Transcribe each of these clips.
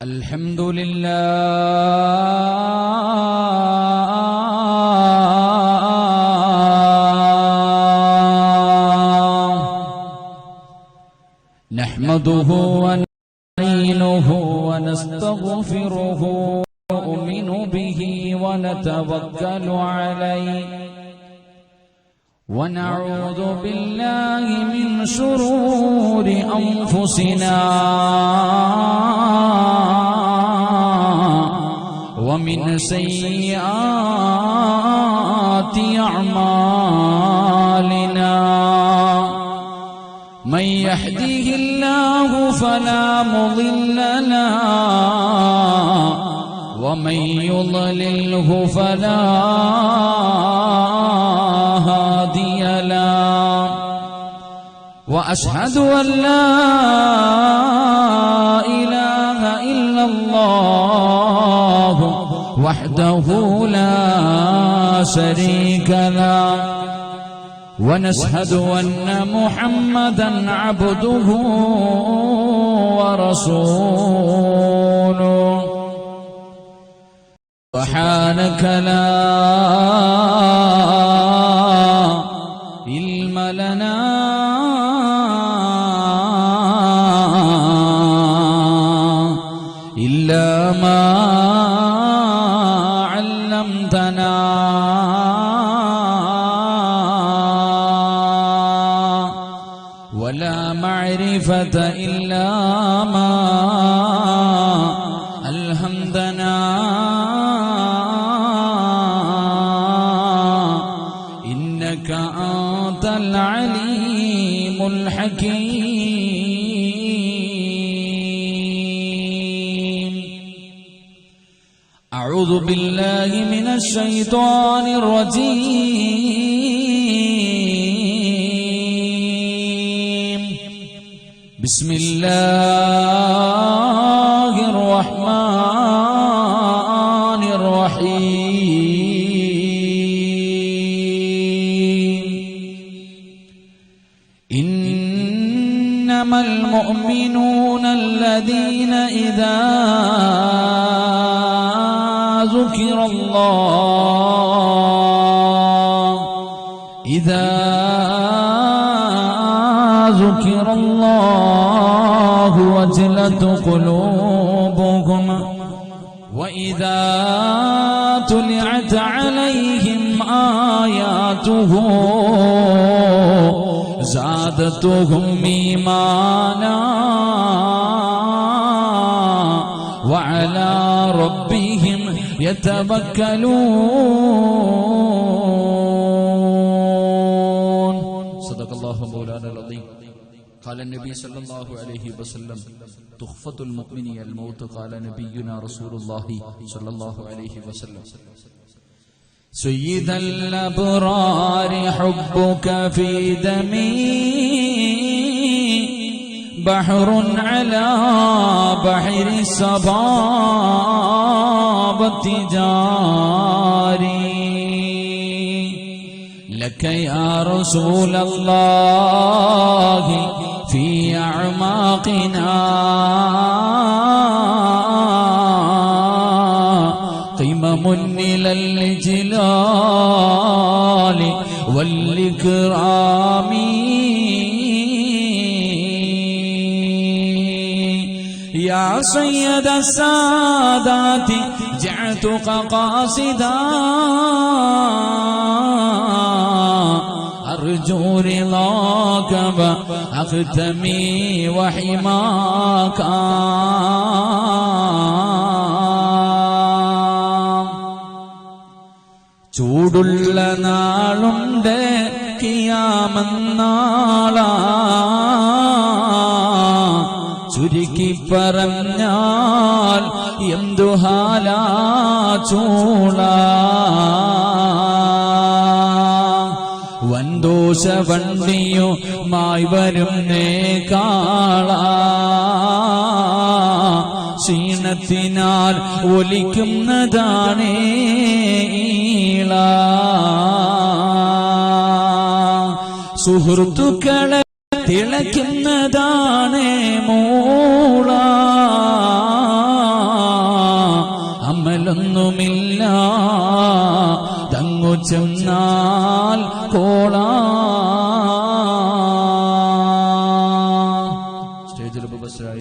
الحمد لله نحمده ونستعينه ونستغفره ونؤمن به ونتوكل عليه ونعوذ بالله من شرور أنفسنا ومن سيئات أعمالنا من يهده الله فلا مضل له ومن يضلله فلا هادي له وأشهد أن لا إله إلا الله وحده لا شريك له ونشهد أن محمدا عبده ورسوله سبحانك لا علم لنا إلا ما علمتنا ولا معرفة إلا ما ألهمتنا إنك أنت العليم الحكيم أعوذ بالله من الشيطان الرجيم بسم الله الرحمن الرحيم إنما المؤمنون الذين إذا ذكر الله وجلت قلوبهم وإذا تليت عليهم آياته زادتهم إيمانا وعلى ربهم يتوكلون صدق الله مولانا العظيم قال النبي صلى الله عليه وسلم تخفة المؤمن الموت قال نبينا رسول الله صلى الله عليه وسلم سيد الأبرار حبك في دمي بحر على بحر الصبابة جاري لك يا رسول الله في أعماقنا قمم إلى الجلال والإكرام يا سيد السادات جعتك قاصدا أرجو رضاك وأختمي وحماك ചൂടുള്ള നാളുണ്ട് കിയാമന്നാളാ ചുരുക്കി പറഞ്ഞാൽ എന്തു ഹാലാ ചൂള വൻദോഷ വണ്ടിയുമായി വരുന്നേ കാള ക്ഷീണത്തിനാൽ ഒലിക്കുന്നതാണേ ഈള സുഹൃത്തുക്കളെ തിളയ്ക്കുന്നതാണ് മൂള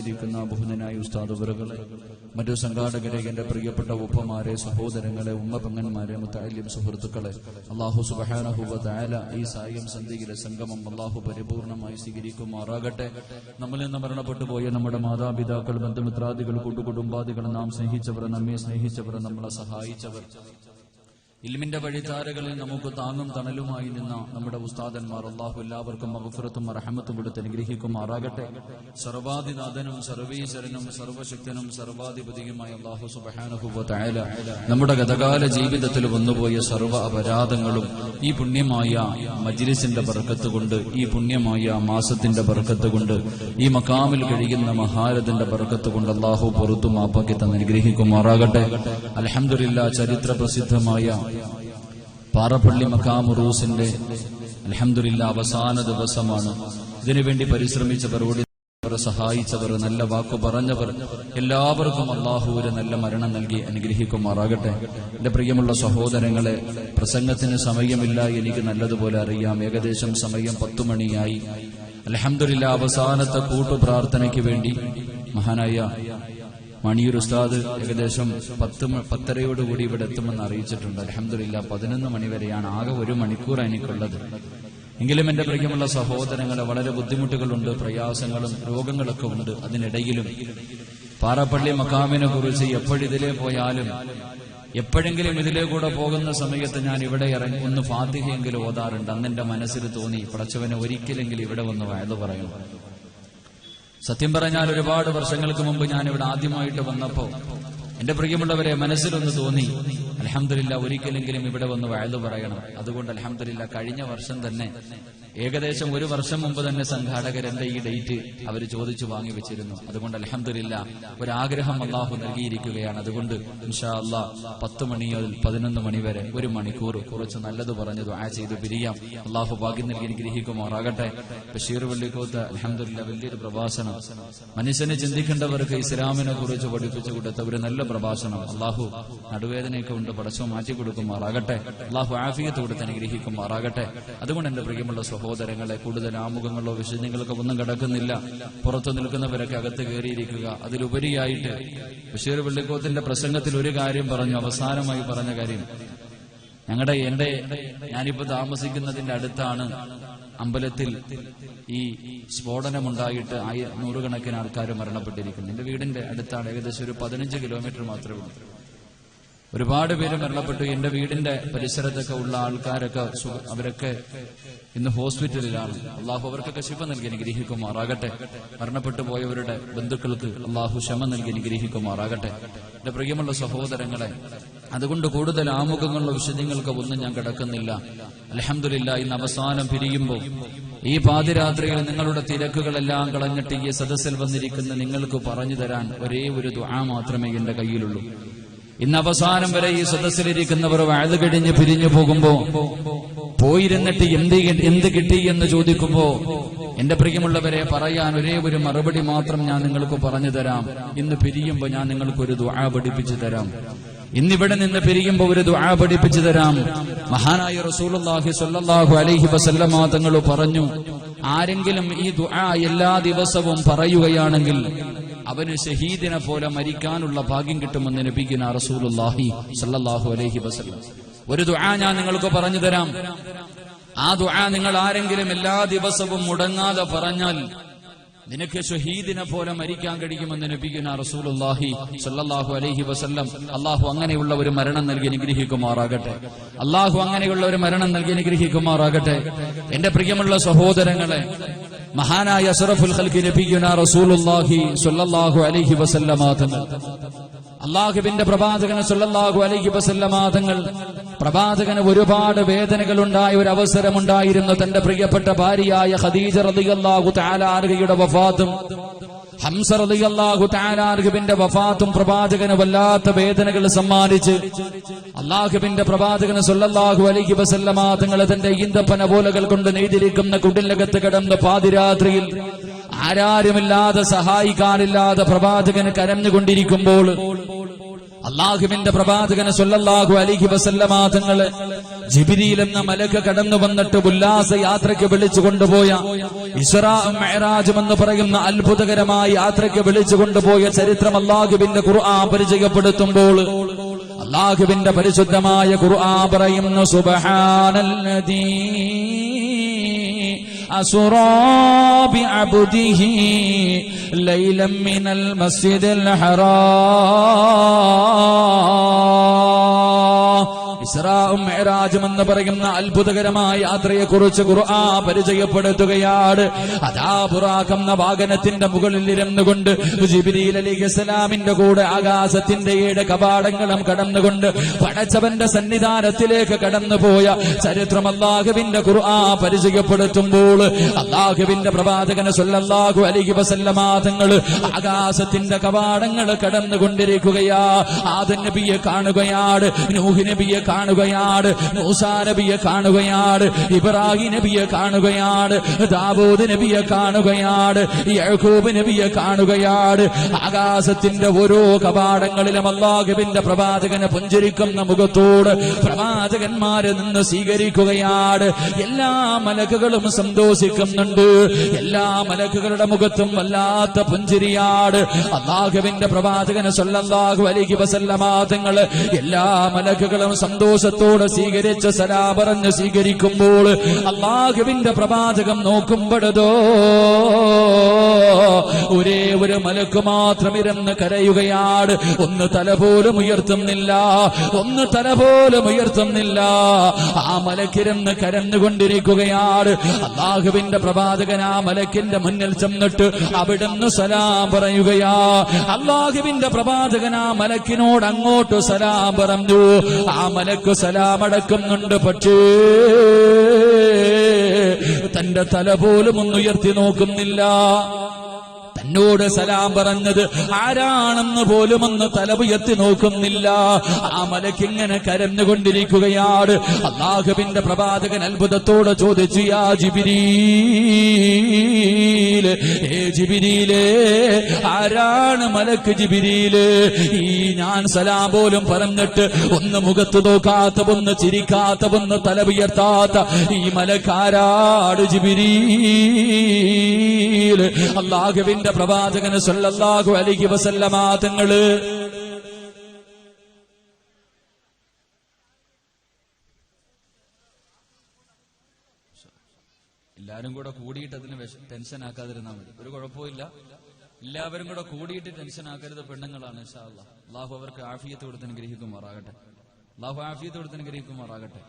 സാക്ഷിയായിരിക്കുന്ന ബഹുമാനായ ഉസ്താദ് അവറുകളെ, മറ്റു സംഘാടകരെ, എന്റെ പ്രിയപ്പെട്ട ഉപ്പമാരെ, സഹോദരങ്ങളെ, ഉമ്മ പെങ്ങന്മാരെ, മുത്തഅല്ലിം സുഹൃത്തുക്കളെ, അല്ലാഹു സുബ്ഹാനഹു വ തആല ഈ സായം സന്ധിയിലെ സംഗമം അല്ലാഹു പരിപൂർണമായി സ്വീകരിക്കുമാറാകട്ടെ. നമ്മളിൽ നിന്ന് മരണപ്പെട്ടു പോയ നമ്മുടെ മാതാപിതാക്കൾ, ബന്ധുമിത്രാദികൾ, കൂട്ടുകുടുംബാദികൾ, നാം സ്നേഹിച്ചവർ, നമ്മെ സ്നേഹിച്ചവർ, നമ്മളെ സഹായിച്ചവർ, ഇൽമിന്റെ വഴിത്താരകളിൽ നമുക്ക് താങ്ങും തണലുമായി നിന്ന നമ്മുടെ ഉസ്താദന്മാർ, അല്ലാഹു എല്ലാവർക്കും മഗ്ഫിറത്തും റഹ്മത്തും കൊടുത്ത് അനുഗ്രഹിക്കുമാറാകട്ടെ. സർവാധിനാഥനും സർവീശ്വരനും സർവശക്തനും സർവാധിപതിയുമായ അല്ലാഹു സുബ്ഹാനഹു വ തആല നമ്മുടെ ഗതകാല ജീവിതത്തിൽ വന്നുപോയ സർവ്വ അപരാധങ്ങളും ഈ പുണ്യമായ മജ്ലിസിന്റെ ബർക്കത്ത് കൊണ്ട്, ഈ പുണ്യമായ മാസത്തിന്റെ ബർക്കത്ത് കൊണ്ട്, ഈ മഖാമിൽ കഴിയുന്ന മഹാരഥന്റെ ബർക്കത്ത് കൊണ്ട് അല്ലാഹു പുറത്തു മാപ്പാക്കി തന്നെ അനുഗ്രഹിക്കുമാറാകട്ടെ. അൽഹംദുലില്ലാഹ്, ചരിത്ര പ്രസിദ്ധമായ പാറപ്പള്ളി മഖാം ഉറൂസിന്റെ അൽഹംദുലില്ലാഹ് അവസാന ദിവസമാണ്. ഇതിനുവേണ്ടി പരിശ്രമിച്ചവർ, സഹായിച്ചവർ, നല്ല വാക്കു പറഞ്ഞവർ എല്ലാവർക്കും അല്ലാഹു ഒരു നല്ല മരണം നൽകി അനുഗ്രഹിക്കുമാറാകട്ടെ. എന്റെ പ്രിയമുള്ള സഹോദരങ്ങളെ, പ്രസംഗത്തിന് സമയമില്ല, എനിക്ക് നല്ലതുപോലെ അറിയാം. ഏകദേശം സമയം 10 മണിയായി. അൽഹംദുലില്ലാഹ് അവസാനത്തെ കൂട്ടുപ്രാർത്ഥനയ്ക്ക് വേണ്ടി മഹാനായ മണിയൂർ ഉസ്താദ് ഏകദേശം 10:30 ഇവിടെ എത്തുമെന്ന് അറിയിച്ചിട്ടുണ്ട്. അൽഹംദുലില്ലാഹ് 11 മണി വരെയാണ്, ആകെ 1 മണിക്കൂർ എനിക്കുള്ളത്. എങ്കിലും എന്റെ പ്രിയമുള്ള സഹോദരങ്ങളെ, വളരെ ബുദ്ധിമുട്ടുകളുണ്ട്, പ്രയാസങ്ങളും രോഗങ്ങളൊക്കെ ഉണ്ട്. അതിനിടയിലും പാറപ്പള്ളി മഖാമിനെ കുറിച്ച് എപ്പോഴിതിലേ പോയാലും, എപ്പോഴെങ്കിലും ഇതിലേ കൂടെ പോകുന്ന സമയത്ത് ഞാൻ ഇവിടെ ഇറങ്ങി ഒന്ന് ഫാത്തിഹയെങ്കിലും ഓതാറുണ്ട്. അന്നെന്റെ മനസ്സിൽ തോന്നി, പടച്ചവനെ ഒരിക്കലെങ്കിലും ഇവിടെ വന്ന് വഅദ് പറയണം. സത്യം പറഞ്ഞാൽ ഒരുപാട് വർഷങ്ങൾക്ക് മുമ്പ് ഞാൻ ഇവിടെ ആദ്യമായിട്ട് വന്നപ്പോ എന്റെ പ്രിയമുള്ളവരെ മനസ്സിലൊന്ന് തോന്നി, അൽഹംദുലില്ലാഹ് ഒരിക്കലെങ്കിലും ഇവിടെ വന്ന് വഅദ് പറയണം. അതുകൊണ്ട് അൽഹംദുലില്ലാഹ് കഴിഞ്ഞ വർഷം തന്നെ, ഏകദേശം 1 വർഷം മുമ്പ് തന്നെ സംഘാടകർ എന്റെ ഈ ഡേറ്റ് അവർ ചോദിച്ചു വാങ്ങി വെച്ചിരുന്നു. അതുകൊണ്ട് അൽഹംദുലില്ലാഹ് ഒരാഗ്രഹം അല്ലാഹു നൽകിയിരിക്കുകയാണ്. അതുകൊണ്ട് ഇൻഷാ അല്ലാഹ് 10 മണി മുതൽ 11 മണി വരെ 1 മണിക്കൂർ കുറച്ച് നല്ലത് പറഞ്ഞ് ദുആ ചെയ്ത് പിരിയാം. അല്ലാഹു ഭാഗ്യം നൽകി അനുഗ്രഹിക്കുമാറാകട്ടെ. ബഷീർ വള്ളിക്കോത്ത് അൽഹംദുലില്ലാഹ് വലിയൊരു പ്രഭാഷണം, മനുഷ്യനെ ചിന്തിക്കേണ്ടവർക്ക് ഇസ്ലാമിനെ കുറിച്ച് പഠിപ്പിച്ചു കൊടുത്ത ഒരു നല്ല പ്രഭാഷണം. അല്ലാഹു നടുവേദനയൊക്കെ ഉണ്ട്, പടച്ചോ മാറ്റി കൊടുക്കുമാറാകട്ടെ. അല്ലാഹു ആഫിയത്ത് കൊടുത്ത് അനുഗ്രഹിക്കുമാറാകട്ടെ. അതുകൊണ്ട് എന്റെ പ്രിയമുള്ള സഹോദരങ്ങളെ, കൂടുതൽ ആമുഖങ്ങളോ വിശദീകരണങ്ങളോ ഒന്നും കിടക്കുന്നില്ല. പുറത്തു നിൽക്കുന്നവരൊക്കെ അകത്ത് കയറിയിരിക്കുക. അതിലുപരിയായിട്ട് ബഷീർ വള്ളിക്കോത്തിന്റെ പ്രസംഗത്തിൽ ഒരു കാര്യം പറഞ്ഞു, അവസാനമായി പറഞ്ഞ കാര്യം, ഞാനിപ്പോ താമസിക്കുന്നതിന്റെ അടുത്താണ് അമ്പലത്തിൽ ഈ സ്ഫോടനമുണ്ടായിട്ട് 100 ആൾക്കാർ മരണപ്പെട്ടിരിക്കുന്നു. എന്റെ വീടിന്റെ അടുത്താണ്, ഏകദേശം ഒരു 15 കിലോമീറ്റർ മാത്രമേ ഉള്ളൂ. ഒരുപാട് പേര് മരണപ്പെട്ടു. എന്റെ വീടിന്റെ പരിസരത്തൊക്കെ ഉള്ള ആൾക്കാരൊക്കെ അവരൊക്കെ ഇന്ന് ഹോസ്പിറ്റലിലാണ്. അള്ളാഹു അവർക്കൊക്കെ ശിഫ നൽകി അനുഗ്രഹിക്കുമാറാകട്ടെ. മരണപ്പെട്ടു പോയവരുടെ ബന്ധുക്കൾക്ക് അള്ളാഹു ക്ഷമ നൽകി അനുഗ്രഹിക്കുമാറാകട്ടെ. എന്റെ പ്രിയമുള്ള സഹോദരങ്ങളെ, അതുകൊണ്ട് കൂടുതൽ ആമുഖങ്ങളുടെ വിശദങ്ങൾക്ക് ഒന്നും ഞാൻ കിടക്കുന്നില്ല. അൽഹംദുലില്ലാഹ് ഇന്ന് അവസാനം പിരിയുമ്പോൾ ഈ പാതിരാത്രിയിൽ നിങ്ങളുടെ തിരക്കുകളെല്ലാം കളഞ്ഞിട്ട് ഈ സദസ്സിൽ വന്നിരിക്കുന്ന നിങ്ങൾക്ക് പറഞ്ഞു തരാൻ ഒരേ ഒരു ദുആ മാത്രമേ എന്റെ കയ്യിലുള്ളൂ. ഇന്ന് അവസാനം വരെ ഈ സദസ്സിലിരിക്കുന്നവർ വഅദ് കഴിഞ്ഞ് പിരിഞ്ഞു പോകുമ്പോ പോയിരുന്നിട്ട് എന്ത് കിട്ടി എന്ന് ചോദിക്കുമ്പോ എന്റെ പ്രിയമുള്ളവരെ പറയാൻ ഒരേ ഒരു മറുപടി മാത്രം ഞാൻ നിങ്ങൾക്ക് പറഞ്ഞു തരാം. ഇന്ന് പിരിയുമ്പോ ഞാൻ നിങ്ങൾക്കൊരു ദുആ പഠിപ്പിച്ചു തരാം. ഇന്നിവിടെ നിന്ന് പിരിയുമ്പോ ഒരു ദുആ പഠിപ്പിച്ചു തരാം. മഹാനായ റസൂലുള്ളാഹി സ്വല്ലല്ലാഹു അലൈഹി വസല്ലമ തങ്ങൾ പറഞ്ഞു, ആരെങ്കിലും ഈ ദുആ എല്ലാ ദിവസവും പറയുകയാണെങ്കിൽ അവന് ഷഹീദിനെ പോലെ മരിക്കാനുള്ള ഭാഗ്യം കിട്ടുമെന്ന് നബിയുനാ റസൂലുള്ളാഹി സ്വല്ലല്ലാഹു അലൈഹി വസല്ലം. ഒരു ദുആ ഞാൻ നിങ്ങൾക്ക് പറഞ്ഞു തരാം. ആ ദുആ നിങ്ങൾ ആരെങ്കിലും എല്ലാ ദിവസവും മുടങ്ങാതെ പറഞ്ഞാൽ നിനക്ക് ഷഹീദിനെ പോലെ മരിക്കാൻ കഴിയുമെന്ന് നബിയുനാ റസൂലുള്ളാഹി സ്വല്ലല്ലാഹു അലൈഹി വസല്ലം. അല്ലാഹു അങ്ങനെയുള്ള ഒരു മരണം നൽകി അനുഗ്രഹിക്കുമാറാകട്ടെ. അല്ലാഹു അങ്ങനെയുള്ള ഒരു മരണം നൽകി അനുഗ്രഹിക്കുമാറാകട്ടെ. എന്റെ പ്രിയമുള്ള സഹോദരങ്ങളെ, മഹാനായ അഷ്റഫുൽ ഖൽഖി നബിയുനാ റസൂലുള്ളാഹി സ്വല്ലല്ലാഹു അലൈഹി വസല്ലമ തങ്ങൾ, അല്ലാഹുവിന്റെ പ്രവാചകൻ സ്വല്ലല്ലാഹു അലൈഹി വസല്ലമ തങ്ങൾ, പ്രവാചകന് ഒരുപാട് വേദനകൾ ഉണ്ടായ ഒരു അവസരമുണ്ടായിരുന്നു. തന്റെ പ്രിയപ്പെട്ട ഭാര്യയായ ഖദീജ റളിയല്ലാഹു തആല അൻഹയുടെ വഫാത്തും ഹംസ റളിയല്ലാഹു തആല അൻഹുവിന്റെ വഫാത്തും പ്രവാചകന് വല്ലാത്ത വേദനകൾ സമ്മാനിച്ച് അല്ലാഹുവിന്റെ പ്രവാചകൻ സ്വല്ലല്ലാഹു അലൈഹി വസല്ലമ തങ്ങൾ തന്റെ ഈന്തപ്പന പോലകൾ കൊണ്ട് നെയ്തിരിക്കുന്ന കുടിലകത്ത് കിടന്ന് പാതിരാത്രിയിൽ ആരാരുമില്ലാതെ സഹായിക്കാനില്ലാതെ പ്രവാചകൻ കരഞ്ഞുകൊണ്ടിരിക്കുമ്പോൾ അല്ലാഹുവിന്റെ പ്രവാചകൻ സല്ലല്ലാഹു അലൈഹി വസല്ലമ തങ്ങളെ ജിബ്രീൽ എന്ന മലക്ക് കടന്നു വന്നിട്ട് ഉല്ലാസ യാത്രയ്ക്ക് വിളിച്ചു കൊണ്ടുപോയ ഇസ്റാ മിഅ്റാജ് എന്ന് പറയുന്ന അത്ഭുതകരമായ യാത്രയ്ക്ക് വിളിച്ചു കൊണ്ടുപോയ ചരിത്രം അല്ലാഹുവിന്റെ ഖുർആൻ പരിചയപ്പെടുത്തുമ്പോൾ അല്ലാഹുവിന്റെ പരിശുദ്ധമായ ഖുർആൻ പറയുന്നു സുബ്ഹാനല്ലദീ أسرى بعبده ليلا من المسجد الحرام ഇസ്രാഉം മിഅ്റാജും എന്ന് പറയുന്ന അത്ഭുതകരമായ യാത്രയെക്കുറിച്ച് ഖുർആൻ പരിചയപ്പെടുത്തുകയാണ്. അതാ ബുറാഖ് എന്ന വാഹനത്തിന്റെ മുകളിൽ ഇരുന്നുകൊണ്ട് ജിബ്രീൽ അലൈഹിസ്സലാമിന്റെ കൂടെ ആകാശത്തിന്റെ 7 കവാടങ്ങളും കടന്നുകൊണ്ട് പടച്ചവന്റെ സന്നിധാനത്തിലേക്ക് കടന്നുപോയ ചരിത്രം അല്ലാഹുവിന്റെ ഖുർആൻ പരിചയപ്പെടുത്തുമ്പോൾ അല്ലാഹുവിന്റെ പ്രവാചകൻ സല്ലല്ലാഹു അലൈഹി വസല്ലമ തങ്ങൾ ആകാശത്തിന്റെ കവാടങ്ങൾ കടന്നുകൊണ്ടിരിക്കുകയാ. ആദം നബിയെ കാണുകയാണ്, നൂഹ് നബിയെ കാണുകയാണ്, മൂസാ നബിയെ കാണുകയാണ്, ഇബ്രാഹിം നബിയെ കാണുകയാണ്, ദാവൂദ് നബിയെ കാണുകയാണ്, യാക്കൂബ് നബിയെ കാണുകയാണ്. ആകാശത്തിന്റെ ഓരോ കവാടങ്ങളിലും അല്ലാഹുവിന്റെ പ്രവാചകനെ പുഞ്ചിരിക്കുന്ന മുഖത്തോട് പ്രവാചകന്മാരെ നിന്ന് സ്വീകരിക്കുകയാണ്. എല്ലാ മലക്കുകളും സന്തോഷിക്കുന്നുണ്ട്. എല്ലാ മലക്കുകളുടെ മുഖത്തും വല്ലാത്ത പുഞ്ചിരിയാണ്. അല്ലാഹുവിന്റെ പ്രവാചകൻ സല്ലല്ലാഹു അലൈഹി വസല്ലമ തങ്ങൾ എല്ലാ മലക്കുകളും സന്തോഷത്തോടെ സ്വീകരിച്ച് സലാം പറഞ്ഞ് സ്വീകരിക്കുമ്പോൾ അല്ലാഹുവിന്റെ പ്രവാചകം നോക്കുമ്പോഴതോ ഒരേ ഒരു മലക്ക് മാത്രം ഇരുന്ന് കരയുകയാണ്. ഒന്ന് തല പോലും ഉയർത്തുന്നില്ല, ഒന്ന് തല പോലും ഉയർത്തുന്നില്ല. ആ മലക്കിരുന്ന് കരഞ്ഞുകൊണ്ടിരിക്കുകയാണ്. അല്ലാഹുവിന്റെ പ്രവാചകൻ ആ മലക്കിന്റെ മുന്നിൽ ചെന്നിട്ട് അവിടുന്ന് സലാം പറയുകയാ. അല്ലാഹുവിന്റെ പ്രവാചകൻ ആ മലക്കിനോട് അങ്ങോട്ട് സലാം പറഞ്ഞു. ആ മലക്ക് സലാം അടക്കുന്നുണ്ട്. പക്ഷേ തന്റെ തല പോലും ഒന്ന് ഉയർത്തി നോക്കുന്നില്ല. തന്നോട് സലാം പറഞ്ഞത് ആരാണെന്ന് പോലും ഒന്ന് തല ഉയർത്തി നോക്കുന്നില്ല. ആ മലക്ക് ഇങ്ങനെ കരഞ്ഞുകൊണ്ടിരിക്കുകയാണ്. അല്ലാഹുവിന്റെ പ്രവാചകൻ അത്ഭുതത്തോടെ ചോദിച്ചു, യാ ജിബ്രീൽ, ഏ ജിബ്രീലേ, ആരാണ് മലക്ക് ജിബ്രീല്? ഈ ഞാൻ സലാം പോലും പറഞ്ഞിട്ട് ഒന്ന് മുഖത്ത് നോക്കാത്ത, ഒന്ന് ചിരിക്കാത്ത, ഒന്ന് തല ഉയർത്താത്ത ഈ മലക്കാരാട് ജിബ്രീൽ? അല്ലാഹുവിന്റെ പ്രവാചകൻ സല്ലല്ലാഹു അലൈഹി വസല്ലമ തങ്ങള് എല്ലാരും കൂടെ കൂടിയിട്ട് അതിന് ടെൻഷൻ ആക്കാതിരുന്നാൽ മതി, ഒരു കുഴപ്പമില്ല. എല്ലാവരും കൂടെ കൂടിയിട്ട് ടെൻഷൻ ആക്കരുത്. പെണ്ണുങ്ങളാണ് ഇൻഷാ അല്ലാഹ്. അല്ലാഹു അവർക്ക് ആഫിയത്ത് കൊടുത്ത് അനുഗ്രഹിക്കുമാറാകട്ടെ. അല്ലാഹു ആഫിയത്ത് കൊടുത്ത് അനുഗ്രഹിക്കുമാറാകട്ടെ.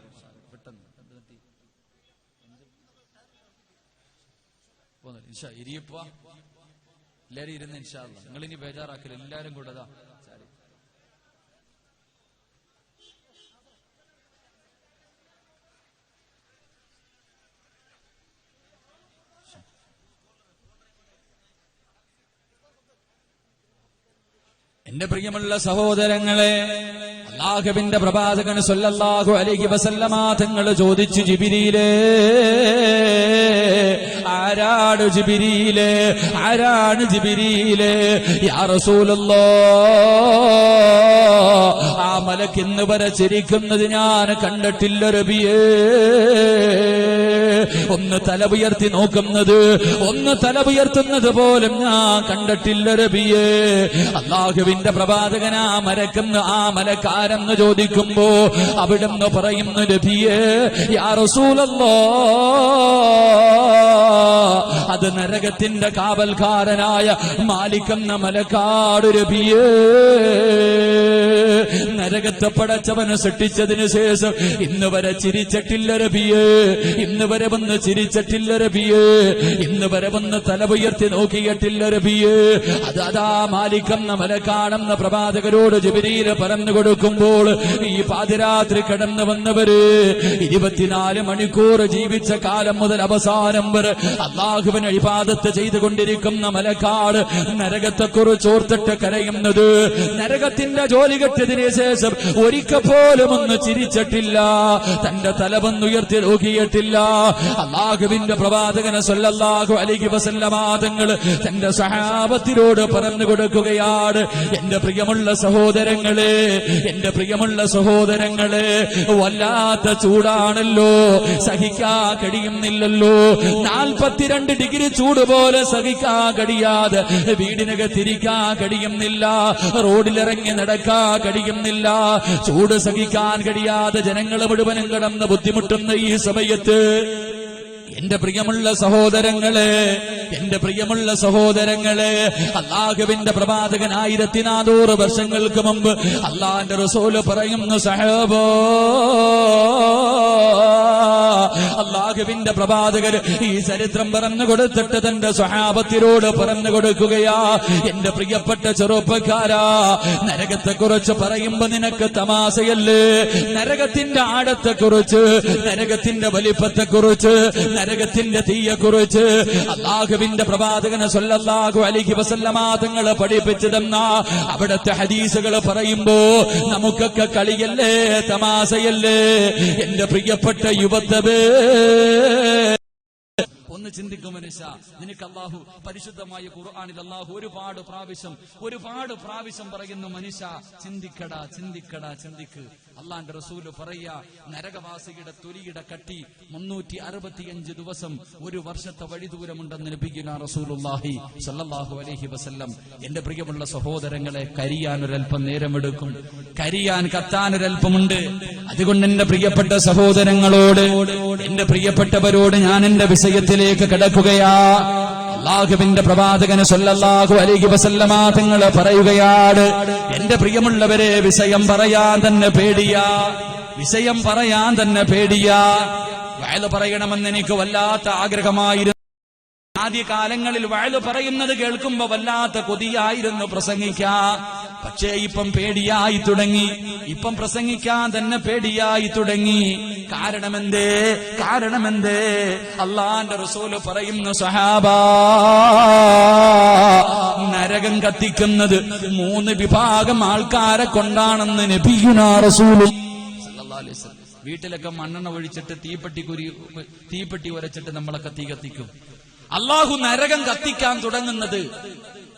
പെട്ടെന്ന് ഇരിയപ്പ എല്ലാരും ഇരുന്ന് ഇൻഷാ അല്ലാഹ്. നിങ്ങൾ ഇനി ബേജാറാക്കില്ല, എല്ലാരും കൂടെ എന്റെ പ്രിയമുള്ള സഹോദരങ്ങളെ, അല്ലാഹുവിന്റെ പ്രവാചകൻ സല്ലല്ലാഹു അലൈഹി വസല്ലമ തങ്ങൾ ചോദിച്ചു, ജിബ്രീലേ, ആരാണ് ജിബ്രീലേ, ആരാണ് ജിബ്രീലേ? യാ റസൂലല്ലാഹ്, ആ മലക്ക് ഇന്ന് വരെ ചിരിക്കുന്നത് ഞാൻ കണ്ടിട്ടില്ല നബിയേ. ഒന്ന് തല ഉയർത്തി നോക്കുന്നത്, ഒന്ന് തല ഉയർത്തുന്നത് പോലും ഞാൻ കണ്ടിട്ടില്ല നബിയേ. അല്ലാഹുവിന്റെ പ്രവാചകൻ ആ മലക്കെന്ന്, ആ മലക്കാരെന്ന് ചോദിക്കുമ്പോ അവിടുന്ന് പറയുന്നു, നബിയേ, യാ റസൂലല്ലാഹ്, അത് നരകത്തിന്റെ കാവൽക്കാരനായ മാലിക്കെന്ന മലക്കാട് നബിയേ. നരകത്തെ പടച്ചവന് സൃഷ്ടിച്ചതിന് ശേഷം ഇന്ന് വരെ ചിരിച്ചിട്ടില്ല നബിയേ. ഇന്ന് വരെ വന്ന് ചിരിച്ചിട്ടില്ല നബിയേ. ഇന്ന് വരെ വന്ന് തല ഉയർത്തി നോക്കിയിട്ടില്ല നബിയേ. അതാ മാലിക്കെന്ന മലക്കാണെന്ന പ്രവാചകരോട് ജിബ്രീൽ പറഞ്ഞു കൊടുക്കുമ്പോൾ ഈ പാതിരാത്രി കടന്നു വന്നവര് 24 മണിക്കൂർ ജീവിച്ച കാലം മുതൽ അവസാനം വരെ അല്ലാഹുവിനെ ഇബാദത്ത് ചെയ്തുകൊണ്ടിരിക്കുന്ന മലക്കാട് നരകത്തെക്കുറിച്ച് ഓർത്തിട്ട് കരയുന്നത്, നരകത്തിന്റെ ജോലി കെട്ടിയത് പോയതിനു ശേഷം ഒരിക്കൽ പോലും ഒന്ന് ചിരിച്ചിട്ടില്ല, തന്റെ തലവന്നുയർത്തി നോക്കിയിട്ടില്ല. അല്ലാഹുവിന്റെ പ്രവാചകൻ സല്ലല്ലാഹു അലൈഹി വസല്ലമ തങ്ങൾ തന്റെ സഹാബത്തിനോട് പറഞ്ഞു കൊടുക്കുകയാണ്, എന്റെ പ്രിയമുള്ള സഹോദരങ്ങളെ, എന്റെ പ്രിയമുള്ള സഹോദരങ്ങളെ, വല്ലാത്ത ചൂടാണല്ലോ, സഹിക്കാൻ കഴിയുന്നില്ലല്ലോ. 42 ഡിഗ്രി ചൂട് പോലെ സഹിക്കാൻ കഴിയാതെ വീടിനകത്തിരിക്കാൻ കഴിയുന്നില്ല, റോഡിലിറങ്ങി നടക്കാൻ കഴിയുന്നില്ല. ചൂട് സഹിക്കാൻ കഴിയാതെ ജനങ്ങൾ മുഴുവനും കിടന്ന് ബുദ്ധിമുട്ടുന്ന ഈ സമയത്ത് എന്റെ പ്രിയമുള്ള സഹോദരങ്ങളെ, എന്റെ പ്രിയമുള്ള സഹോദരങ്ങളെ, അല്ലാഹുവിന്റെ പ്രവാചകൻ 1400 വർഷങ്ങൾക്ക് മുമ്പ് അല്ലാഹുവിന്റെ റസൂൽ പറയുന്നു, സഹബോ, അല്ലാഹുവിന്റെ പ്രവാചകർ ഈ ചരിത്രം പറഞ്ഞു കൊടുത്തിട്ട് തന്റെ സ്വഹാബത്തിനോട് പറഞ്ഞു കൊടുക്കുകയാ, എന്റെ പ്രിയപ്പെട്ട ചെറുപ്പക്കാരാ, നരകത്തെക്കുറിച്ച് പറയുമ്പോ നിനക്ക് തമാശയല്ലേ? നരകത്തിന്റെ ആഴത്തെക്കുറിച്ച്, നരകത്തിന്റെ വലിപ്പത്തെക്കുറിച്ച്, നരകത്തിന്റെ തീയെക്കുറിച്ച് അല്ലാഹുവിന്റെ പ്രവാചകൻ സല്ലല്ലാഹു അലൈഹി വസല്ലമ തങ്ങൾ പഠിപ്പിച്ചു തന്ന അവിടുത്തെ ഹദീസുകൾ പറയുമ്പോ നമുക്കൊക്കെ കളിയല്ലേ, തമാശയല്ലേ? എന്റെ പ്രിയപ്പെട്ട യുവത്വേ, ഒന്ന് ചിന്തിക്കും മനുഷ്യ, നിനക്ക് അല്ലാഹു പരിശുദ്ധമായ ഖുർആനിൽ അല്ലാഹു ഒരുപാട് പ്രാവശ്യം പറയുന്നു, മനുഷ്യ ചിന്തിക്കടാ, ചിന്തിക്കടാ, ചിന്തിക്ക്. അല്ലാഹുവിന്റെ റസൂല് പറയാ, നരകവാസിയുടെ തൊലിയുടെ കട്ടി 365 ദിവസം, ഒരു വർഷത്തെ വഴി ദൂരമുണ്ടെന്ന് നബിയുനാ റസൂലുള്ളാഹി സ്വല്ലല്ലാഹു അലൈഹി വസല്ലം. എന്റെ പ്രിയമുള്ള സഹോദരങ്ങളെ, കരിയാനൊരൽപ്പം നേരമെടുക്കും, കരിയാൻ കത്താനൊരൽപ്പമുണ്ട്. അതുകൊണ്ട് എന്റെ പ്രിയപ്പെട്ട സഹോദരങ്ങളോട്, എന്റെ പ്രിയപ്പെട്ടവരോട് ഞാൻ എന്റെ വിഷയത്തിലേക്ക് കടക്കുകയാ. അല്ലാഹുവിന്റെ പ്രവാചകൻ സല്ലല്ലാഹു അലൈഹി വസല്ലമ തങ്ങൾ പറയുകയാണ്, എന്റെ പ്രിയമുള്ളവരെ, വിഷയം പറയാൻ തന്നെ പേടിയാ, വിഷയം പറയാൻ തന്നെ പേടിയാ. വഅദ് പറയണമെന്ന് എനിക്ക് വല്ലാത്ത ആഗ്രഹമായിരുന്നു. ആദ്യകാലങ്ങളിൽ വഅദ് പറയുന്നത് കേൾക്കുമ്പോ വല്ലാത്ത കൊതിയായിരുന്നു പ്രസംഗിക്കാൻ. പക്ഷേ ഇപ്പം പേടിയായി തുടങ്ങി, ഇപ്പം പ്രസംഗിക്കാൻ തന്നെ പേടിയായി തുടങ്ങി. കാരണമെന്തേ? അല്ലാഹുവിന്റെ റസൂല് പറയുന്നു, സഹാബാ, നരകം കത്തിക്കുന്നത് 3 വിഭാഗം ആൾക്കാരെ കൊണ്ടാണെന്ന് നബിയുനാ റസൂല് സല്ലല്ലാഹു അലൈഹി വസല്ലം. വീട്ടിലൊക്കെ മണ്ണെണ്ണ ഒഴിച്ചിട്ട് തീപ്പെട്ടി ഉരച്ചിട്ട് നമ്മളൊക്കെ തീ കത്തിക്കും. അല്ലാഹു നരകം കത്തിക്കാൻ തുടങ്ങുന്നത്,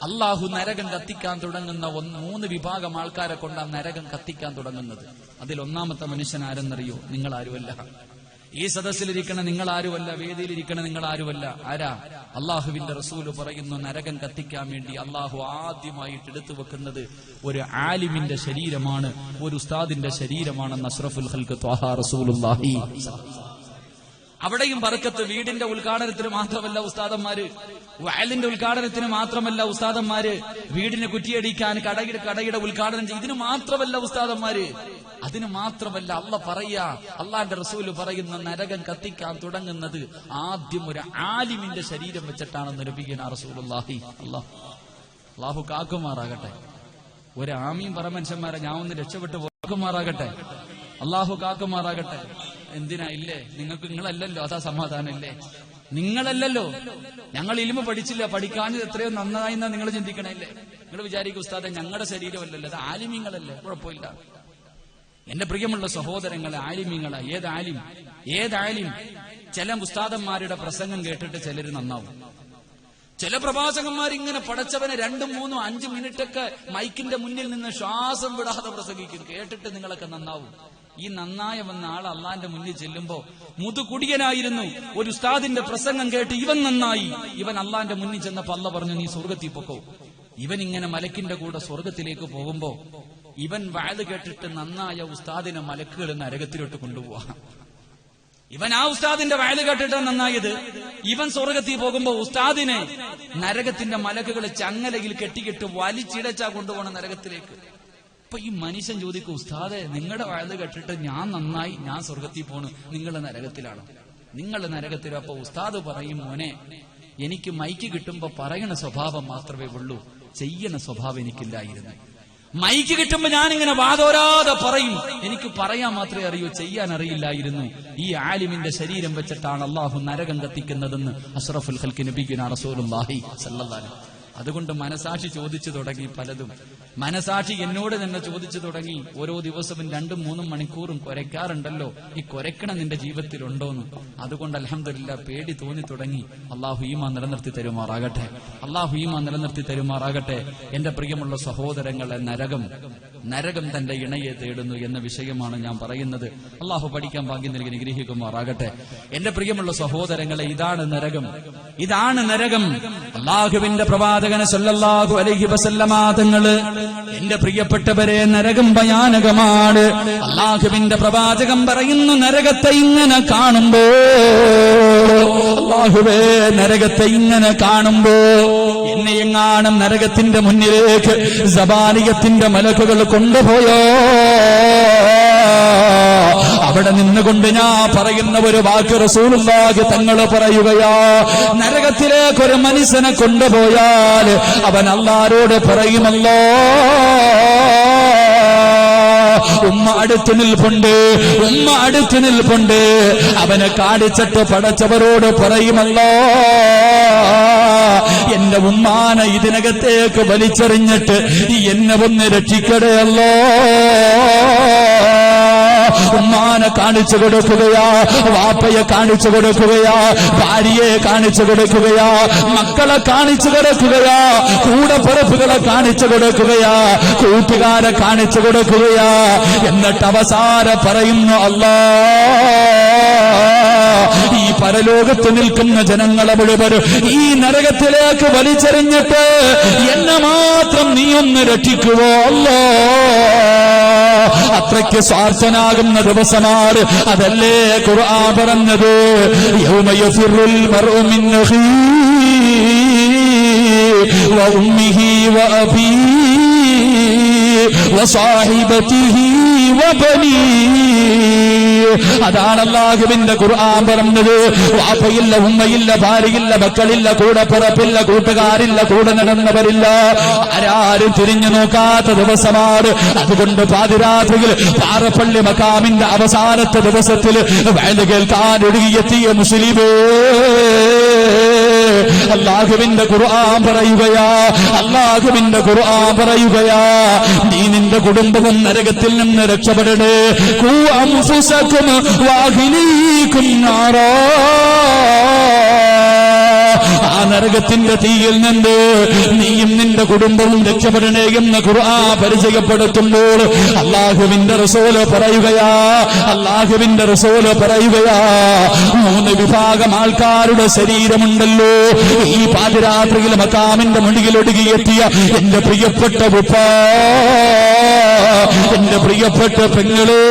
അല്ലാഹു നരകം കത്തിക്കാൻ തുടങ്ങുന്ന 3 വിഭാഗം ആൾക്കാരെ കൊണ്ടാണ് നരകം കത്തിക്കാൻ തുടങ്ങുന്നത്. അതിൽ ഒന്നാമത്തെ മനുഷ്യൻ ആരെന്നറിയോ? നിങ്ങളാരുമല്ല, ഈ സദസ്സിലിരിക്കണ നിങ്ങളാരുമല്ല, വേദിയിലിരിക്കണ നിങ്ങളാരുമല്ല. ആരാ? അല്ലാഹുവിന്റെ റസൂല് പറയുന്നു, നരകം കത്തിക്കാൻ വേണ്ടി അല്ലാഹു ആദ്യമായിട്ട് എടുത്തു വെക്കുന്നത് ഒരു ആലിമിന്റെ ശരീരമാണ്, ഒരു ഉസ്താദിന്റെ ശരീരമാണെന്ന് അഷ്റഫുൽ ഖൽഖ് ത്വാഹ റസൂലുള്ളാഹി. അവിടെയും ബർക്കത്ത്. വീടിന്റെ ഉദ്ഘാടനത്തിന് മാത്രമല്ല ഉസ്താദന്മാര്, വഅലിന്റെ ഉദ്ഘാടനത്തിന് മാത്രമല്ല ഉസ്താദന്മാര്, വീടിന് കുറ്റിയടിക്കാൻ കടയുടെ ഉദ്ഘാടനം ഇതിന് മാത്രമല്ല ഉസ്താദന്മാര്, അതിന് മാത്രമല്ല. അല്ലാഹുവിന്റെ റസൂല് പറയുന്ന നരകം കത്തിക്കാൻ തുടങ്ങുന്നത് ആദ്യം ഒരു ആലിമിന്റെ ശരീരം വെച്ചിട്ടാണെന്ന് നബിയുനാ റസൂലുള്ളാഹി. അല്ലാഹു കാക്കുമാറാകട്ടെ. ഒരു ആമീൻ പറ മനുഷ്യന്മാരെ, ഞാൻ ഒന്ന് രക്ഷപ്പെട്ടു പോക്കുമാറാകട്ടെ. അല്ലാഹു കാക്കുമാറാകട്ടെ. എന്തിനാ? ഇല്ലേ, നിങ്ങളല്ലല്ലോ, അതാ സമാധാനം. ഇല്ലേ, നിങ്ങളല്ലല്ലോ. ഞങ്ങൾ ഇൽമ പഠിച്ചില്ല, പഠിക്കാഞ്ഞത് എത്രയോ നന്നായി എന്നാ നിങ്ങൾ ചിന്തിക്കണല്ലേ. നിങ്ങൾ വിചാരിക്കും ഉസ്താദെ ഞങ്ങളുടെ ശരീരമല്ലല്ലോ, അത് ആലിമീങ്ങളല്ലേ, കുഴപ്പമില്ല. എന്റെ പ്രിയമുള്ള സഹോദരങ്ങളെ, ആലിമീങ്ങളെ. ഏതായാലും ചില ഉസ്താദന്മാരുടെ പ്രസംഗം കേട്ടിട്ട് ചിലര് നന്നാവും. ചില പ്രഭാഷകന്മാർ ഇങ്ങനെ പടച്ചവനെ 2, 3, 5 മിനിറ്റൊക്കെ മൈക്കിന്റെ മുന്നിൽ നിന്ന് ശ്വാസം വിടാതെ പ്രസംഗിക്കും. കേട്ടിട്ട് നിങ്ങളൊക്കെ നന്നാവും. ഈ നന്നായ വന്ന ആൾ അള്ളാന്റെ മുന്നിൽ ചെല്ലുമ്പോ മുതുകുടിയനായിരുന്നു. ഒരു ഉസ്താദിന്റെ പ്രസംഗം കേട്ട് ഇവൻ നന്നായി. ഇവൻ അള്ളാന്റെ മുന്നിൽ ചെന്നപ്പോ അള്ള പറഞ്ഞു, നീ സ്വർഗത്തിൽ പൊക്കോ. ഇവൻ ഇങ്ങനെ മലക്കിന്റെ കൂടെ സ്വർഗത്തിലേക്ക് പോകുമ്പോ ഇവൻ വഅദ് കേട്ടിട്ട് നന്നായ ഉസ്താദിനെ മലക്കുകൾ നരകത്തിലോട്ട് കൊണ്ടുപോവാ. ഇവൻ ആ ഉസ്താദിന്റെ വഅദ് കേട്ടിട്ട് നന്നായത്. ഇവൻ സ്വർഗത്തിൽ പോകുമ്പോ ഉസ്താദിനെ നരകത്തിന്റെ മലക്കുകൾ ചങ്ങലയിൽ കെട്ടിക്കിട്ട് വലിച്ചിടച്ചാ കൊണ്ടുപോകണം നരകത്തിലേക്ക്. അപ്പൊ ഈ മനുഷ്യൻ ചോദിക്കും, ഉസ്താദെ നിങ്ങളുടെ വഅദ് കേട്ടിട്ട് ഞാൻ നന്നായി, ഞാൻ സ്വർഗത്തിൽ പോണു, നിങ്ങൾ നരകത്തിലാണ്. നിങ്ങൾ നരകത്തിലും. അപ്പൊ ഉസ്താദ് പറയും, മോനെ എനിക്ക് മൈക്ക് കിട്ടുമ്പോ പറയണ സ്വഭാവം മാത്രമേ ഉള്ളൂ, ചെയ്യണ സ്വഭാവം എനിക്കില്ലായിരുന്നു. മൈക്ക് കിട്ടുമ്പോ ഞാനിങ്ങനെ വാതോരാതെ പറയും, എനിക്ക് പറയാൻ മാത്രമേ അറിയൂ, ചെയ്യാൻ അറിയില്ലായിരുന്നു. ഈ ആലിമിന്റെ ശരീരം വെച്ചിട്ടാണ് അല്ലാഹു നരകം കത്തിക്കുന്നതെന്ന് അഷ്റഫുൽ ഖൽഖ് നബിയുനാ റസൂലുള്ളാഹി സ്വല്ലല്ലാഹു അലൈഹി വസല്ലം. അതുകൊണ്ട് മനസാക്ഷി ചോദിച്ചു തുടങ്ങി പലതും. മനസാക്ഷി എന്നോട് തന്നെ ചോദിച്ചു തുടങ്ങി, ഓരോ ദിവസവും 2-3 മണിക്കൂറും കുരയ്ക്കാറുണ്ടല്ലോ, ഈ കുരയ്ക്കണ നിന്റെ ജീവിതത്തിലുണ്ടോന്ന്. അതുകൊണ്ട് അൽഹംദുലില്ലാ പേടി തോന്നി തുടങ്ങി. അള്ളാഹു ഈമാൻ നിലനിർത്തി തരുമാറാകട്ടെ, അള്ളാഹു ഈമാൻ നിലനിർത്തി തരുമാറാകട്ടെ. എന്റെ പ്രിയമുള്ള സഹോദരങ്ങളെ, നരകം തന്റെ ഇണയെ തേടുന്നു എന്ന വിഷയമാണ് ഞാൻ പറയുന്നത്. അള്ളാഹു പഠിക്കാൻ ഭാഗ്യം നൽകി നിഗ്രഹിക്കുമാറാകട്ടെ. എന്റെ പ്രിയമുള്ള സഹോദരങ്ങളെ, ഇതാണ് നരകം, ഇതാണ് നരകം. അള്ളാഹുവിന്റെ പ്രവാചകൻ സല്ലല്ലാഹു അലൈഹി വസല്ലമ തങ്ങള്, എന്റെ പ്രിയപ്പെട്ടവരെ, നരകം ഭയാനകമാണ്. അള്ളാഹുവിന്റെ പ്രവാചകൻ പറയുന്നു, നരകത്തെ ഇങ്ങനെ കാണുമ്പോ, അള്ളാഹുവേ, നരകത്തെ ഇങ്ങനെ കാണുമ്പോ എന്നെ എങ്ങാനും നരകത്തിന്റെ മുന്നിലേക്ക് സബാനിയത്തിന്റെ മലക്കുകൾ കൊണ്ടുപോയോ, അവിടെ നിന്നുകൊണ്ട് ഞാൻ പറയുന്ന ഒരു വാക്ക് റസൂലുള്ളാഹി തങ്ങൾ പറയുകയാ, നരകത്തിലേക്ക് ഒരു മനുഷ്യനെ കൊണ്ടുപോയാൽ അവൻ അല്ലാഹുവോട് പറയുമല്ലോ, ഉമ്മ അടുത്ത് നിൽപ്പുണ്ട്, അവനെ കാണിച്ചിട്ട് പടച്ചവരോട് പറയുമല്ലോ, എന്റെ ഉമ്മാനെ ഇതിനകത്തേക്ക് വലിച്ചെറിഞ്ഞിട്ട് എന്നെ ഒന്ന് രക്ഷിക്കടയല്ലോ. ഉമ്മാനെ കാണിച്ചു കൊടുക്കുകയാ, വാപ്പയെ കാണിച്ചു കൊടുക്കുകയാ, ഭാര്യയെ കാണിച്ചു കൊടുക്കുകയാ, മക്കളെ കാണിച്ചു കൊടുക്കുകയാ, കൂടപ്പിറപ്പുകളെ കാണിച്ചു കൊടുക്കുകയാ, കൂട്ടുകാരെ കാണിച്ചു കൊടുക്കുകയാ. എന്നിട്ട് അവസാനം പറയുന്നു, അല്ലാ, ഈ പരലോകത്ത് നിൽക്കുന്ന ജനങ്ങളെ മുഴുവനും ഈ നരകത്തിലേക്ക് വലിച്ചെറിഞ്ഞിട്ട് എന്നെ മാത്രം നീ ഒന്ന് രക്ഷിക്കുവോ അല്ലോ. അത്രയ്ക്ക് സ്വാർത്ഥനാകുന്ന ദിവസമാണ്. അതല്ലേ ഖുർആൻ പറഞ്ഞത്, യൗമ യഫിറുൽ മർഉ മിൻ അഖീഹി വ ഉമ്മിഹി വ അബീഹി വ സാഹിബതിഹി വ ബനീഹി. അതാണ് അല്ലാഹുവിന്റെ ഖുർആൻ പറഞ്ഞത്. വാപ്പയില്ല, ഉമ്മയില്ല, ഭാര്യയില്ല, മക്കളില്ല, കൂടപ്പിറപ്പില്ല, കൂട്ടുകാരില്ല, കൂടെ നടന്നവരില്ല, ആരാരും തിരിഞ്ഞു നോക്കാത്ത ദിവസമാണ്. അതുകൊണ്ട് പാതിരാത്രിയിൽ പാറപ്പള്ളി മഖാമിന്റെ അവസാനത്തെ ദിവസത്തിൽ വയല് കേൾക്കാൻ ഒഴുകിയെത്തിയ മുസ്ലിമേ, അല്ലാഹുവിന്റെ ഖുർആൻ പറയുകയാ, നീ നിന്റെ കുടുംബവും നരകത്തിൽ നിന്ന് രക്ഷപ്പെടണേ. ഖൂ അൻഫുസകും വഅഹ്ലീകും നാറാ. ആ നരകത്തിന്റെ തീയിൽ നിന്ന് നീയും നിന്റെ കുടുംബവും രക്ഷപ്പെടണേ എന്ന് ഖുർആൻ പരിചയപ്പെടുത്തുമ്പോൾ അല്ലാഹുവിന്റെ റസൂല് പറയുകയാ, 3 വിഭാഗം ആൾക്കാരുടെ ശരീരമുണ്ടല്ലോ. ഈ പാതിരാത്രിയിൽ മഖാമിന്റെ മുന്നിലൊടുകിയെത്തിയ എന്റെ പ്രിയപ്പെട്ട ഉപ്പ, എന്റെ പ്രിയപ്പെട്ട പെങ്ങളെ,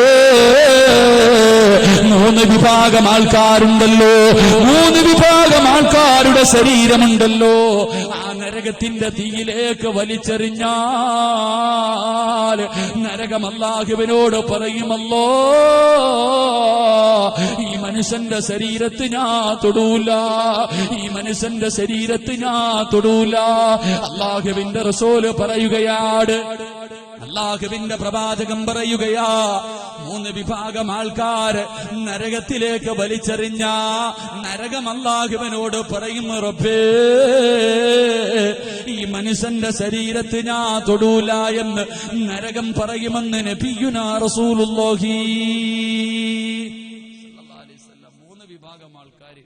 3 വിഭാഗം ആൾക്കാരുണ്ടല്ലോ, 3 വിഭാഗം ആൾക്കാരുടെ ശരീരമുണ്ടല്ലോ. ആ നരകത്തിന്റെ തീയിലേക്ക് വലിച്ചെറിഞ്ഞാൽ നരകം അല്ലാഹുവിനോട് പറയുമല്ലോ, ഈ മനുഷ്യന്റെ ശരീരത്ത് ഞാൻ തൊടൂല, ഈ മനുഷ്യന്റെ ശരീരത്ത് ഞാൻ തൊടൂല. അല്ലാഹുവിന്റെ റസൂല് പറയുകയാണ്, അല്ലാഹുവിന്റെ പ്രവാചകൻ പറയുകയാ, 3 വിഭാഗം ആൾക്കാർ നരകത്തിലേക്ക് വലിച്ചെറിഞ്ഞ നരകം അല്ലാഹുവിനോട് പറയും, റബ്ബേ, ഈ മനുഷ്യന്റെ ശരീരത്ത് ഞാൻ തൊടൂല എന്ന് നരകം പറയുമെന്ന് നബിയുനാ റസൂലുള്ളാഹി സല്ലല്ലാഹു അലൈഹി വസല്ലം. 3 വിഭാഗം ആൾക്കാർ,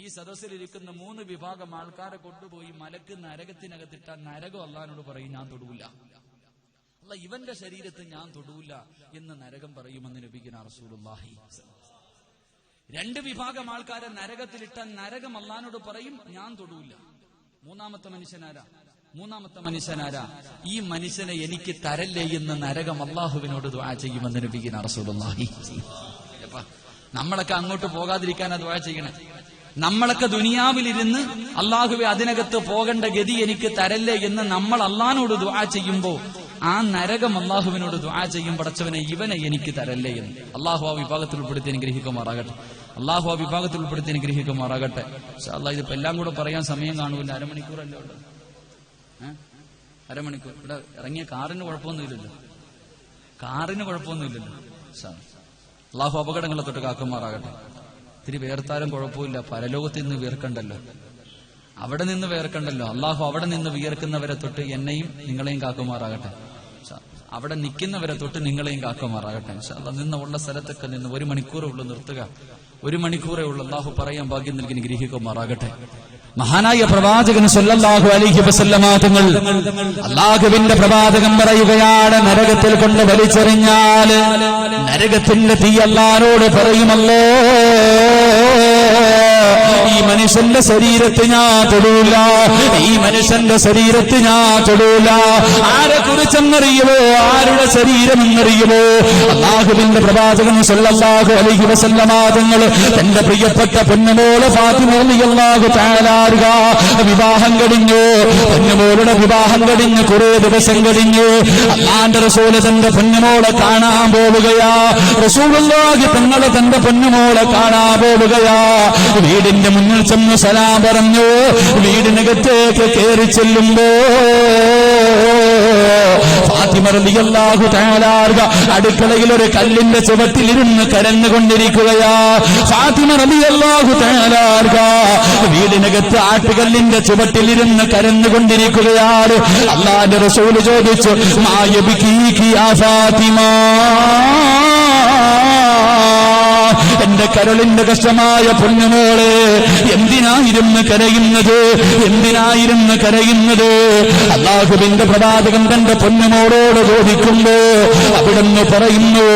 ഈ സദസ്സിലിരിക്കുന്ന 3 വിഭാഗം ആൾക്കാരെ കൊണ്ടുപോയി മലക്ക് നരകത്തിനകത്തിട്ട നരകം അല്ലാഹുവിനോട് പറയും, ഞാൻ തൊടൂല, ഇവന്റെ ശരീരത്ത് ഞാൻ തൊടൂല എന്ന് നരകം പറയുമെന്ന് നബിയുനാ റസൂലുള്ളാഹി. 2 വിഭാഗം ആൾക്കാരെ നരകത്തിലിട്ട നരകം അല്ലാഹുവിനോട് പറയും, ഞാൻ തൊടൂല. മൂന്നാമത്തെ മനുഷ്യനാരാ? ഈ മനുഷ്യനെ എനിക്ക് തരല്ലേ എന്ന് നരകം അല്ലാഹുവിനോട് ദുആ ചെയ്യുമെന്ന് നബിയുനാ റസൂലുള്ളാഹി. നമ്മളൊക്കെ അങ്ങോട്ട് പോകാതിരിക്കാനാ ദുആ ചെയ്യണേ. നമ്മളൊക്കെ ദുനിയാവിലിരുന്ന് അല്ലാഹുവേ അതിനകത്ത് പോകേണ്ട ഗതി എനിക്ക് തരല്ലേ എന്ന് നമ്മൾ അല്ലാഹുവിനോട് ദുആ ചെയ്യുമ്പോ ആ നരകം അല്ലാഹുവിനോട് ദുആ ചെയ്യും, പടച്ചവനെ ഇവനെ എനിക്ക് തരല്ലേ എന്ന്. അല്ലാഹു ആ വിഭാഗത്തിൽ ഉൾപ്പെടുത്തി അനുഗ്രഹിക്കുമാറാകട്ടെ. ഇൻഷാ അല്ലാഹ് ഇതിപ്പോ എല്ലാം കൂടെ പറയാൻ സമയം കാണൂല. അരമണിക്കൂറല്ലേ ഉള്ളൂ. അരമണിക്കൂർ ഇവിടെ ഇറങ്ങിയ കാറിന് കുഴപ്പമൊന്നുമില്ലല്ലോ. അല്ലാഹു അപകടങ്ങളെ തൊട്ട് കാക്കുമാറാകട്ടെ. ഇത്തിരി വേർത്താലും കുഴപ്പമില്ല, പരലോകത്തിൽ നിന്ന് വീർക്കണ്ടല്ലോ, അവിടെ നിന്ന് വേർക്കണ്ടല്ലോ. അല്ലാഹു അവിടെ നിന്ന് വിയർക്കുന്നവരെ തൊട്ട് എന്നെയും നിങ്ങളെയും കാക്കുമാറാകട്ടെ. അവിടെ നിൽക്കുന്നവരെ തൊട്ട് നിങ്ങളെയും കാക്കുമാറാകട്ടെ. ഇൻഷാ അല്ലാഹ് നിന്നുള്ള സ്ഥലത്തൊക്കെ നിന്ന് 1 മണിക്കൂറേ ഉള്ളൂ നിർത്തുക. 1 മണിക്കൂറേ ഉള്ളൂ. അല്ലാഹു പറയാൻ ഭാഗ്യം നൽകി ഗ്രഹിക്കുമാറാകട്ടെ. മഹാനായ പ്രവാചകൻ സല്ലല്ലാഹു അലൈഹി വസല്ലമ തങ്ങൾ അല്ലാഹുവിന്റെ പ്രവാചകൻ പറയുകയാണ്, നരകത്തിൽ കൊണ്ട് വലിച്ചെറിഞ്ഞാൽ നരകത്തിന്റെ തീ അല്ലാഹുവോട് പറയുമല്ലോ, ഈ മനുഷ്യന്റെ ശരീരത്തെ ഞാൻ തൊടൂല, ഈ മനുഷ്യന്റെ ശരീരത്തെ ഞാൻ തൊടൂല. ആരെ കുറിച്ചെന്നറിയുമോ? ആരുടെ ശരീരം എന്നറിയുമോ? അല്ലാഹുവിന്റെ പ്രവാചകൻ സല്ലല്ലാഹു അലൈഹി വസല്ലമ തങ്ങൾ തന്റെ പ്രിയപ്പെട്ട പൊന്നുമോള് ഫാത്തിമ റളിയല്ലാഹു തആല വിവാഹം കഴിഞ്ഞു. പൊന്നുമോളുടെ വിവാഹം കഴിഞ്ഞ് കുറെ ദിവസം കഴിഞ്ഞു. അല്ലാഹുവിന്റെ റസൂല് തന്റെ പൊന്നുമോളെ കാണാൻ പോവുകയാ. റസൂലുള്ളാഹി തങ്ങളെ തന്റെ പൊന്നുമോളെ കാണാൻ പോവുകയാ. വീടിന്റെ മുന്നിൽ ചെന്ന് സലാം പറഞ്ഞു. വീടിനകത്തേക്ക് കയറി ചെല്ലുമ്പോ ഫാത്തിമ റളിയല്ലാഹു തആല അടുക്കളയിൽ ഒരു കല്ലിന്റെ ചുവട്ടിലിരുന്ന് കരഞ്ഞുകൊണ്ടിരിക്കുകയാ. ഫാത്തിമ റളിയല്ലാഹു തആല വീടിനകത്ത് ആട്ടുകല്ലിന്റെ ചുവട്ടിലിരുന്ന് കരഞ്ഞുകൊണ്ടിരിക്കുകയാണ്. അല്ലാഹുവിന്റെ റസൂല് ചോദിച്ചു, മാ യബ്കീകി യാ ഫാത്തിമ, എന്റെ കരളിന്റെ കഷ്ടമായ പൊന്നുമോളെ, എന്തിനായിരുന്നു കരയുന്നത്? എന്തിനായിരുന്നു കരയുന്നത്? അല്ലാഹുവിന്റെ പ്രവാചകൻ തന്റെ പൊന്നുമോളോട് ചോദിക്കുമ്പോ അവിടുന്ന് പറയുന്നു,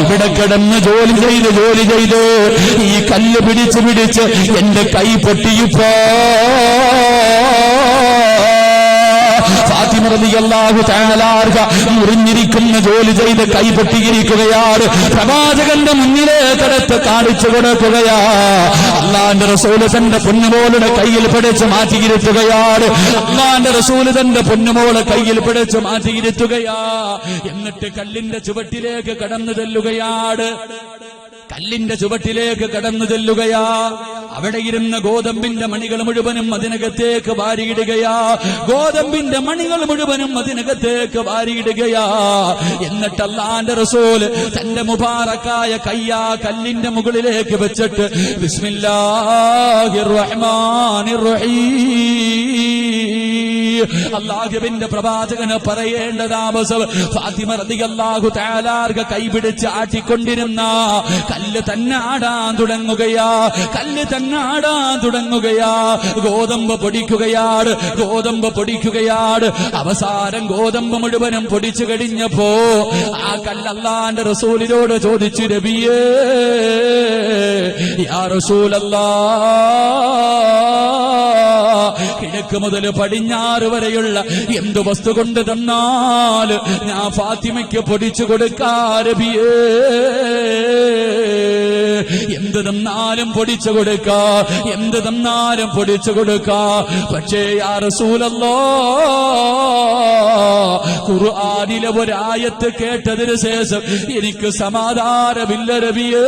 ഇവിടെ കിടന്ന് ജോലി ചെയ്ത് ഈ കല്ല് പിടിച്ച് എന്റെ കൈ പൊട്ടിയിപ്പോ ഫാത്തിമ റളിയല്ലാഹു തആല മുറിഞ്ഞിരിക്കുന്ന ജോലി ചെയ്ത് കൈ പൊട്ടിയിരിക്കുകയാണ്. പ്രവാചകന്റെ മുന്നിലേക്കടുത്ത് കാണിച്ചു കൊടുക്കുകയാ. അല്ലാഹുവിന്റെ റസൂല് തന്റെ പൊന്നുമോളുടെ കയ്യിൽ പിടിച്ച് മാറ്റിയിരുത്തുകയാണ്. അല്ലാഹുവിന്റെ റസൂല് തന്റെ പൊന്നുമോളെ കയ്യിൽ പിടിച്ച് മാറ്റിയിരുത്തുകയാ. എന്നിട്ട് കല്ലിന്റെ ചുവട്ടിലേക്ക് കടന്നു ചെല്ലുകയാണ്. കല്ലിന്റെ ചുവട്ടിലേക്ക് കടന്നു ചെല്ലുകയാ. അവിടെ ഇരുന്ന ഗോതമ്പിന്റെ മണികൾ മുഴുവനും അതിനകത്തേക്ക് വാരിയിടുകയാ. ഗോതമ്പിന്റെ മണികൾ മുഴുവനും അതിനകത്തേക്ക് വാരിയിടുകയാ. എന്നിട്ട് അല്ലാഹുവിന്റെ റസൂൽ തന്റെ മുബാറക്കായ കയ്യാ കല്ലിന്റെ മുകളിലേക്ക് വെച്ചിട്ട് ബിസ്മില്ലാഹിർ റഹ്മാനിർ റഹീം, അല്ലാഹുവിന്റെ പ്രവാചകന് പറയേണ്ട താമസം ഫാത്തിമ റളിയല്ലാഹു തആല കൈപിടിച്ച് ആട്ടിക്കൊണ്ടിരുന്ന കല്ല് തന്നെ ആടാൻ തുടങ്ങുകയാ. കല്ല് തന്നെ ആടാൻ തുടങ്ങുകയാ. ഗോതമ്പ് പൊടിക്കുകയാണ്. ഗോതമ്പ് പൊടിക്കുകയാണ്. അവസാനം ഗോതമ്പ് മുഴുവനും പൊടിച്ചു കഴിഞ്ഞപ്പോ ആ കല്ല് അല്ലാഹുവിന്റെ റസൂലിനോട് ചോദിച്ചു, നബിയേ യാ റസൂലല്ലാഹ്, കിഴക്ക് മുതൽ പടിഞ്ഞാറ് വരെയുള്ള എന്ത് വസ്തു കൊണ്ട് തന്നാൽ ഞാൻ ഫാത്തിമയ്ക്ക് പൊടിച്ചു കൊടുക്കാൻ നബിയേ, എന്ത് തന്നാലും പൊടിച്ചു കൊടുക്കാ, എന്ത് തന്നാലും പൊടിച്ചു കൊടുക്കാ. പക്ഷേ യാ റസൂലല്ലാഹ്, ഖുർആനിലെ ഒരായത്ത് കേട്ടതിന് ശേഷം എനിക്ക് സമാധാനമില്ല നബിയേ.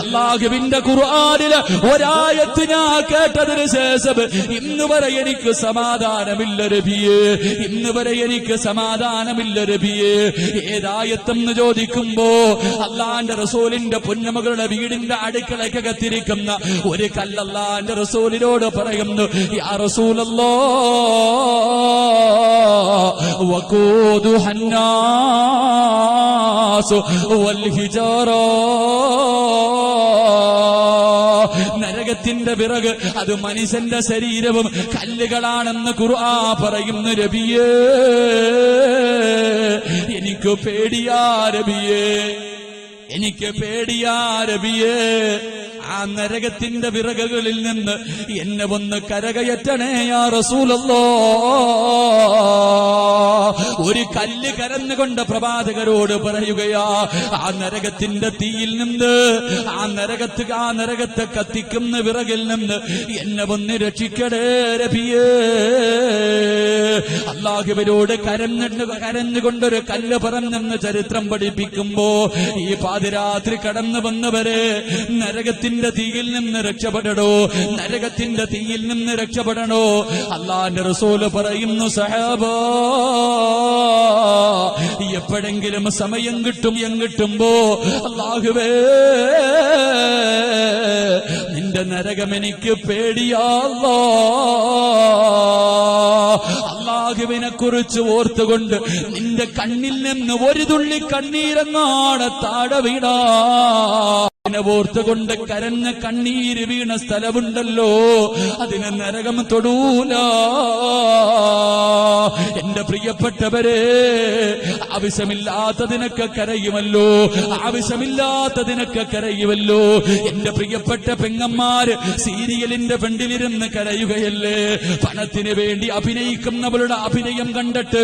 അല്ലാഹുവിന്റെ ഖുർആനിലെ ഒരായത്ത് ഞാൻ കേട്ടതിന് ശേഷം ഇന്ന് വരെ എനിക്ക് സമാധാനമില്ല നബിയേ. ഇന്ന് വരെ എനിക്ക് സമാധാനമില്ല നബിയേ. ഏതായത്തെന്ന് ചോദിക്കുമ്പോ അല്ലാഹുവിന്റെ റസൂലിന്റെ പൊന്നുമകളുടെ വീടിന്റെ അടുക്കളക്കകത്തിരിക്കുന്ന ഒരു കല്ല് അല്ലാഹുവിന്റെ റസൂലിനോട് പറയുന്നു, യാ റസൂലല്ലാഹ് വഖൂദുഹൻ നാസ് വൽ ഹിജറ, നരകത്തിന്റെ വിറക് അത് മനുഷ്യന്റെ ശരീരവും കല്ലുകളാണെന്ന് ഖുർആൻ പറയുന്നു നബിയേ. എനിക്ക് പേടിയാ നബിയേ, എനിക്ക് പേടിയാ നബിയേ. ആ നരകത്തിന്റെ വിറകുകളിൽ നിന്ന് എന്നെ ഒന്ന് കരകയറ്റണേ യാ റസൂലല്ലാഹ്. ഒരു കല്ല് കരന്നുകൊണ്ട് പ്രവാചകരോട് പറയുകയാ, ആ നരകത്തിന്റെ തീയിൽ നിന്ന്, ആ നരകത്തെ കത്തിക്കുന്ന വിറകിൽ നിന്ന് എന്നെ ഒന്ന് രക്ഷിക്കടേ നബിയേ. അല്ലാഹുവിനോട് കരഞ്ഞുകൊണ്ടൊരു കല്ല് പറഞ്ഞെന്ന് ചരിത്രം പഠിപ്പിക്കുമ്പോ ഈ പാതിരാത്രി കടന്നു വന്നവരെ നരകത്തിന്റെ തീയിൽ നിന്ന് രക്ഷപ്പെടണോ, നരകത്തിന്റെ തീയിൽ നിന്ന് രക്ഷപ്പെടണോ. അല്ലാഹുവിന്റെ റസൂല് പറയുന്നു, സഹാബാ, എപ്പോഴെങ്കിലും സമയം കിട്ടുമ്പോ അല്ലാഹുവേ നിന്റെ നരകം എനിക്ക് പേടിയാല്ലോ. അല്ലാഹുവിനെ കുറിച്ച് ഓർത്തുകൊണ്ട് നിന്റെ കണ്ണിൽ നിന്ന് ഒരു തുള്ളി കണ്ണീരെങ്ങാണ് താഴെ വീണാ ഓർത്തുകൊണ്ട് കരഞ്ഞ കണ്ണീര് വീണ സ്ഥലമുണ്ടല്ലോ, അതിനെ നരകം തൊടൂല. എന്റെ പ്രിയപ്പെട്ടവരെ, ആവശ്യമില്ലാത്തതിനൊക്കെ കരയുമല്ലോ, ആവശ്യമില്ലാത്തതിനൊക്കെ കരയുമല്ലോ. എന്റെ പ്രിയപ്പെട്ട പെങ്ങന്മാര് സീരിയലിന്റെ ഫ്രണ്ടിലിരുന്ന് കരയുകയല്ലേ? പണത്തിന് വേണ്ടി അഭിനയിക്കുന്നവളുടെ അഭിനയം കണ്ടിട്ട്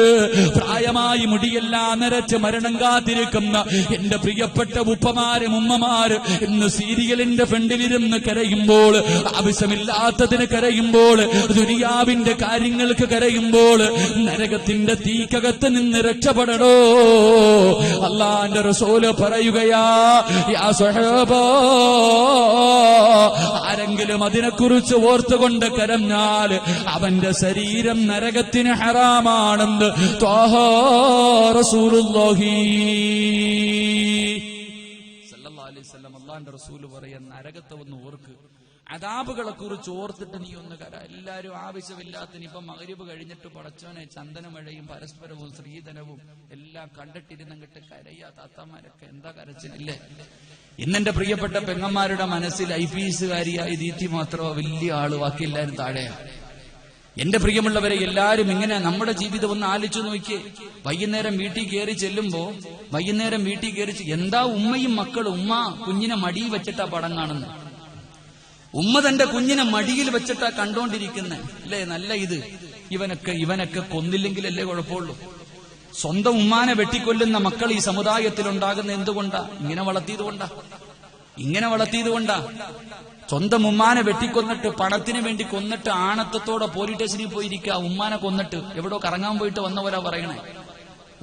പ്രായമായി മുടിയെല്ലാം നരച്ച് മരണം കാത്തിരിക്കുന്ന എന്റെ പ്രിയപ്പെട്ട ഉപ്പമാരും ഉമ്മമാര് ഇന്ന് സീരിയലിന്റെ ഫ്രണ്ടിലിരുന്ന് കരയുമ്പോൾ, ആവശ്യമില്ലാത്തതിന് കരയുമ്പോൾ, ദുനിയാവിന്റെ കാര്യങ്ങൾക്ക് കരയുമ്പോൾ, നരകത്തിന്റെ തീക്കകത്ത് നിന്ന് രക്ഷപ്പെടണോ? അല്ലാഹുവിന്റെ റസൂല് പറയുകയാ, യാ സ്വഹാബാ, ആരെങ്കിലും അതിനെക്കുറിച്ച് ഓർത്തുകൊണ്ട് കരഞ്ഞാൽ അവന്റെ ശരീരം നരകത്തിന് ഹറാമാണെന്ന് ത്വാഹ റസൂലുള്ളാഹി സല്ലല്ലാഹു അലൈഹി വസല്ലം. അല്ലാഹുവിന്റെ റസൂല് പറയുന്ന നരകത്തെ ഒന്ന് ഓർക്ക്, അദാബുകളെ കുറിച്ച് ഓർത്തിട്ട് നീ ഒന്ന് കര. എല്ലാരും ആവശ്യമില്ലാത്ത ഇപ്പൊ മഗ്രിബ് കഴിഞ്ഞിട്ട് പടച്ചോനെ ചന്ദനമഴയും പരസ്പരവും സ്ത്രീധനവും എല്ലാം കണ്ടിട്ടിരുന്നങ്ങിട്ട് കരയാ താത്തമാരൊക്കെ എന്താ കരച്ചില്ലേ? ഇന്നെന്റെ പ്രിയപ്പെട്ട പെങ്ങന്മാരുടെ മനസ്സിൽ ഐപിഎസുകാരിയായി ദീപ്തി മാത്രമോ വലിയ ആള് ബാക്കിയെല്ലാരും താഴെയാണ്. എന്റെ പ്രിയമുള്ളവരെ, എല്ലാരും ഇങ്ങനെ നമ്മുടെ ജീവിതം ഒന്ന് ആലോചിച്ചു നോക്കിയേ. വൈകുന്നേരം വീട്ടിൽ കയറി ചെല്ലുമ്പോ എന്താ ഉമ്മയും മക്കളും, ഉമ്മ കുഞ്ഞിനെ മടിയിൽ വെച്ചിട്ടാ പടം കാണുന്നത്, ഉമ്മ തന്റെ കുഞ്ഞിനെ മടിയിൽ വെച്ചിട്ടാ കണ്ടോണ്ടിരിക്കുന്നത് അല്ലേ? നല്ല ഇത് ഇവനൊക്കെ കൊന്നില്ലെങ്കിലല്ലേ കുഴപ്പമുള്ളൂ. സ്വന്തം ഉമ്മാനെ വെട്ടിക്കൊല്ലുന്ന മക്കൾ ഈ സമുദായത്തിൽ ഉണ്ടാകുന്ന എന്തുകൊണ്ടാ? ഇങ്ങനെ വളർത്തിയതുകൊണ്ടാ. സ്വന്തം ഉമ്മാനെ വെട്ടിക്കൊന്നിട്ട് പണത്തിന് വേണ്ടി കൊന്നിട്ട് ആണത്തത്തോടെ പോലീസ് സ്റ്റേഷനിൽ പോയിരിക്കുക. ഉമ്മാനെ കൊന്നിട്ട് എവിടോ കറങ്ങാൻ പോയിട്ട് വന്ന പോലെ പറയണേ,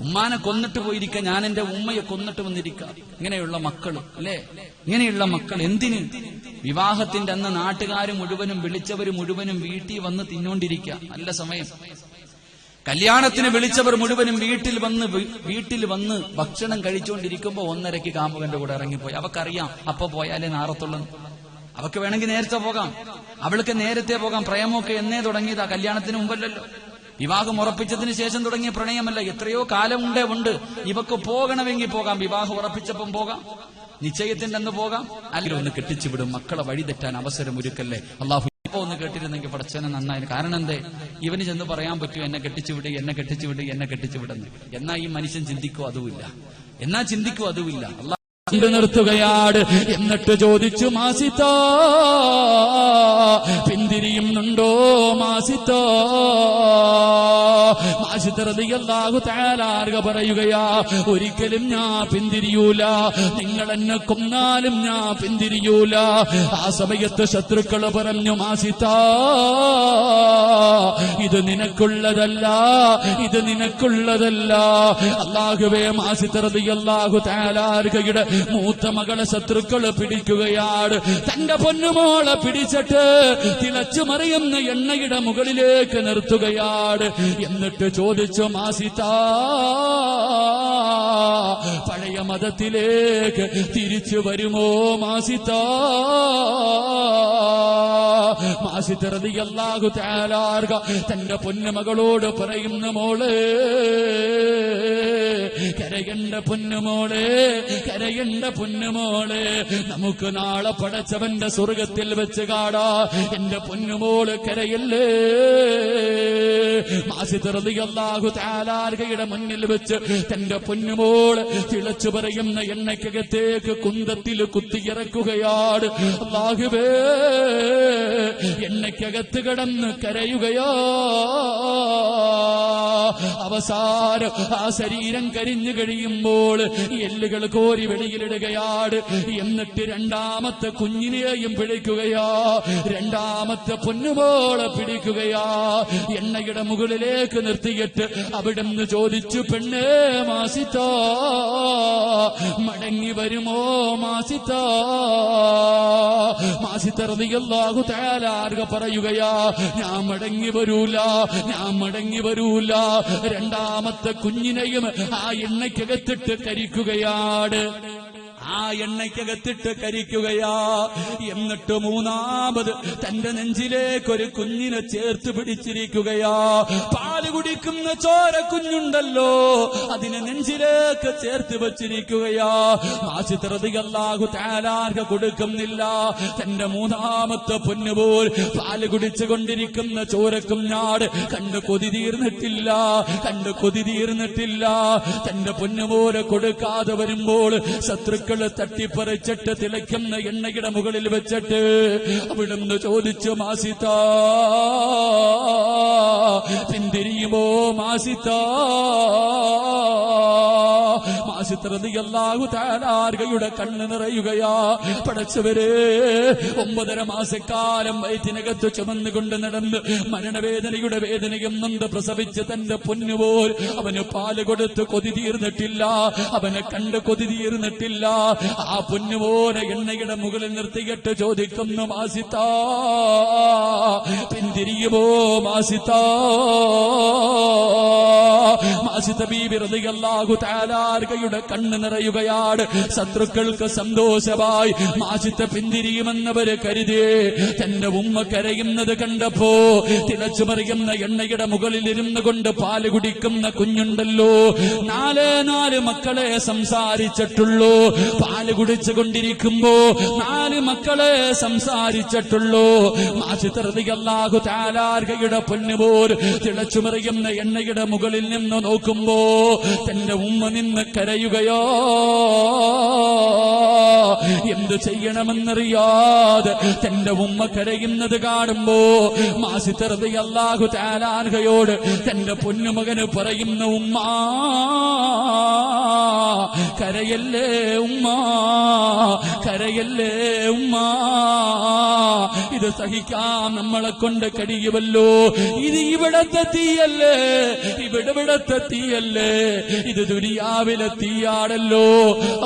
ഉമ്മാനെ കൊന്നിട്ട് പോയിരിക്കുക, ഞാൻ എന്റെ ഉമ്മയെ കൊന്നിട്ട് വന്നിരിക്കുക. ഇങ്ങനെയുള്ള മക്കൾ അല്ലേ? ഇങ്ങനെയുള്ള മക്കൾ എന്തിന്? വിവാഹത്തിന്റെ അന്ന് നാട്ടുകാർ മുഴുവനും വിളിച്ചവര് മുഴുവനും വീട്ടിൽ വന്ന് തിന്നോണ്ടിരിക്കുക. നല്ല സമയം. കല്യാണത്തിന് വിളിച്ചവർ മുഴുവനും വീട്ടിൽ വന്ന് ഭക്ഷണം കഴിച്ചുകൊണ്ടിരിക്കുമ്പോ 1:30 കാമുകന്റെ കൂടെ ഇറങ്ങിപ്പോയി. അവക്കറിയാം അപ്പൊ പോയാലേ നാറത്തുള്ളൂ. അവക്ക് വേണമെങ്കിൽ നേരത്തെ പോകാം, അവൾക്ക് നേരത്തെ പോകാം. പ്രേമമൊക്കെ എന്നേ തുടങ്ങിയതാ, കല്യാണത്തിന് മുമ്പല്ലല്ലോ. വിവാഹം ഉറപ്പിച്ചതിന് ശേഷം തുടങ്ങിയ പ്രണയമല്ല, എത്രയോ കാലം ഉണ്ട്. ഇവക്ക് പോകണമെങ്കിൽ പോകാം, വിവാഹം ഉറപ്പിച്ചപ്പം പോകാം, നിശ്ചയത്തിന്റെ അന്ന് പോകാം. അല്ലെങ്കിൽ ഒന്ന് കെട്ടിച്ചുവിടും. മക്കളെ വഴി തെറ്റാൻ അവസരം ഒരുക്കല്ലേ. അള്ളാഹു ഇപ്പൊ ഒന്ന് കേട്ടിരുന്നെങ്കിൽ പടച്ചനെ നന്നായി. കാരണം എന്തേ? ഇവന് ചെന്ന് പറയാൻ പറ്റും, എന്നെ കെട്ടിച്ചുവിടുന്നു. എന്നാ ഈ മനുഷ്യൻ ചിന്തിക്കോ? അതുമില്ല. അള്ളാഹ് നിർത്തുകയാണ്. എന്നിട്ട് ചോദിച്ചു, മാസിത്ത പിന്തിരിയുന്നുണ്ടോ? മാസിത്ത റളിയല്ലാഹു തആല പറയുകയാ, ഒരിക്കലും ഞാൻ പിന്തിരിയൂല, നിങ്ങൾ എന്നെ കൊന്നാലും ഞാൻ പിന്തിരിയൂല. ആ സമയത്ത് ശത്രുക്കൾ പറഞ്ഞു, മാസിത്ത ഇത് നിനക്കുള്ളതല്ല. അല്ലാഹുവേ, മാസിത്ത റളിയല്ലാഹു തആലയുടെ മൂത്ത മകളെ ശത്രുക്കൾ പിടിക്കുകയാണ്. തന്റെ പൊന്നുമോളെ പിടിച്ചിട്ട് തിളച്ചു മറിയുന്ന എണ്ണയുടെ മുകളിലേക്ക് നിർത്തുകയാണ്. എന്നിട്ട് ചോദിച്ചു, മാസിത്ത പഴയ മതത്തിലേക്ക് തിരിച്ചു വരുമോ? മാസിത്ത റളിയല്ലാഹു തആല തന്റെ പൊന്നുമകളോട് പറയുന്ന, മോളെ കരയണ്ട പൊന്നുമോളെ, നമുക്ക് നാളെ പടച്ചവന്റെ സ്വർഗത്തിൽ വെച്ച് കാണാ. എന്റെ പൊന്നുമോള് കരയല്ലേ. മാസിദ് റളിയല്ലാഹു തആലയുടെ മുന്നിൽ വെച്ച് തന്റെ പൊന്നുമോള് തിളച്ചു പറയുന്ന എണ്ണയ്ക്കകത്തേക്ക് കുന്തത്തിൽ കുത്തിയിറക്കുകയാണ്. അല്ലാഹുവേ, എണ്ണയ്ക്കകത്ത് കിടന്ന് കരയുകയാ. അവസാനം ആ ശരീരം കരിഞ്ഞു കഴിയുമ്പോൾ എല്ലുകൾ കോരി വെളിയിലിടുകയാണ്. എന്നിട്ട് രണ്ടാമത്തെ കുഞ്ഞിനെയും പിടിക്കുകയാ, രണ്ടാമത്തെ പൊന്നുമോളെ പിടിക്കുകയാ. എണ്ണയുടെ മുകളിലേക്ക് നിർത്തിയിട്ട് അവിടുന്ന് ചോദിച്ചു, പെണ്ണേ മാസിത്ത മടങ്ങി വരുമോ? മാസിത്ത റളിയല്ലാഹു തആല പറയുകയാ, ഞാൻ മടങ്ങി വരൂല. രണ്ടാമത്തെ കുഞ്ഞിനെയും ആ എണ്ണയ്ക്കകത്തിട്ട് കരിക്കുകയാണ്. ആ എണ്ണയ്ക്കകത്തിട്ട് കരിക്കുകയാ. എന്നിട്ട് മൂന്നാമത് തന്റെ നെഞ്ചിലേക്കൊരു കുഞ്ഞിനെ ചേർത്ത് പിടിച്ചിരിക്കുകയാ. പാല് കുടിക്കുന്ന ചോര കുഞ്ഞുണ്ടല്ലോ, അതിനെ നെഞ്ചിലേക്ക് ചേർത്ത് വെച്ചിരിക്കുകയാ. ആസിത്ത് റളിയല്ലാഹു തആല കൊടുക്കുന്നില്ല. തന്റെ മൂന്നാമത്തെ പൊന്നുപോൽ പാല് കുടിച്ചു കൊണ്ടിരിക്കുന്ന ചോരക്കുഞ്ഞാട് കണ്ട് കൊതി തീർന്നിട്ടില്ല, തന്റെ പൊന്നുപോലെ കൊടുക്കാതെ വരുമ്പോൾ ശത്രുക്കള് തട്ടിപ്പറിച്ചിട്ട് തിളയ്ക്കുന്ന എണ്ണയുടെ മുകളിൽ വെച്ചിട്ട് അവിടുന്ന് ചോദിച്ചു, മാസിത്ത പിന്തിരിയുമോ മാസിത്ത? ആസിത്ത് റളിയല്ലാഹു തആല കണ്ണ് നിറയുകയാ. പടച്ചവരെ, 9.5 മാസക്കാലം വയറ്റിനകത്ത് ചുമന്നുകൊണ്ട് നടന്ന് മരണവേദനയുടെ വേദനയും നൊന്ത് പ്രസവിച്ച് തന്റെ പൊന്നുപോൽ അവന് പാല് കൊടുത്ത് കൊതി തീർന്നിട്ടില്ല, അവനെ കണ്ട് കൊതി തീർന്നിട്ടില്ല. ആ പൊന്നുപോലെ എണ്ണയുടെ മുകളിൽ നിർത്തിയിട്ട് ചോദിക്കുന്നു, മാസിത്ത പിന്തിരിയുമോ മാസിത്ത? മാസിത്ത ബീബി റളിയല്ലാഹു തആല കണ്ണ് നിറയുകയാണ്. ശത്രുക്കൾക്ക് സന്തോഷമായി മാസിത്ത പിന്തിരിയുമെന്നവര് കരുതിയേ. തന്റെ ഉമ്മ കരയുന്നത് കണ്ടപ്പോ തിളച്ചു മറിയുന്ന എണ്ണയുടെ മുകളിൽ ഇരുന്നു കൊണ്ട് പാല് കുടിക്കുന്ന കുഞ്ഞുണ്ടല്ലോ, 4 മക്കളെ സംസാരിച്ചിട്ടുള്ളൂ. പാല് കുടിച്ചു കൊണ്ടിരിക്കുമ്പോ 4 മക്കളെ സംസാരിച്ചിട്ടുള്ളൂ. മാസിത്ത റളിയല്ലാഹു തആല പൊന്നുപോൽ തിളച്ചു മറിയുന്ന എണ്ണയുടെ മുകളിൽ നിന്ന് നോക്കുമ്പോ തന്റെ ഉമ്മ നിന്ന് കരയുകയോ. എന്ത് ചെയ്യണമെന്നറിയാതെ തന്റെ ഉമ്മ കരയുന്നത് കാണുമ്പോ മാസിത്ത റളിയല്ലാഹു തആല അൻഹയോട് തന്റെ പൊന്നുമകന് പറയുന്ന, ഉമ്മ കരയല്ലേ ഉമ്മ, കരയല്ലേ ഉമ്മ, ഇത് സഹിക്കാൻ നമ്മളെ കൊണ്ട് കഴിയുമല്ലോ. ഇത് ഇവിടത്തെ തീയല്ലേ, ഇവിടത്തെ തീയല്ലേ, ഇത് ദുനിയാവിലെ തീയാണല്ലോ.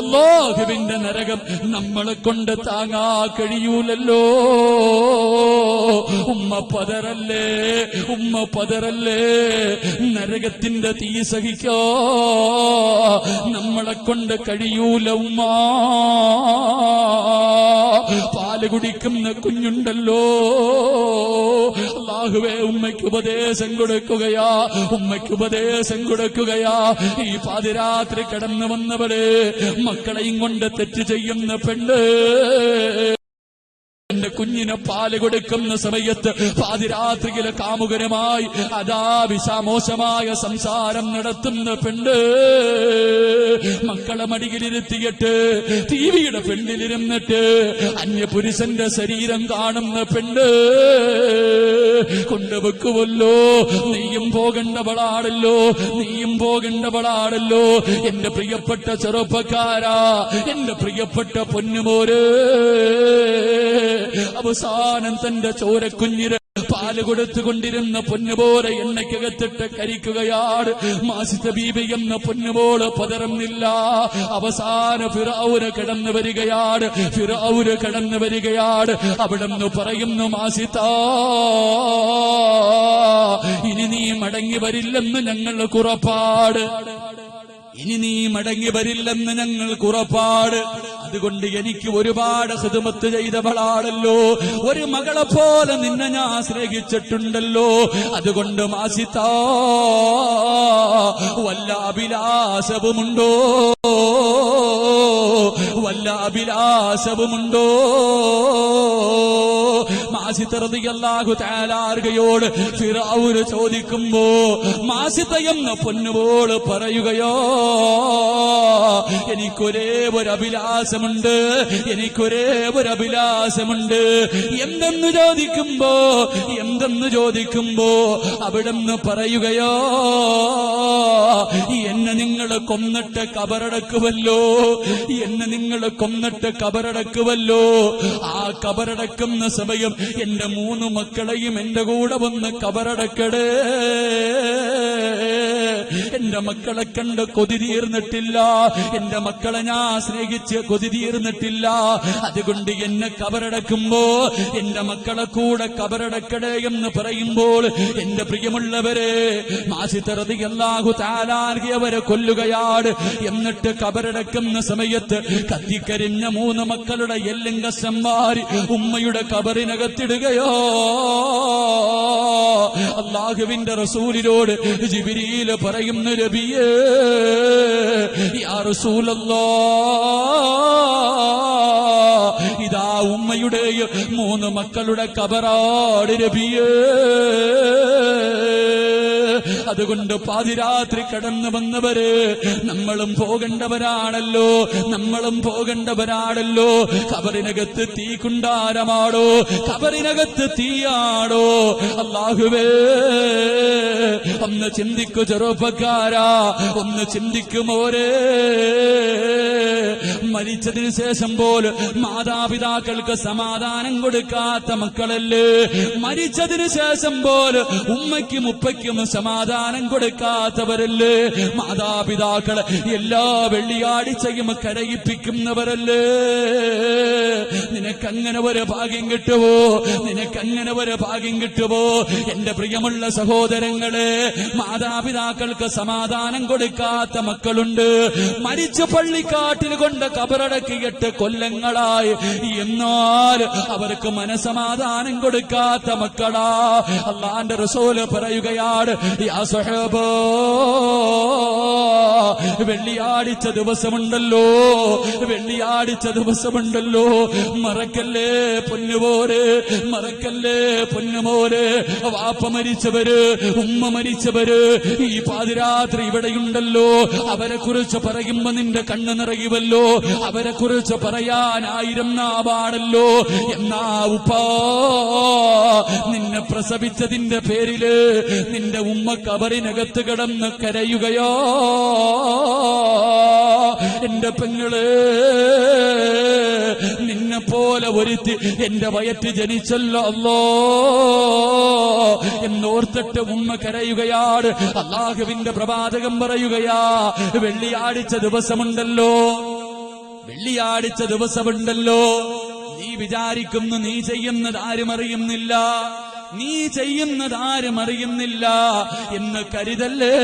അല്ലാഹുവിന്റെ നരകം നമ്മളെ കൊണ്ട് താങ്ങാ കഴിയൂലല്ലോ. ഉമ്മ പതറല്ലേ, ഉമ്മ പതറല്ലേ, നരകത്തിന്റെ തീ സഹിക്കോ നമ്മളെ കൊണ്ട് കഴിയൂല ഉമ്മ. പാല് കുടിക്കുന്ന കുഞ്ഞുണ്ടല്ലോ, അല്ലാഹുവേ ഉമ്മയ്ക്ക് ഉപദേശം കൊടുക്കുകയാ, ഉമ്മയ്ക്ക് ഉപദേശം കൊടുക്കുകയാ. ഈ പാതിരാത്രി കടന്നു വന്നവരെ മക്കളെയും കൊണ്ട് തെറ്റ് ചെയ്യുന്ന പെണ്ണ്, എന്റെ കുഞ്ഞിനെ പാല് കൊടുക്കുന്ന സമയത്ത് പാതിരാത്രിയിലെ കാമുകനുമായി മോശമായ സംസാരം നടത്തുന്ന പെണ്ണ്, മക്കളെ മടിയിലിരുത്തിയിട്ട് ടിവിയുടെ പെണ്ണിലിരുന്നിട്ട് അന്യപുരുഷന്റെ ശരീരം കാണുന്ന പെണ്ണ് കൊണ്ടുവെക്കുമല്ലോ. നീയും പോകേണ്ടവളാണല്ലോ, നീയും പോകേണ്ടവളാണല്ലോ. എന്റെ പ്രിയപ്പെട്ട ചെറുപ്പക്കാരാ, എന്റെ പ്രിയപ്പെട്ട പൊന്നുമോര്, അവസാനം തന്റെ ചോരക്കുഞ്ഞിന് പാല് കൊടുത്തുകൊണ്ടിരുന്ന പൊന്നുപോലെ എണ്ണയ്ക്കകത്തിട്ട് കരിക്കുകയാണ്. മാസിത്ത ബീബി എന്ന പൊന്നുപോലെ പതറുന്നില്ല. അവസാന ഫിറഔന് കടന്നു വരികയാണ്, ഫിറഔന് കടന്നു വരികയാണ്. അവിടെന്ന് പറയുന്നു, മാസിത്ത ഇനി നീ മടങ്ങി വരില്ലെന്ന് ഞങ്ങൾക്ക് ഉറപ്പാട്, ഇനി നീ മടങ്ങി വരില്ലെന്ന് ഞങ്ങൾക്ക് ഉറപ്പാട്. അതുകൊണ്ട് എനിക്ക് ഒരുപാട് ഖിദ്മത്ത് ചെയ്തവളാണല്ലോ, ഒരു മകളെ പോലെ നിന്നെ ഞാൻ സ്നേഹിച്ചിട്ടുണ്ടല്ലോ. അതുകൊണ്ട് മാസിത്ത വല്ല അഭിലാഷവുമുണ്ടോ, വല്ല അഭിലാഷവുമുണ്ടോ? മാസിത്ത റളിയല്ലാഹു തആല അൻഹയോട് ഫിറഔൻ ചോദിക്കുമ്പോ മാസിത്ത എന്ന പൊന്നുപോള് പറയുകയോ, എനിക്കൊരേ ഒരു അഭിലാഷമുണ്ട്, എനിക്കൊരേ ഒരു അഭിലാഷമുണ്ട്. എന്തെന്ന് ചോദിക്കുമ്പോ, എന്തെന്ന് ചോദിക്കുമ്പോ അവിടെന്ന് പറയുകയോ, എന്നെ നിങ്ങൾ കൊന്നിട്ട് കബറടക്കുമല്ലോ, എന്നെ നിങ്ങൾ കൊന്നിട്ട് കബറടക്കുമല്ലോ. ആ കബറടക്കുന്ന സമയം എന്റെ 3 മക്കളെയും എന്റെ കൂടെ വന്ന് കബറടക്കടേ. എന്റെ മക്കളെ കണ്ട് കൊതി തീർന്നിട്ടില്ല, എന്റെ മക്കളെ ഞാൻ സ്നേഹിച്ച് കൊതി തീർന്നിട്ടില്ല. അതുകൊണ്ട് എന്നെ കബറടക്കുമ്പോ എന്റെ മക്കളെ കൂടെ കബറടക്കടേ എന്ന് പറയുമ്പോൾ എന്റെ പ്രിയമുള്ളവരെ, മാസിദ് റളിയല്ലാഹു തആല അവരെ കൊല്ലുകയാണ്. എന്നിട്ട് കബറടക്കുന്ന സമയത്ത് കത്തിക്കരിഞ്ഞ 3 മക്കളുടെ എല്ലും കഷ്ണം മാറി ഉമ്മയുടെ കബറിനകത്തിടുകയോ. അല്ലാഹുവിന്റെ റസൂലിനോട് ജിബ്രീൽ പറയുന്ന, നബിയേ യാ റസൂലല്ലാഹ്, ഇതാ ഉമ്മയുടെയും 3 മക്കളുടെ കബറാട് നബിയേ. അതുകൊണ്ട് പാതിരാത്രി കടന്നു വന്നവര് നമ്മളും പോകേണ്ടവരാണല്ലോ, നമ്മളും പോകേണ്ടവരാണല്ലോ. കബറിനകത്ത് തീ കുണ്ടാരമാണോ, കബറിനകത്ത് തീയാണോ? അല്ലാഹുവേ, ഒന്ന് ചിന്തിക്കു ചെറുപ്പക്കാരാ, ഒന്ന് ചിന്തിക്കുമോരേ. മരിച്ചതിന് ശേഷം പോലും മാതാപിതാക്കൾക്ക് സമാധാനം കൊടുക്കാത്ത മക്കളല്ലേ, മരിച്ചതിന് ശേഷം പോലും ഉമ്മയ്ക്കും ഉപ്പയ്ക്കും സമാധാനം കൊടുക്കാത്തവരല്ലേ, മാതാപിതാക്കളെ എല്ലാ വെള്ളിയാഴ്ചയും കരയിപ്പിക്കുന്നവരല്ലേ. നിനക്കങ്ങനെ ഒരു ഭാഗ്യം കിട്ടുവോ? നിനക്കങ്ങനെ ഒരു ഭാഗ്യം കിട്ടുവോ? എന്റെ പ്രിയമുള്ള സഹോദരങ്ങളെ, മാതാപിതാക്കൾക്ക് സമാധാനം കൊടുക്കാത്ത മക്കളുണ്ട്. മരിച്ച പള്ളിക്കാട്ടിൽ കൊണ്ട് കബറടക്കിയിട്ട് കൊല്ലങ്ങളായി, എന്നാൽ അവർക്ക് മനസമാധാനം കൊടുക്കാത്ത മക്കളാ. അല്ലാഹുവിന്റെ റസൂൽ പറയുകയാണ്, യാ സ്വഹബാ, വെള്ളിയാഴ്ച ദിവസമുണ്ടല്ലോ, വെള്ളിയാഴ്ച ദിവസമുണ്ടല്ലോ, മറക്കല്ലേ പൊന്നുമോരെ, മറക്കല്ലേ പൊന്നുമോരെ. വാപ്പ മരിച്ചവര്, ഉമ്മ മരിച്ചവര് ഈ പാതിരാത്രി ഇവിടെയുണ്ടല്ലോ. അവരെ കുറിച്ച് പറയുമ്പോ നിന്റെ കണ്ണ് നിറയുമല്ലോ, അവരെ കുറിച്ച് പറയാൻ 1000 നാവാണല്ലോ. എന്നാ ഉപ്പാ, നിന്നെ പ്രസവിച്ചതിന്റെ പേരില് നിന്റെ ഉമ്മ കബറിനകത്ത് കിടന്ന് കരയുകയോ. എന്റെ പെങ്ങളെ, നിന്നെ പോലെ ഒരുത്തി എന്റെ വയറ്റ് ജനിച്ചല്ലോ അല്ലോ എന്നോർത്തിട്ട് ഉമ്മ കരയുകയാണ്. അല്ലാഹുവിന്റെ പ്രവാചകൻ പറയുകയാ, വെള്ളിയാഴ്ച ദിവസമുണ്ടല്ലോ, വെള്ളിയാഴ്ച ദിവസമുണ്ടല്ലോ, നീ വിചാരിക്കുന്നു നീ ചെയ്യുന്നത് ആരും അറിയുന്നില്ല, നീ ചെയ്യുന്നത് ആരും അറിയുന്നില്ല എന്ന് കരുതല്ലേ.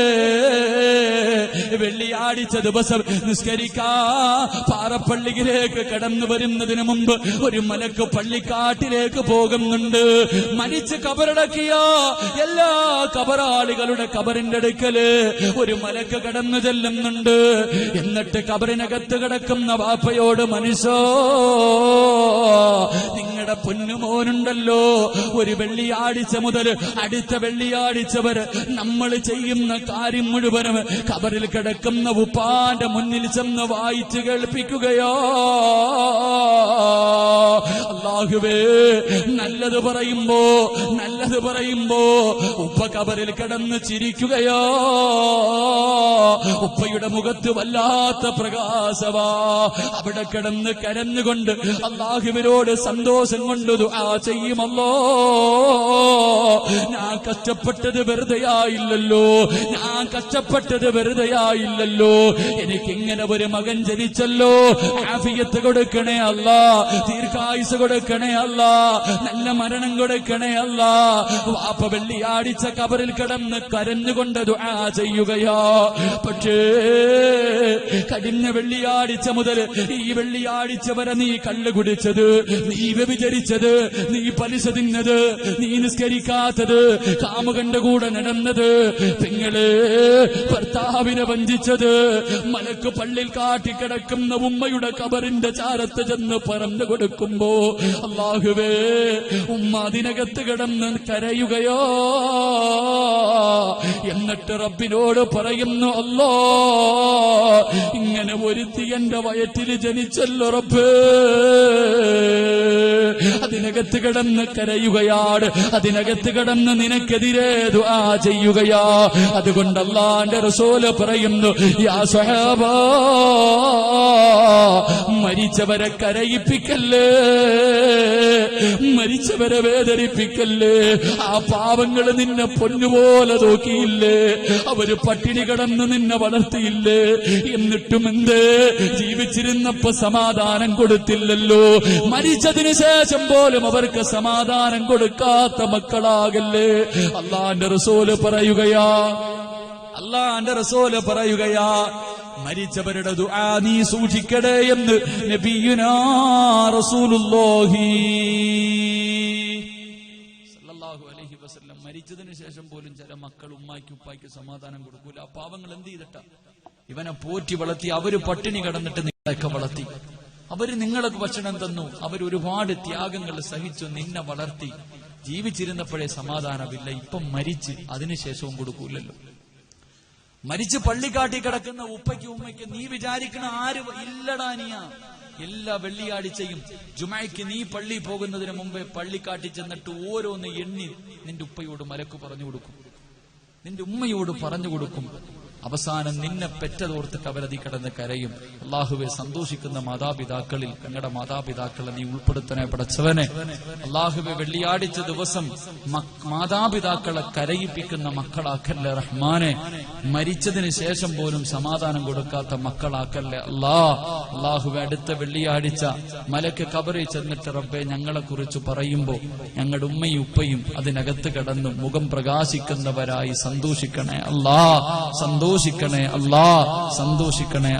വെള്ളിയാഴ്ച ദിവസം നിസ്കരിക്കാ പാറപ്പള്ളിയിലേക്ക് കടന്നു വരുന്നതിന് മുമ്പ് ഒരു മലക്ക് പള്ളിക്കാട്ടിലേക്ക് പോകുന്നുണ്ട്. മരിച്ച് കബറടക്കിയ എല്ലാ കബറാളികളുടെ കബറിന്റെ അടുക്കല് ഒരു മലക്ക് കടന്നു ചെല്ലുന്നുണ്ട്. എന്നിട്ട് കബറിനകത്ത് കിടക്കുന്ന വാപ്പയോട്, മനുഷ്യോ, നിങ്ങളുടെ പൊന്നുമോനുണ്ടല്ലോ, ഒരു വെള്ളിയാഴ്ച മുതൽ അടുത്ത വെള്ളിയാഴ്ച വരെ നമ്മൾ ചെയ്യുന്ന കാര്യം മുഴുവനും കബറിൽ കിടക്കുന്ന ഉപ്പാന്റെ മുന്നിൽ ചെന്ന് വായിച്ചു കേൾപ്പിക്കുകയോ. അല്ലാഹുവേ, നല്ലത് പറയുമ്പോ, നല്ലത് പറയുമ്പോ ഉപ്പ കബറിൽ കിടന്ന് ചിരിക്കുകയോ. ഉപ്പയുടെ മുഖത്ത് വല്ലാത്ത പ്രകാശവാ. അവിടെ കിടന്ന് കരഞ്ഞുകൊണ്ട് അല്ലാഹുവിനോട് സന്തോഷം കൊണ്ട് ദുആ ചെയ്യുമല്ലോ. ഞാൻ കഷ്ടപ്പെട്ടത് വെറുതെയായില്ലല്ലോ, ഞാൻ കഷ്ടപ്പെട്ടത് വെറുതെയായില്ലല്ലോ. എനിക്കിങ്ങനെ ഒരു മകൻ ജനിച്ചല്ലോ. ആഫിയത്ത് കൊടുക്കണേ അല്ലാ, ദീർഘായുസ് കൊടുക്കണേ അല്ലാ, നല്ല മരണം കൊടുക്കണേ അല്ലാ. വാപ്പ വെള്ളിയാഴ്ച കബറിൽ കിടന്ന് കരഞ്ഞുകൊണ്ട് ദുആ ചെയ്യുകയാ. പക്ഷേ കഴിഞ്ഞ വെള്ളിയാഴ്ച മുതൽ ഈ വെള്ളിയാഴ്ച വരെ നീ കള്ളു കുടിച്ചത്, നീ വ്യഭിചരിച്ചത്, നീ പലിശ തിന്നത്, നീ നിസ്കരിക്കാത്തത്, കാമുകന്റെ കൂടെ നടന്നത്, പെങ്ങള് ഭർത്താവിനെ വഞ്ചിച്ചത്, മലക്ക് പള്ളിൽ കാട്ടിക്കിടക്കുന്ന ഉമ്മയുടെ കബറിന്റെ ചാരത്ത് ചെന്ന് പറഞ്ഞു കൊടുക്കുമ്പോ അല്ലാഹുവേ, ഉമ്മ അതിനകത്ത് കിടന്ന് കരയുകയോ. എന്നിട്ട് റബ്ബിനോട് പറയുന്നു, അല്ലോ, ഇങ്ങനെ ഒരുത്തി എന്റെ വയറ്റിൽ ജനിച്ചല്ലോ റബ്ബേ, അതിനകത്ത് കിടന്ന് കരയുകയാണ്, അതിനകത്ത് കിടന്ന് നിനക്കെതിരെ ദുആ ചെയ്യുകയാ. അതുകൊണ്ട് അല്ലാഹുവിന്റെ റസൂൽ പറയുന്നു, യാ സ്വഹാബാ, മരിച്ചവരെ കരയിപ്പിക്കല്ലേ, മരിച്ചവരെ വേദനിപ്പിക്കല്ലേ. ആ പാവങ്ങൾ നിന്നെ പൊന്നുപോലെ നോക്കിയില്ലേ, അവര് പട്ടിണി കിടന്ന് നിന്നെ വളർത്തിയില്ലേ, എന്നിട്ടും എന്തേ ജീവിച്ചിരുന്നപ്പോ സമാധാനം കൊടുത്തില്ലല്ലോ. മരിച്ചതിന് ശേഷം പോലും അവർക്ക് സമാധാനം കൊടുക്കാത്ത മക്കളാകല്ലേ. അല്ലാഹുവിന്റെ റസൂല് പറയുകയാ, അല്ലാഹുവിന്റെ റസൂല് പറയുകയാ, മരിച്ചവരുടെ ദുആ നീ സൂക്ഷിക്കണേ എന്ന് നബിയുനാ റസൂലുള്ളാഹി സല്ലല്ലാഹു അലൈഹി വസല്ലം. മരിച്ചതിന് ശേഷം പോലും ചില മക്കൾ ഉമ്മായ്ക്ക് ഉപ്പായ്ക്ക് സമാധാനം കൊടുക്കൂല. ആ പാവങ്ങൾ എന്ത് ചെയ്തിട്ടാ? ഇവനെ പോറ്റി വളർത്തി, അവര് പട്ടിണി കിടന്നിട്ട് നിങ്ങളൊക്കെ വളർത്തി, അവര് നിങ്ങൾക്ക് ഭക്ഷണം തന്നു, അവരൊരുപാട് ത്യാഗങ്ങൾ സഹിച്ചു നിന്നെ വളർത്തി. ജീവിച്ചിരുന്നപ്പോഴേ സമാധാനമില്ല, ഇപ്പം മരിച്ച് അതിനുശേഷവും കൊടുക്കൂലല്ലോ. മരിച്ച് പള്ളിക്കാട്ടി കിടക്കുന്ന ഉപ്പയ്ക്ക് ഉമ്മയ്ക്ക് നീ വിചാരിക്കണ ആര് ഇല്ലടാനിയ. എല്ലാ വെള്ളിയാഴ്ചയും ജുമയ്ക്ക് നീ പള്ളി പോകുന്നതിന് മുമ്പേ പള്ളിക്കാട്ടി ചെന്നിട്ട് ഓരോന്ന് എണ്ണി നിന്റെ ഉപ്പയോട് മലക്ക് പറഞ്ഞു കൊടുക്കും, നിന്റെ ഉമ്മയോട് പറഞ്ഞു കൊടുക്കും. അവസാനം നിന്നെ പെറ്റതോർത്തിട്ട് അവരതി കിടന്ന് കരയും. അള്ളാഹുവെ, സന്തോഷിക്കുന്ന മാതാപിതാക്കളിൽ ഞങ്ങളുടെ മാതാപിതാക്കളെ നീ ഉൾപ്പെടുത്തണേ പടച്ചവനെ. അള്ളാഹുവെ, വെള്ളിയാഴ്ച ദിവസം മാതാപിതാക്കളെ കരയിപ്പിക്കുന്ന മക്കളാക്കല്ലേ റഹ്മാനെ. മരിച്ചതിന് ശേഷം പോലും സമാധാനം കൊടുക്കാത്ത മക്കളാക്കല്ലേ അള്ളാഹുവെ, അടുത്ത വെള്ളിയാഴ്ച മലക്ക് ഖബറിൽ ചെന്നിട്ട് റബ്ബെ ഞങ്ങളെ കുറിച്ച് പറയുമ്പോ ഞങ്ങളുടെ ഉമ്മയും ഉപ്പയും അതിനകത്ത് കിടന്ന് മുഖം പ്രകാശിക്കുന്നവരായി സന്തോഷിക്കണേ സന്തോഷിക്കണേ സന്തോഷിക്കണേ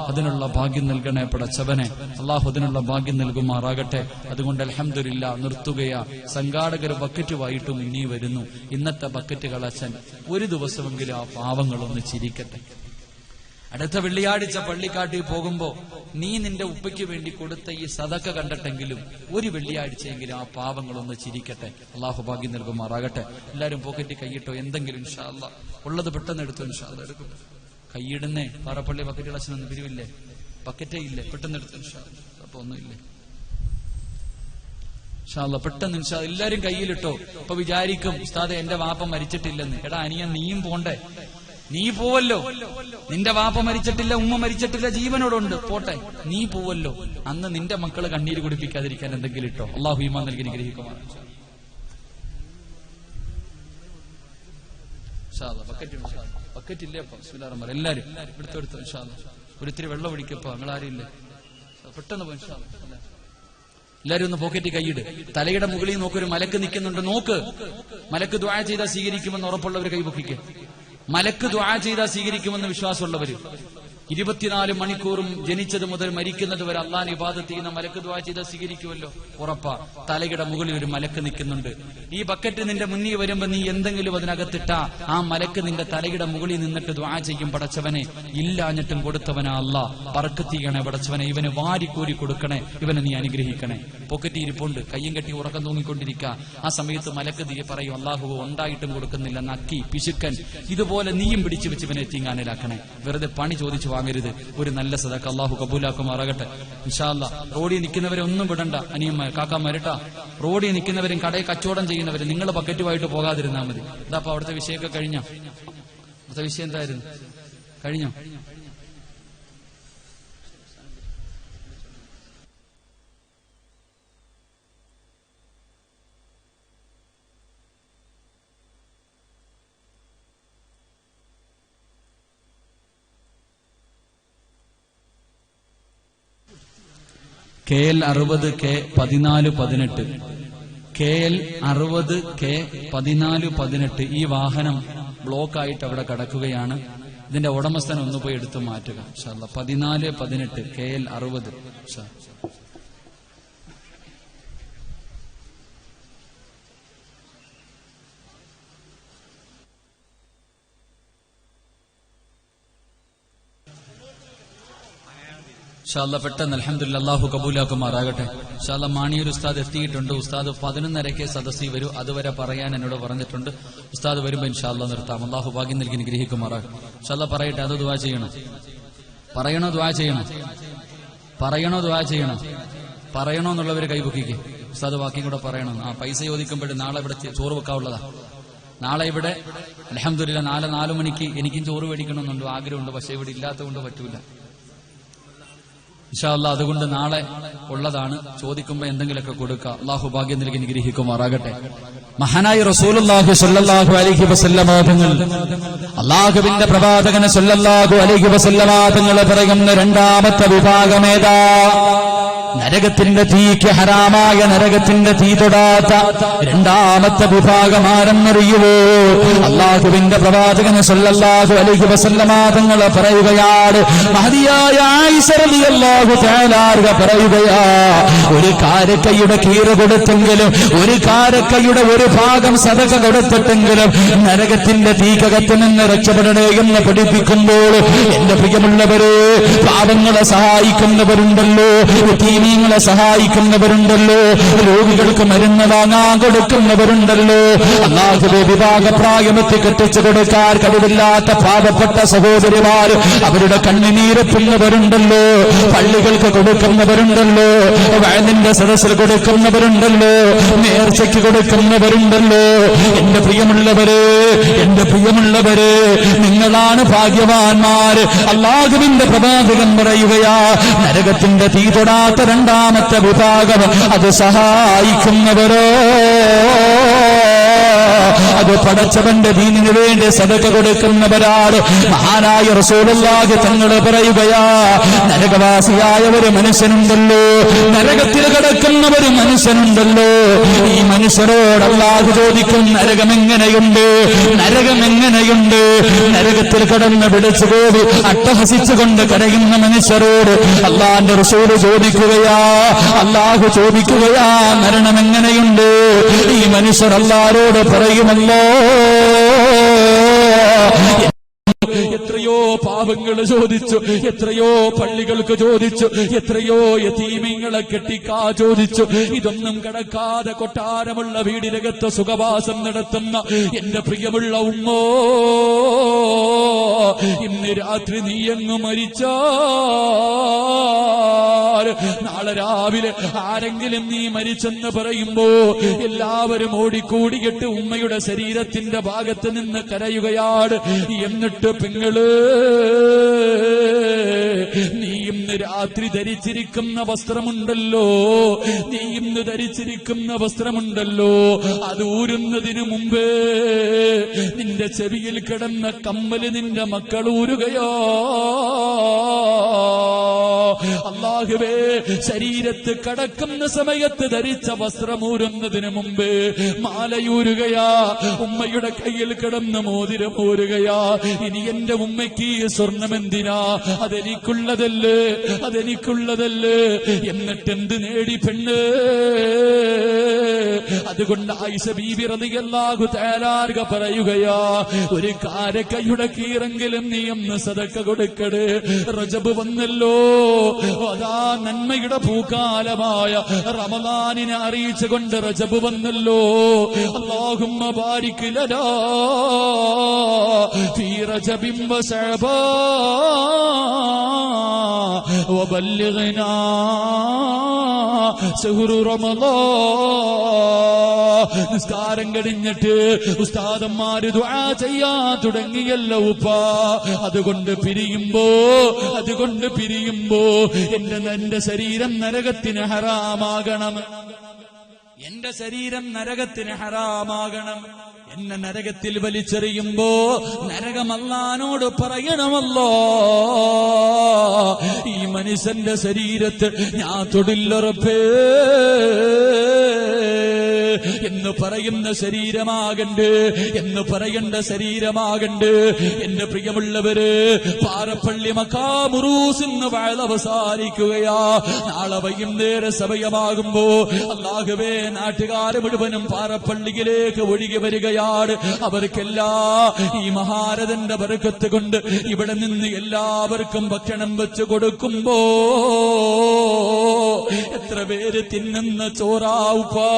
അതിനുള്ള ഭാഗ്യം നൽകണേ പടച്ചവനെ. അള്ളാഹു അതിനുള്ള ഭാഗ്യം നൽകുമാറാകട്ടെ. അതുകൊണ്ട് അൽഹംദുലില്ലാ നിർത്തുകയാ. സംഘാടകർ ബക്കറ്റുമായിട്ട് മുന്നീ വരുന്നു. ഇന്നത്തെ ബക്കറ്റ് കളച്ചൻ ഒരു ദിവസമെങ്കിലും ആ പാവങ്ങളൊന്ന് ചിരിക്കട്ടെ. അടുത്ത വെള്ളിയാഴ്ച പള്ളിക്കാട്ടി പോകുമ്പോ നീ നിന്റെ ഉപ്പയ്ക്ക് വേണ്ടി കൊടുത്ത ഈ സദക്ക കണ്ടിട്ടെങ്കിലും ഒരു വെള്ളിയാഴ്ചയെങ്കിലും ആ പാവങ്ങളൊന്ന് ചിരിക്കട്ടെ. അള്ളാഹു ഭാഗ്യം നൽകുമാറാകട്ടെ. എല്ലാരും പോക്കറ്റ് കൈയിട്ടോ, എന്തെങ്കിലും ഇൻഷാ അല്ലാഹ് ഉള്ളത് പെട്ടെന്ന് എടുത്തു. ഇൻഷാ അല്ലാഹ് എടുക്കും. കൈയിടുന്നേ, പാറപ്പള്ളി ബക്കറ്റ് കളച്ചനൊന്നും പിരിവില്ലേ, ബക്കറ്റേ ഇല്ലേ, പെട്ടെന്ന് എടുത്തു. ഇൻഷാ അല്ലാഹ് അപ്പൊ ഒന്നുമില്ലേ, ഇൻഷാ അല്ലാഹ് പെട്ടെന്ന് ഇൻഷാ അല്ലാഹ് എല്ലാരും കയ്യിലിട്ടോ. അപ്പൊ വിചാരിക്കും ഉസ്താദെ എന്റെ വാപ്പ മരിച്ചിട്ടില്ലെന്ന്. എടാ അനിയൻ, നീയും പോണ്ടേ? നീ പോവല്ലോ. നിന്റെ വാപ്പ മരിച്ചിട്ടില്ല, ഉമ്മ മരിച്ചിട്ടില്ല, ജീവനോടുണ്ട്, പോട്ടെ, നീ പോവല്ലോ. അന്ന് നിന്റെ മക്കള് കണ്ണീര് കുടിപ്പിക്കാതിരിക്കാൻ എന്തെങ്കിലും ഇട്ടോ. അള്ളാഹു ഈമാൻ നൽകി അനുഗ്രഹിക്കുമാർ. ബക്കറ്റ് ഇല്ലേ അപ്പൊ? ബിസ്മില്ലാഹിർ എല്ലാരും എടുത്തെടുത്തു. ഇൻഷാ അല്ലാഹ് ഒരിത്തിരി വെള്ളം ഒഴിക്കപ്പോ. നിങ്ങളാരും ഇല്ലേ? പെട്ടെന്ന് പോ. ഇൻഷാ അല്ലാഹ് എല്ലാരും ഒന്ന് പോക്കറ്റ് കൈയിട്. തലയുടെ മുകളിൽ നോക്കൊരു മലക്ക് നിൽക്കുന്നുണ്ട്, നോക്ക്. മലക്ക് ദുആ ചെയ്താൽ സ്വീകരിക്കുമെന്ന് ഉറപ്പുള്ളവർ കൈപൊക്കിക്ക്. മലക്ക് ദുആ ചെയ്താൽ സ്വീകരിക്കുമെന്ന് വിശ്വാസമുള്ളവര് 24 മണിക്കൂറും ജനിച്ചത് മുതൽ മരിക്കുന്നത് വരെ അള്ളാഹുവിനെ ഇബാദത്ത് ചെയ്യുന്ന മലക്ക് ദുആ ചെയ്താൽ സ്വീകരിക്കുമല്ലോ, ഉറപ്പാ. തലയുടെ മുകളിൽ ഒരു മലക്ക് നിൽക്കുന്നുണ്ട്. ഈ ബക്കറ്റ് നിന്റെ മുന്നിൽ വരുമ്പോ നീ എന്തെങ്കിലും അതിനകത്തിട്ടാ ആ മലക്ക് നിന്റെ തലയുടെ മുകളിൽ നിന്നിട്ട് ദുആ ചെയ്യും, പടച്ചവനെ ഇല്ലാഞ്ഞിട്ടും കൊടുത്തവനാ അല്ലാഹ്, ബർക്കത്ത് ചെയ്യണേ പടച്ചവനെ, ഇവന് വാരിക്കോരി കൊടുക്കണേ, ഇവനെ നീ അനുഗ്രഹിക്കണേ. പോക്കറ്റ് ഇരിപ്പുണ്ട്, കയ്യും കെട്ടി ഉറക്കം തൂങ്ങിക്കൊണ്ടിരിക്കുക. ആ സമയത്ത് മലക്ക് തീ പറയും, അള്ളാഹു ഉണ്ടായിട്ടും കൊടുക്കുന്നില്ല, നക്കി പിശുക്കൻ, ഇതുപോലെ നീയും പിടിച്ചു വെച്ച് ഇവനെ എത്തിങ്ങാനിലാക്കണേ. വെറുതെ പണി ചോദിച്ചു വാങ്ങരുത്. ഒരു നല്ല സദഖ അള്ളാഹു കബൂലാക്കുമാറാകട്ടെ. ഇൻഷാ അല്ലാഹ് റോഡിൽ നിൽക്കുന്നവരെ ഒന്നും വിടണ്ട, അനിയന്മാർ കാക്കാമാരട്ടാ. റോഡിൽ നിൽക്കുന്നവരും കടയിൽ കച്ചവടം ചെയ്യുന്നവരും നിങ്ങൾ ബക്കറ്റുമായിട്ട് പോകാതിരുന്നാൽ മതി. ഇതാപ്പോ അവിടുത്തെ വിഷയമൊക്കെ കഴിഞ്ഞോ? അവിടുത്തെ വിഷയം എന്തായിരുന്നു? കഴിഞ്ഞോ? KL 60 K 1418 KL 60 K 1418 ഈ വാഹനം ബ്ലോക്കായിട്ട് അവിടെ കിടക്കുകയാണ്. ഇതിന്റെ ഉടമസ്ഥൻ ഒന്ന് പോയി എടുത്തു മാറ്റുക. ഇൻഷാ അല്ലാഹ് 1418 KL 60. ഇൻഷാ അല്ലാഹ് പെട്ടെന്ന് അൽഹംദുലില്ലാഹ് അല്ലാഹു കബൂലാക്കുമാറാകട്ടെ. ഇൻഷാ അല്ലാഹ് മാണിയൂർ ഉസ്താദ് എത്തിയിട്ടുണ്ട്. ഉസ്താദ് 11:30 സദസ്സിൽ വരൂ, അതുവരെ പറയാൻ എന്നോട് പറഞ്ഞിട്ടുണ്ട്. ഉസ്താദ് വരുമ്പോ ഇൻഷാ അല്ലാഹ് നിർത്താം. അല്ലാഹു ഭാഗ്യം നൽകി അനുഗ്രഹിക്കുമാറാകട്ടെ. ഇൻഷാ അല്ലാഹ് പറയട്ടെ, അത് ദുആ ചെയ്യണം. പറയണോ ദുആ ചെയ്യണം? പറയണോ ദുആ ചെയ്യണം? പറയണോ എന്നുള്ളവര് കൈപൊക്കിക്ക്. ഉസ്താദ് ബാക്കിയും കൂടെ പറയണം. ആ പൈസ ചോദിക്കുമ്പോഴും നാളെ ഇവിടെ ചോറ് വെക്കാവുള്ളതാ. നാളെ ഇവിടെ അൽഹംദുലില്ലാ 4 മണിക്ക് എനിക്കും ചോറ് മേടിക്കണമെന്നുണ്ട്, ആഗ്രഹമുണ്ട്. പക്ഷെ ഇവിടെ ഇല്ലാത്തതുകൊണ്ട് പറ്റൂല. ഇൻഷാ അല്ലാഹ് അതുകൊണ്ട് നാളെ ഉള്ളതാണ്. ചോദിക്കുമ്പോ എന്തെങ്കിലുമൊക്കെ കൊടുക്കുക. അള്ളാഹു ഭാഗ്യം നൽകി അനുഗ്രഹിക്കുമാറാകട്ടെ. മഹാനായ റസൂലുള്ളാഹി സ്വല്ലല്ലാഹു അലൈഹി വസല്ലമ തങ്ങൾ, അള്ളാഹുവിന്റെ പ്രവാചകൻ സ്വല്ലല്ലാഹു അലൈഹി വസല്ലമ തങ്ങൾ പറയുന്ന രണ്ടാമത്തെ വിഭാഗമേതാ? നരകത്തിന്റെ തീക്ക്, ഹറാമായ നരകത്തിന്റെ തീ തൊടാത്ത രണ്ടാമത്തെ വിഭാഗം ആരെന്നറിയുവോ? അള്ളാഹുവിന്റെ പ്രവാചകൻ സ്വല്ലല്ലാഹു അലൈഹി വസല്ലമ തങ്ങൾ പറയുകയാണ്, മഹദിയായ ആയിഷ റളിയല്ലാഹു തആല പറയുകയാ, ഒരു കാരക്കയുടെ കീറ് കൊടുത്തെങ്കിലും, ഒരു കാരക്കയുടെ ഒരു ഭാഗം സദഖ കൊടുത്തിട്ടെങ്കിലും നരകത്തിന്റെ തീക്കകത്ത് നിന്ന് രക്ഷപ്പെടണേ എന്ന് പഠിപ്പിക്കുമ്പോൾ, എന്റെ പ്രിയമുള്ളവരെ, പാവങ്ങളെ സഹായിക്കുന്നവരുണ്ടല്ലോ, യതീമീങ്ങളെ സഹായിക്കുന്നവരുണ്ടല്ലോ, രോഗികൾക്ക് മരുന്ന് വാങ്ങാൻ കൊടുക്കുന്നവരുണ്ടല്ലോ, അല്ലാഹുവേ വിവാഹപ്രായമെത്തി കെട്ടിച്ചു കൊടുക്കാൻ കഴിവില്ലാത്ത പാവപ്പെട്ട സഹോദരിമാർ അവരുടെ കണ്ണുനീരത്തുന്നവരുണ്ടല്ലോ, പള്ളികൾക്ക് കൊടുക്കുന്നവരുണ്ടല്ലോ, വഅദിന്റെ സദസ്സിൽ കൊടുക്കുന്നവരുണ്ടല്ലോ, നേർച്ചയ്ക്ക് കൊടുക്കുന്നവരുണ്ടല്ലോ. എന്റെ പ്രിയമുള്ളവരെ, എന്റെ പ്രിയമുള്ളവരെ, നിങ്ങളാണ് ഭാഗ്യവാന്മാര്. അല്ലാഹുവിന്റെ പ്രവാചകൻ പറയുകയാ, നരകത്തിന്റെ തീ തൊടാത്ത രണ്ടാമത്തെ വിഭാഗം അത് സഹായിക്കുന്നവരോ, അത് പടച്ചവന്റെ ദീനിനു വേണ്ടി സദഖ കൊടുക്കുന്നവരാണ്. മഹാനായ റസൂലുള്ളാഹി തങ്ങൾ പറയുകയാ, നരകവാസിയായ ഒരു മനുഷ്യനുണ്ടല്ലോ, നരകത്തിൽ കിടക്കുന്ന ഒരു മനുഷ്യനുണ്ടല്ലോ, ഈ മനുഷ്യരോട് അല്ലാഹു ചോദിക്കും, നരകമെങ്ങനെയുണ്ട്, നരകമെങ്ങനെയുണ്ട്? നരകത്തിൽ കിടന്ന് വിളിച്ചു പോയി അട്ടഹസിച്ചുകൊണ്ട് കരയുന്ന മനുഷ്യരോട് അല്ലാഹുവിന്റെ റസൂൽ ചോദിക്കുകയാ, അല്ലാഹു ചോദിക്കുകയാ, മരണം എങ്ങനെയുണ്ട്? ഈ മനുഷ്യർ അല്ലാഹുവോട് പറയുമല്ലോ, എത്രയോ പാവങ്ങൾ ചോദിച്ചു, എത്രയോ പള്ളികൾക്ക് ചോദിച്ചു, എത്രയോ യതീമീങ്ങളെ കെട്ടിക്കാ ചോദിച്ചു. ഇതൊന്നും കിടക്കാതെ കൊട്ടാരമുള്ള വീടിനകത്ത് സുഖവാസം നടത്തുന്ന എന്റെ പ്രിയമുള്ള ഉമ്മോ, ഇന്ന് രാത്രി നീ അങ്ങ് മരിച്ചാൽ നാളെ രാവിലെ ആരെങ്കിലും നീ മരിച്ചെന്ന് പറയുമ്പോ എല്ലാവരും ഓടിക്കൂടിയിട്ട് ഉമ്മയുടെ ശരീരത്തിന്റെ ഭാഗത്ത് നിന്ന് കരയുകയാണ്. എന്നിട്ട് പെങ്ങള്, നീ ഇന്ന് രാത്രി ധരിച്ചിരിക്കുന്ന വസ്ത്രമുണ്ടല്ലോ, നീ ഇന്ന് ധരിച്ചിരിക്കുന്ന വസ്ത്രമുണ്ടല്ലോ, അത് ഊരുന്നതിനു മുമ്പേ നിന്റെ ചെവിയിൽ കിടന്ന കമ്മല് നിന്റെ മക്കൾ ഊരുകയോ? അല്ലാഹുവേ, ശരീരത്ത് കടക്കുന്ന സമയത്ത് ധരിച്ച വസ്ത്രമൂരുന്നതിന് മുമ്പ് മാലയൂരുകയാ, ഉമ്മയുടെ കയ്യിൽ കിടന്ന് മോതിരമൂരുകയാ. ഇനി എന്റെ ഉമ്മയ്ക്ക് സ്വർണം എന്തിനാ? അതെനിക്കുള്ളതല്ലേ, അതെനിക്കുള്ളതല്ലേ. എന്നിട്ട് എന്ത് നേടി പെണ്ണ്? അതുകൊണ്ട് ആയിഷ ബീബി റളിയല്ലാഹു തആല പറയുകയാ, ഒരു കാരക്കയുടെ കീറെങ്കിലും നീ ഒന്ന് സദഖ കൊടുക്കടേ. റജബ് വന്നല്ലോ, അതാ നന്മയുടെ പൂക്കാലമായ റമളാനിനെ അറിയിച്ചുകൊണ്ട് റജബ് വന്നല്ലോ. അല്ലാഹുമ്മ ബാരിക് ലനാ ഫീ റജബിൻ വശഅബാൻ വബല്ലിഗ്നാ ശഹ്റു റമളാൻ. നിസ്കാരം കഴിഞ്ഞിട്ട് ഉസ്താദന്മാര് ദുആ ചെയ്യാൻ തുടങ്ങിയല്ലോ ഉപ്പാ. അതുകൊണ്ട് പിരിയുമ്പോ എന്റെ ശരീരം നരകത്തിന് ഹറാമാകണം, എന്റെ ശരീരം നരകത്തിന് ഹറാമാകണം. എന്നെ നരകത്തിൽ വലിച്ചെറിയുമ്പോ നരകം അല്ലാഹുവോട് പറയണമല്ലോ, ഈ മനുഷ്യന്റെ ശരീരത്തിൽ ഞാൻ തൊടില്ല റബ്ബേ എന്ന് പറയുന്ന ശരീരമാകണ്ട്, എന്ന് പറയേണ്ട ശരീരമാകണ്ട്. എന്റെ പ്രിയമുള്ളവര്, പാറപ്പള്ളി മഖാമുറൂസ് ഇന്ന് വഅദ് അവസാനിക്കുകയാ. നാളെ വൈകുന്നേര സമയമാകുമ്പോ അല്ലാഹുവേ, നാട്ടുകാര് മുഴുവനും പാറപ്പള്ളിയിലേക്ക് ഒഴുകി വരികയാണ്. അവർക്കെല്ലാം ഈ മഹാരഥന്റെ ബർക്കത്ത് കൊണ്ട് ഇവിടെ നിന്ന് എല്ലാവർക്കും ഭക്ഷണം വെച്ച് കൊടുക്കുമ്പോ എത്ര പേര് തിന്നുന്ന ചോറാവുപ്പാ.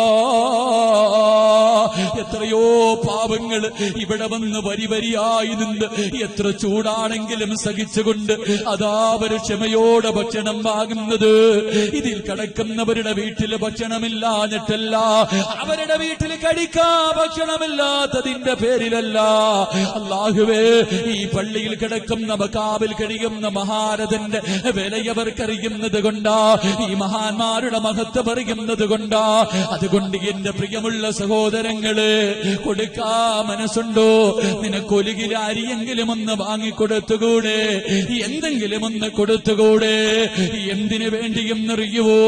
എത്രയോ പാവങ്ങൾ ഇവിടെ വന്ന് വരി വരിയായി നിന്ന് എത്ര ചൂടാണെങ്കിലും സഹിച്ചുകൊണ്ട് അതാവര് ക്ഷമയോടെ ഭക്ഷണം വാങ്ങുന്നത്. ഇതിൽ കിടക്കുന്നവരുടെ വീട്ടിൽ ഭക്ഷണമില്ലാഞ്ഞിട്ടല്ല, അവരുടെ വീട്ടിൽ കഴിക്കാ ഭക്ഷണമില്ലാത്തതിന്റെ പേരിലല്ല. അല്ലാഹുവേ, ഈ പള്ളിയിൽ കിടക്കുന്ന മക്കാബിൽ കഴിയുന്ന മഹാരഥന്റെ വിലയവർക്കറിയുന്നത് കൊണ്ടാ, ഈ മഹാന്മാരുടെ മഹത്വം അറിയുന്നത് കൊണ്ടാ. അതുകൊണ്ട് എന്റെ പ്രിയമുള്ള സഹോദരങ്ങള്, കൊടുക്കാ മനസ്സുണ്ടോ? നിനക്കൊലുകിൽ അരിയെങ്കിലും ഒന്ന് വാങ്ങിക്കൊടുത്തുകൂടെ? എന്തെങ്കിലും ഒന്ന് കൊടുത്തുകൂടെ? എന്തിനു വേണ്ടിയെന്നറിയുവോ?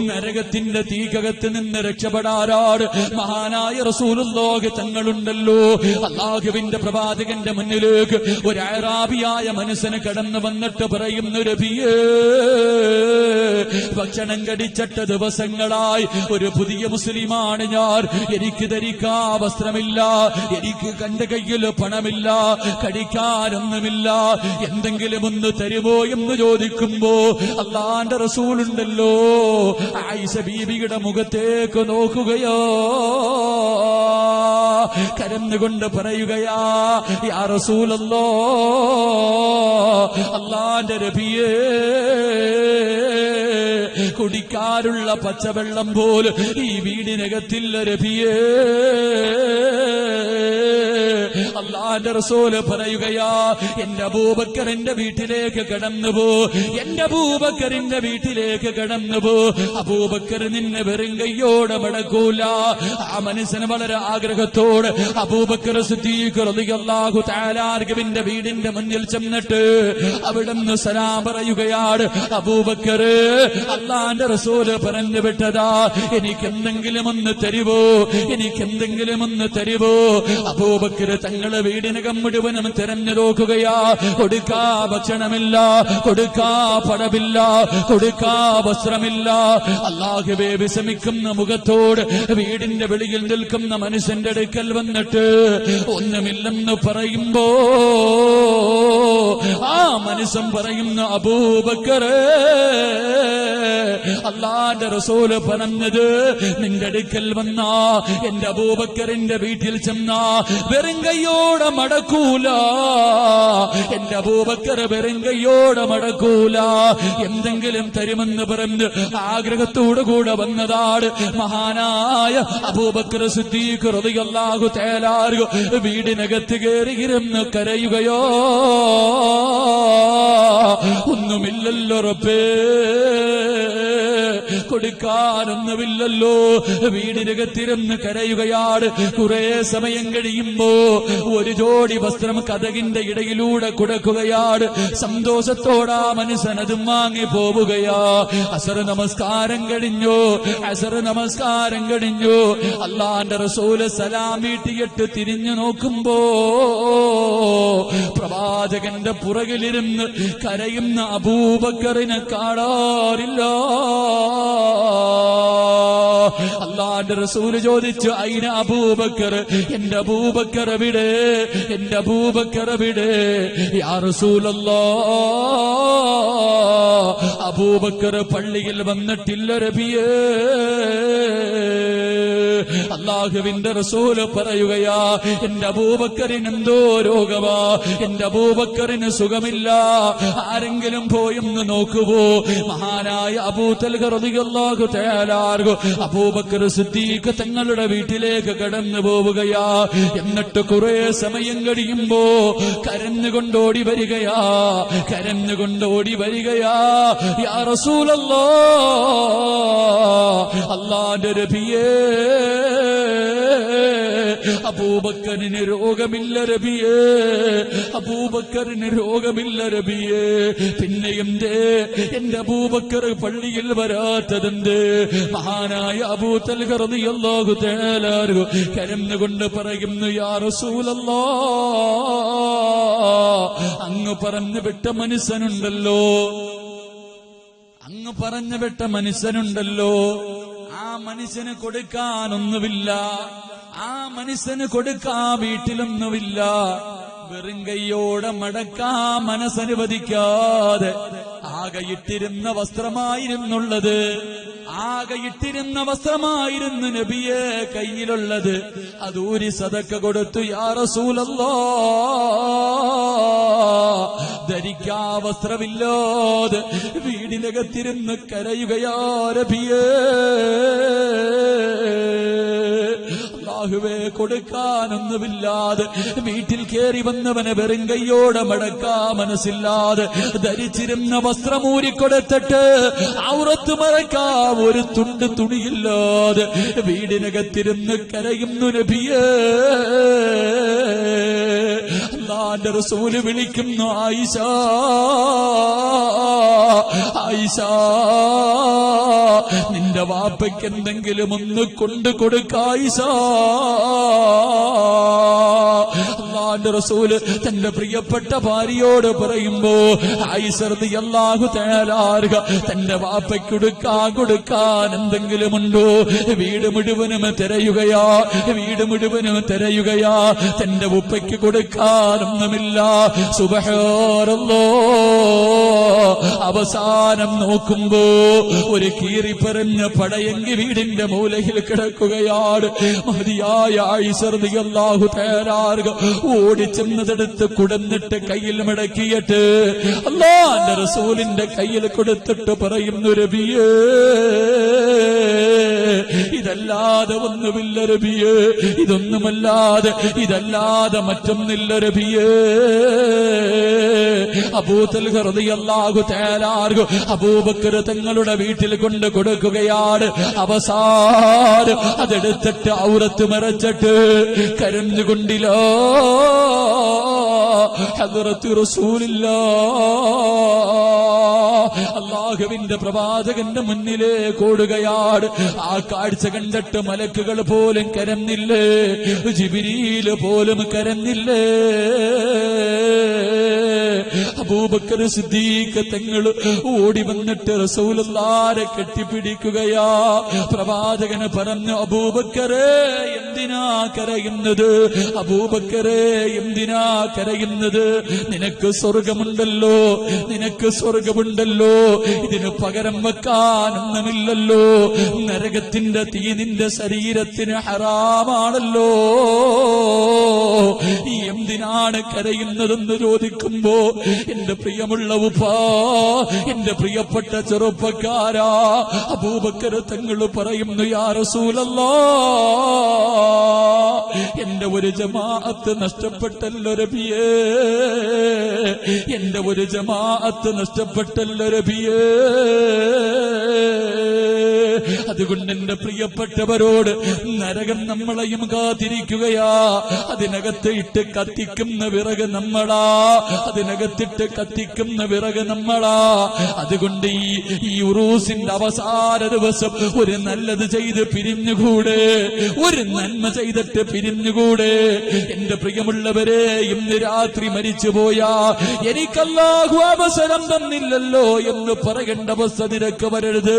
നരകത്തിന്റെ തീകകത്ത് നിന്ന് രക്ഷപ്പെടാനാണ് മഹാനായ റസൂലുള്ളാഹി തങ്ങളുണ്ടല്ലോ. അല്ലാഹുവിന്റെ പ്രവാചകന്റെ മുന്നിലേക്ക് ഒരു അറാബിയായ മനുഷ്യന് കടന്നു വന്നിട്ട് പറയുന്ന, നബിയേ, ഭക്ഷണം കടിച്ചിട്ട് ദിവസങ്ങളായി, ഒരു പുതിയ മുസ്ലിമാണ് ഞാൻ, എനിക്ക് ധരിക്കാ വസ്ത്രമില്ല, എനിക്ക് കണ്ട കയ്യിൽ പണമില്ല, കടിക്കാനൊന്നുമില്ല, എന്തെങ്കിലും ഒന്ന് തരുമോ എന്ന് ചോദിക്കുമ്പോ അല്ലാഹുവിന്റെ റസൂലുണ്ടല്ലോ ആയിഷ ബീവിയുടെ മുഖത്തേക്ക് നോക്കുകയോ, കരഞ്ഞുകൊണ്ട് പറയുകയാ, യാ റസൂലല്ലാഹ്, അല്ലാഹുവിന്റെ നബിയേ, കുടിക്കാനുള്ള പച്ചവെള്ളം പോലും ഈ വീടിനകത്തില്ല നബിയേ. അല്ലാഹുവിന്റെ റസൂൽ പറയുകയാ, എന്റെ അബൂബക്കറിന്റെ വീട്ടിലേക്ക് കടന്നുപോ, എന്റെ അബൂബക്കറിന്റെ വീട്ടിലേക്ക് കടന്നുപോ. അബൂബക്കർ നിന്നെ വെറും കയ്യോടെ മടക്കൂല. ആ മനുഷ്യന് വളരെ ആഗ്രഹത്തോടെ അബൂബക്കർ സിദ്ദീഖ് റളിയല്ലാഹു തആല അൻഹുവിന്റെ വീടിന്റെ മുന്നിൽ ചെന്നിട്ട് അവിടുന്ന് സലാം പറയുകയാണ്. അബൂബക്കർ, അല്ലാഹുവിന്റെ റസൂൽ പറഞ്ഞു വിട്ടതാ, എനിക്കെന്തെങ്കിലും ഒന്ന് തരുവോ, എനിക്കെന്തെങ്കിലും ഒന്ന് തരുവോ? അബൂബക്കർ തങ്ങളെ വീടിനകം മുഴുവനും തിരഞ്ഞു നോക്കുകയാ. കൊടുക്കാ ഭക്ഷണമില്ല, കൊടുക്കാ പണമില്ല, കൊടുക്കാ വസ്ത്രമില്ല. അല്ലാഹുവേ, വിഷമിക്കുന്ന മുഖത്തോട് വീടിന്റെ വെളിയിൽ നിൽക്കുന്ന മനുഷ്യന്റെ അടുക്കൽ വന്നിട്ട് ഒന്നുമില്ലെന്ന് പറയുമ്പോ ആ മനുഷ്യൻ പറയുന്ന, അബൂബക്കറേ, അല്ലാഹുവിന്റെ റസൂൽ പറഞ്ഞത്, നിന്റെ അടുക്കൽ വന്നാ, എന്റെ അബൂബക്കറിന്റെ വീട്ടിൽ ചെന്നാ വെറും കയ്യോടെ മടക്കൂല. എന്റെ അബൂബക്കർ വെറും കയ്യോടെ മടക്കൂല. എന്തെങ്കിലും തരുമെന്ന് പറഞ്ഞ് ആഗ്രഹത്തോടു കൂടെ വന്നതാണ് മഹാനായ അബൂബക്കർ സിദ്ദീഖ് റളിയല്ലാഹു തആല അൻഹു. വീടിനകത്ത് കയറിയിരുന്ന് കരയുകയോ, ഒന്നുമില്ലല്ലോ റബ്ബേ, കൊടുക്കാനൊന്നുമില്ലല്ലോ. വീടിനകത്തിരുന്ന് കരയുകയാണ്. കുറെ സമയം കഴിയുമ്പോ ഒരു ജോഡി വസ്ത്രം കതകിന്റെ ഇടയിലൂടെ കൊടുക്കുകയാണ്. സന്തോഷത്തോടാ മനുഷ്യൻ അതും വാങ്ങി പോവുകയാ. അസർ നമസ്കാരം കഴിഞ്ഞു, അസർ നമസ്കാരം കഴിഞ്ഞു. അല്ലാഹുവിന്റെ റസൂൽ സലാം വീട്ടിയിട്ട് തിരിഞ്ഞു നോക്കുമ്പോ പ്രവാചകന്റെ പുറകിലിരുന്ന് കരയുന്ന അബൂബക്കറിനെ കാണാറില്ല. അല്ലാഹുവിന്റെ റസൂൽ ചോദിച്ചു, ഐന അബൂബക്കർ, എന്റെ അബൂബക്കർ എവിടെ, എന്റെ അബൂബക്കർ എവിടെ? യാ റസൂലല്ലാഹ്, അബൂബക്കർ പള്ളിയിൽ വന്നിട്ടില്ല നബിയേ. അല്ലാഹുവിന്റെ റസൂല് പറയുകയാ, എന്റെ അബൂബക്കറിന് എന്തോ രോഗമാ, എന്റെ അബൂബക്കറിന് സുഖമില്ല, ആരെങ്കിലും പോയെന്ന് നോക്കുവോ? മഹാനായ അബൂ തൽഹ റളിയല്ലാഹു തആല അൻഹു അബൂബക്കർ സിദ്ദീഖ് തങ്ങളുടെ വീട്ടിലേക്ക് കടന്നു പോവുകയാ. എന്നിട്ട് കുറെ സമയം കഴിയുമ്പോ കരഞ്ഞുകൊണ്ടോടി വരികയാ, കരഞ്ഞുകൊണ്ടോടി വരികയാ. യാ റസൂലല്ലാഹ്, അല്ലാഹുവിന്റെ നബിയേ, അബൂബക്കറിന് രോഗമില്ല നബിയേ, അബൂബക്കറിന് രോഗമില്ല നബിയേ. പിന്നെ എന്റെ അബൂബക്കർ പള്ളിയിൽ വരാത്തതെന്ത്? മഹാനായ അബൂ തൽഹ റളിയല്ലാഹു തആല അൻഹു കരഞ്ഞുകൊണ്ട് പറയുന്നു, യാ റസൂലല്ലാഹ്, അങ്ങ് പറഞ്ഞു വിട്ട മനുഷ്യനുണ്ടല്ലോ, അങ്ങ് പറഞ്ഞു വിട്ട മനുഷ്യനുണ്ടല്ലോ, ആ മനുഷ്യന് കൊടുക്കാനൊന്നുമില്ല, ആ മനുഷ്യന് കൊടുക്കാ വീട്ടിലൊന്നുമില്ല. വെറും കൈയോടെ മടക്കാ മനസ്സനുവദിക്കാതെ ആകെ ഇട്ടിരുന്ന വസ്ത്രമായിരുന്നുള്ളത്. ആകെ ഇട്ടിരുന്ന വസ്ത്രമായിരുന്നു നബിയെ കയ്യിലുള്ളത്. അതൂരി സദക്ക കൊടുത്തു. യാ റസൂലല്ലാഹ്, ധരിക്കാ വസ്ത്രമില്ലാതെ വീടിനകത്തിരുന്ന് കരയുകയാ നബിയേ. അല്ലാഹുവേ, കൊടുക്കാനൊന്നുമില്ലാതെ വീട്ടിൽ കയറി വന്നവനെ വെറും കൈയോടെ മടക്കാ മനസ്സില്ലാതെ ധരിച്ചിരുന്ന വസ്ത്രമൂരിക്കൊടുത്തിട്ട് ഔറത്ത് മറക്കാൻ ഒരു തുണ്ട് തുണിയില്ലാതെ വീടിനകത്തിരുന്ന് കരയുന്നു നബിയേ. അല്ലാഹുവിന്റെ റസൂല് വിളിക്കുന്നു, ആയിഷ, ആയിഷ, നിന്റെ വാപ്പയ്ക്ക് എന്തെങ്കിലും ഒന്ന് കൊണ്ടു കൊടുക്ക ആയിഷ. അല്ലാഹുവിന്റെ റസൂല് തന്റെ പ്രിയപ്പെട്ട ഭാര്യയോട് പറയുമ്പോ ആയിഷ റളിയല്ലാഹു തആല അൻഹ തന്റെ വാപ്പയ്ക്ക് കൊടുക്കാൻ എന്തെങ്കിലും ഉണ്ടോ? വീട് മുഴുവനും തിരയുകയാ, വീട് മുഴുവനും തിരയുകയാ. തന്റെ ഉപ്പയ്ക്ക് കൊടുക്കാനൊന്നുമില്ല. സുബ്ഹാനല്ലാഹ്. അവസാനം നോക്കുമ്പോ ഒരു കീറിപ്പറഞ്ഞ പടയങ്കി വീടിന്റെ മൂലയിൽ കിടക്കുകയാണ്. മഹദിയായ ആയിഷ റളിയല്ലാഹു തആല അൻഹ ഓടിച്ചെന്നതെടുത്ത് കുടന്നിട്ട് കയ്യിൽ മടക്കിയിട്ട് അല്ലാഹുവിന്റെ റസൂലിന്റെ കയ്യിൽ കൊടുത്തിട്ട് പറയുന്നു, നബിയേ, ഇതല്ലാതെ ഒന്നുമില്ല നബിയേ, ഇതൊന്നുമല്ലാതെ ഇതല്ലാതെ മറ്റൊന്നില്ല നബിയേ. അബൂ തൽഹ റളിയല്ലാഹു തആല അൻഹു അബൂബക്കർ തങ്ങളുടെ വീട്ടിൽ കൊണ്ട് കൊടുക്കുകയാണ്. അവസാനം അതെടുത്തിട്ട് ഔറത്ത് മറച്ചിട്ട് കരഞ്ഞുകൊണ്ടില്ല ഹദ്റത്ത് റസൂലില്ലാഹ്, അല്ലാഹുവിന്റെ പ്രവാചകന്റെ മുന്നിലേക്ക് ഓടുകയാണ്. ആ കാഴ്ച കണ്ടിട്ട് മലക്കുകൾ പോലും കരഞ്ഞില്ലേ, ജിബ്രീൽ പോലും കരഞ്ഞില്ലേ. അബൂബക്കർ സിദ്ദീഖ് തങ്ങൾ ഓടി വന്നിട്ട് റസൂലുള്ളാഹിനെ കെട്ടിപ്പിടിക്കുകയാ. പ്രവാചകന് പറഞ്ഞു, അബൂബക്കറേ, എന്തിനാ കരയുന്നത്? അബൂബക്കറേ, എന്തിനാ കരയുന്നത്? നിനക്ക് സ്വർഗമുണ്ടല്ലോ, നിനക്ക് സ്വർഗമുണ്ടല്ലോ. ഇതിന് പകരം വെക്കാനൊന്നുമില്ലല്ലോ. നരകത്തിന്റെ തീ നിന്റെ ശരീരത്തിന് ഹറാമാണല്ലോ. ഈ എന്തിനാണ് കരയുന്നതെന്ന് ചോദിക്കുമ്പോ എന്റെ പ്രിയമുള്ള ഉപ്പാ, എന്റെ പ്രിയപ്പെട്ട ചെറുപ്പക്കാരാ, അബൂബക്കർ തങ്ങൾ പറയുന്നു, യാ റസൂലല്ലാഹ്, എന്റെ ഒരു ജമാഅത്ത് നഷ്ടപ്പെട്ടല്ലോ നബിയേ, എന്റെ ഒരു ജമാഅത്ത് നഷ്ടപ്പെട്ടല്ലോ നബിയേ. അതുകൊണ്ട് എന്റെ പ്രിയപ്പെട്ടവരോട്, നരകം നമ്മളെയും കാത്തിരിക്കുകയാ. അതിനകത്ത് ഇട്ട് കത്തിക്കുന്ന വിറക് നമ്മളാ, അതിനകത്തിട്ട് കത്തിക്കുന്ന വിറക് നമ്മളാ. അതുകൊണ്ട് ഈ ഉറൂസിന്റെ അവസാന ദിവസം ഒരു നല്ലത് ചെയ്ത് പിരിഞ്ഞുകൂടെ, ഒരു നന്മ ചെയ്തിട്ട് പിരിഞ്ഞുകൂടെ? എന്റെ പ്രിയമുള്ളവരെ, ഇന്ന് രാത്രി മരിച്ചുപോയാ എനിക്ക് അല്ലാഹു അവസരം തന്നില്ലല്ലോ എന്ന് പറയേണ്ട അവസ്ഥ നിനക്ക് വരരുത്.